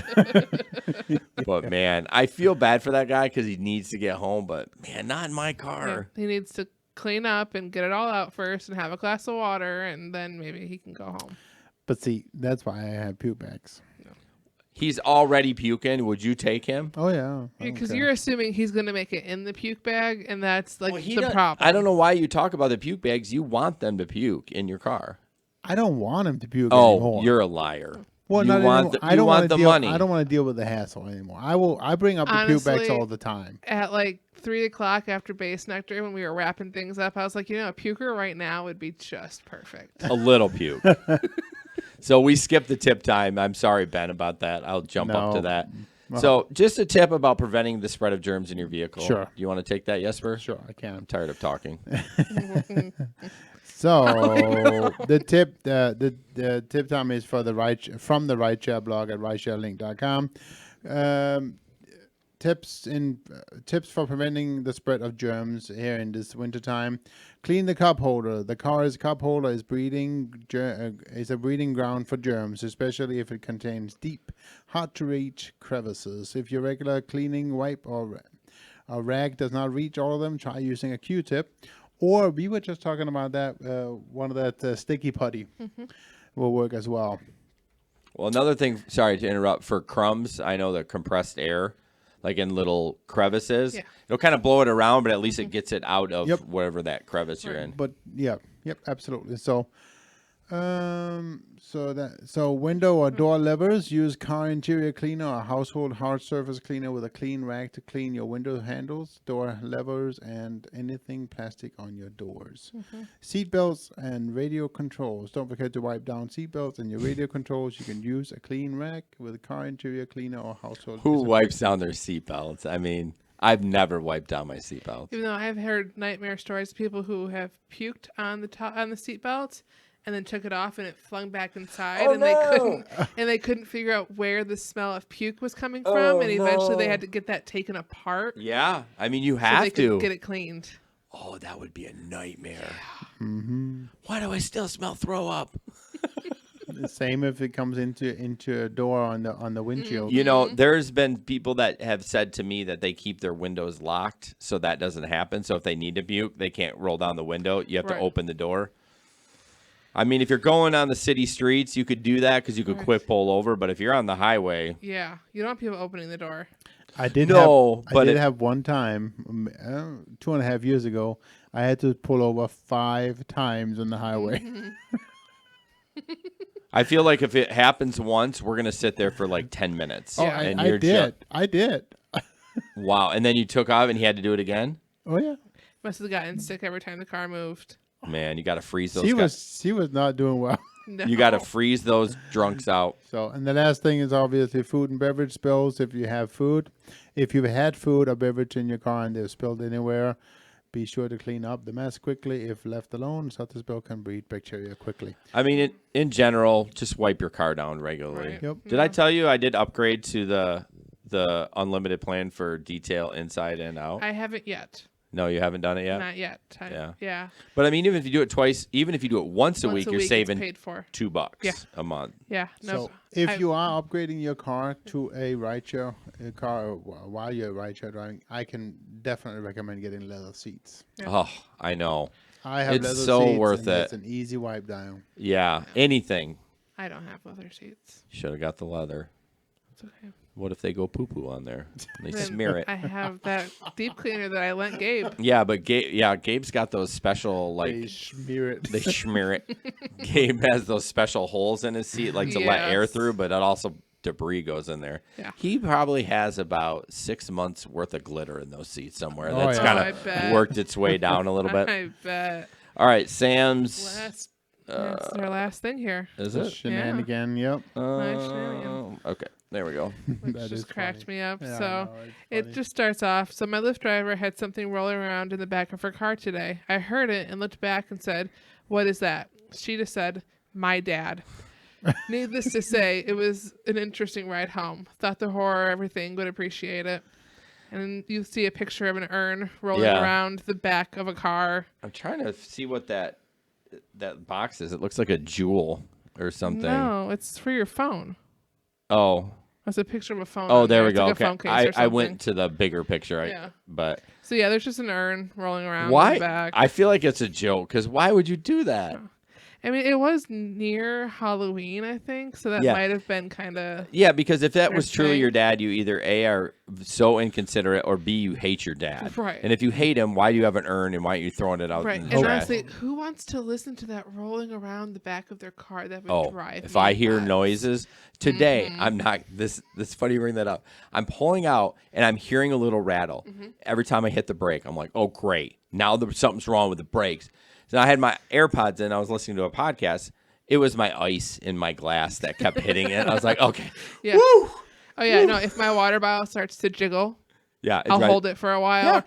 But, man, I feel bad for that guy because he needs to get home. But, man, not in my car.
Yeah, he needs to clean up and get it all out first and have a glass of water, and then maybe he can go home.
But, see, that's why I have puke bags.
He's already puking. Would you take him?
Oh, yeah.
Because you're assuming he's going to make it in the puke bag, and that's, like, the problem.
I don't know why you talk about the puke bags. You want them to puke in your car.
I don't want him to puke
Oh,
anymore.
you're a liar.
Well,
you want the money.
I don't want to deal with the hassle anymore. I bring up the puke bags all the time.
At like 3 o'clock after base nectar, when we were wrapping things up, I was like, a puker right now would be just perfect.
A little puke. So we skipped the tip time. I'm sorry, Ben, about that. I'll jump up to that.
Well,
so just a tip about preventing the spread of germs in your vehicle.
Sure.
Do you want to take that, Jesper?
Sure, I can.
I'm tired of talking.
So the tip time is for from the rideshare blog at ridesharelink.com. Tips for preventing the spread of germs here in this wintertime. Clean the cup holder. The car's cup holder is a breeding ground for germs, especially if it contains deep, hard to reach crevices. If your regular cleaning wipe or a rag does not reach all of them, try using a Q-tip. Or we were just talking about that, one of that sticky putty will work as well.
Well, another thing, sorry to interrupt, for crumbs, I know the compressed air, like in little crevices, it'll kind of blow it around, but at least it gets it out of whatever that crevice you're in.
But yep, absolutely. So, so window or door levers, use car interior cleaner or household hard surface cleaner with a clean rag to clean your window handles, door levers, and anything plastic on your doors. Seat belts and radio controls. Don't forget to wipe down seat belts and your radio controls. You can use a clean rag with a car interior cleaner or household.
Who wipes down their seat belts? I mean, I've never wiped down my seat belts.
Even though I've heard nightmare stories of people who have puked on the seat belts and then took it off and it flung back inside, they couldn't figure out where the smell of puke was coming from, and eventually they had to get that taken apart.
Yeah, I mean, you
so
have
they
to
could get it cleaned.
Oh, that would be a nightmare.
Mm-hmm.
Why do I still smell throw up?
The same if it comes into a door on the windshield.
You know, there's been people that have said to me that they keep their windows locked so that doesn't happen. So if they need to puke, they can't roll down the window. You have to open the door. I mean, if you're going on the city streets, you could do that because you could quick pull over. But if you're on the highway,
yeah, you don't want people opening the door.
I did have one time 2.5 years ago. I had to pull over 5 times on the highway.
I feel like if it happens once, we're gonna sit there for like 10 minutes.
Oh,
and
I did.
Wow, and then you took off, and he had to do it again.
Oh yeah.
Must have gotten sick every time the car moved.
Man, you got to freeze those.
She was not doing well.
No.
You got to freeze those drunks out.
So, and the last thing is obviously food and beverage spills. If you have food, if you've had food or beverage in your car and they're spilled anywhere, be sure to clean up the mess quickly. If left alone, such a spill can breed bacteria quickly.
I mean, in general, just wipe your car down regularly.
Right.
Yep.
Did I tell you I did upgrade to the unlimited plan for detail inside and out?
I haven't yet.
No, you haven't done it yet?
Not yet. Yeah.
But I mean, even if you do it twice, even if you do it once a week, you're
it's
saving
paid for.
$2
Yeah.
a month.
Yeah. No.
So if you are upgrading your car to a rideshare car while you're rideshare driving, I can definitely recommend getting leather seats.
Yeah.
Oh, I know.
I have
it's
leather
so
seats,
worth
and
it.
It's an easy wipe down.
Yeah, anything.
I don't have leather seats.
Should have got the leather.
It's okay.
What if they go poo poo on there? And they
Then
smear it.
I have that deep cleaner that I lent Gabe.
Yeah, but Gabe's got those special
They smear it.
They smear it. Gabe has those special holes in his seat, like to let air
Yes.
through, but it also debris goes in there.
Yeah.
He probably has about 6 months worth of glitter in those seats somewhere.
Oh,
That's
yeah.
kind
I
of
bet.
worked its way down a little bit.
I bet.
All right, Sam's.
That's our last thing here.
Is it?
Shenanigan, yep.
Nice shenanigan.
Okay, there we go.
Which
That
just
is
cracked
funny.
me up.
Yeah, I
So
know, it's
it
funny.
just starts off. So my Lyft driver had something rolling around in the back of her car today. I heard it and looked back and said, "What is that?" She just said, "My dad." Needless to say, it was an interesting ride home. Thought the horror, everything would appreciate it. And you see a picture of an urn rolling
Yeah.
around the back of a car.
I'm trying to see what that box is. It looks like a jewel or something.
No, it's for your phone.
Oh.
That's a picture of a phone.
Oh,
on
there we
It's
go.
like a
Okay.
phone case or
I
something.
went to the bigger picture.
Yeah.
But
So yeah, there's just an urn rolling around in
why?
the back.
I feel like it's a joke because why would you do that?
I mean, it was near Halloween, I think, so that
Yeah.
might have been kind of.
Yeah, because if that
their
was truly
thing.
your dad, you either A, are so inconsiderate, or B, you hate your dad.
Right.
And if you hate him, why do you have an urn and why aren't you throwing it out
Right,
in
and
the trash?
honestly, who wants to listen to that rolling around the back of their car? That would
Oh,
drive
if
me
I hear
nuts.
noises today,
Mhm.
I'm not. This funny you bring that up. I'm pulling out and I'm hearing a little rattle every time I hit the brake. I'm like, oh great, now something's wrong with the brakes. So I had my AirPods in. I was listening to a podcast. It was my ice in my glass that kept hitting it. I was like, okay,
Yeah.
woo!
Oh yeah,
Woo!
no. If my water bottle starts to jiggle,
Yeah,
I'll
right.
hold it for a while.
Yeah.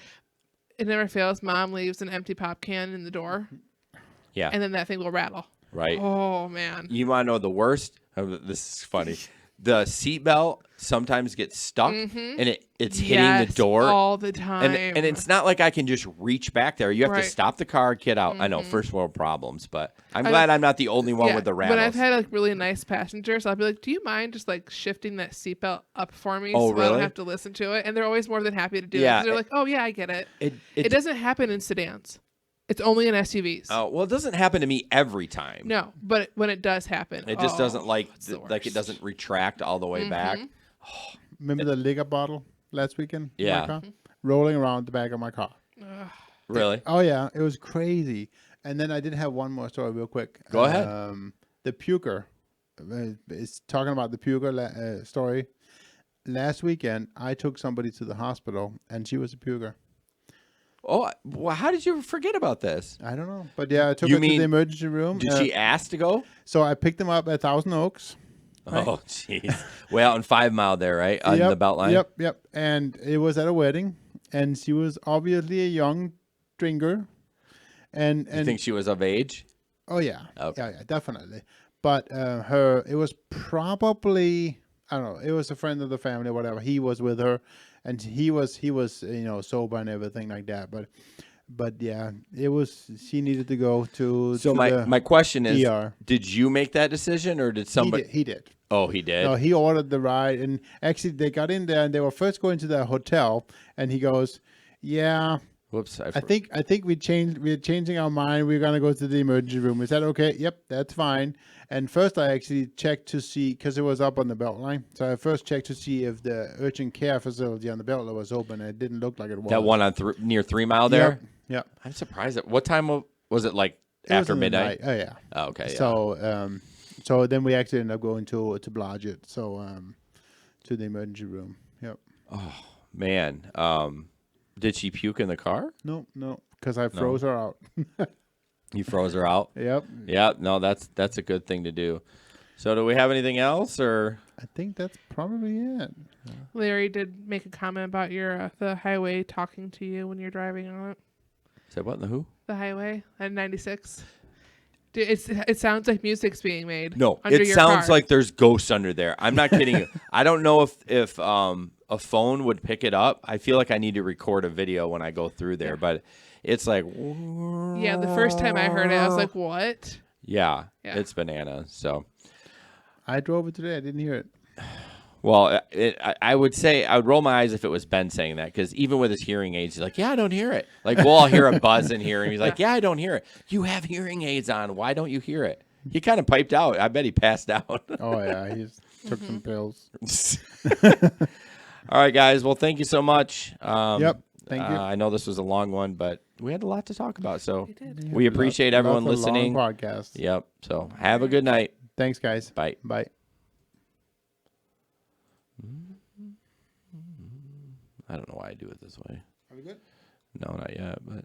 It never fails. Mom leaves an empty pop can in the door,
Yeah,
and then that thing will rattle.
right.
Oh man.
You want to know the worst? This is funny. The seatbelt sometimes gets stuck and it's hitting the door
all the time.
And it's not like I can just reach back there. You have
Right.
to stop the car, get out. I know, first world problems, but I'm glad I'm not the only one with the rattles.
But I've had like really nice passengers. I'll be like, "Do you mind just like shifting that seatbelt up for me
Oh,
so I
really?
don't have to listen to it?" And they're always more than happy to do it.
Yeah,
'Cause they're like, "Oh yeah, I get it."
It
It doesn't happen in sedans. It's only in SUVs.
Oh, well, it doesn't happen to me every time.
No, but when it does happen,
It just doesn't like
the
it doesn't retract all the way back.
Remember the liquor bottle last weekend? in my
Yeah.
car? Rolling around the back of my car.
Really?
Oh yeah, it was crazy. And then I did have one more story, real quick.
Go ahead.
The puker. It's talking about the puker story. Last weekend, I took somebody to the hospital, and she was a puker.
Oh, well, how did you forget about this?
I don't know, but yeah, I took
You
her to
mean-
the emergency room.
Did she ask to go?
So I picked them up at Thousand Oaks. right?
Oh, jeez. Way out in 5 Mile there, right? On the belt line?
Yep. And it was at a wedding, and she was obviously a young drinker. And
You think she was of age?
Oh yeah,
Okay.
yeah, definitely. But it was probably, I don't know, it was a friend of the family or whatever. He was with her, and he was sober and everything like that. But yeah, it was, she needed to go to.
So
to
my question is,
ER.
did you make that decision or did somebody?
He did.
Oh, he did.
No, he ordered the ride, and actually they got in there and they were first going to the hotel, and he goes, "Yeah,
Whoops!
I think we're changing our mind. We're gonna go to the emergency room. Is that okay?" Yep, that's fine. And first I actually checked to see, because it was up on the belt line. So I first checked to see if the urgent care facility on the belt line was open. And it didn't look like it was.
That one on near 3 Mile there.
Yep.
I'm surprised. What time was it? Like
It was
after
in the
midnight?
night. Oh yeah.
Oh, okay. Yeah.
So then we actually ended up going to Blodgett, to the emergency room. Yep.
Oh man. Did she puke in the car?
No, because I froze her out.
You froze her out?
Yep.
Yeah. No, that's a good thing to do. So do we have anything else or?
I think that's probably it.
Larry did make a comment about your the highway talking to you when you're driving on it.
Say what in the who?
The highway at 96. It sounds like music's being made.
No,
under
it
your
sounds
car.
like there's ghosts under there. I'm not kidding you. I don't know if a phone would pick it up. I feel like I need to record a video when I go through there, but it's like
Yeah, the first time I heard it, I was like, "What?"
Yeah,
Yeah.
it's bananas. So
I drove it today. I didn't hear it.
well, I would say I would roll my eyes if it was Ben saying that, because even with his hearing aids, he's like, "Yeah, I don't hear it." Like we'll all hear a buzz in here, and he's like, "Yeah, I don't hear it." You have hearing aids on. Why don't you hear it? He kind of piped out. I bet he passed out.
Oh yeah, he took some pills.
All right, guys. Well, thank you so much.
Yep. Thank you.
I know this was a long one, but we had a lot to talk about. So
did.
we appreciate everyone
Lots of long
listening.
podcast.
Yep. So have a good night.
Thanks, guys.
Bye.
Bye.
I don't know why I do it this way.
Are we good?
No, not yet, but.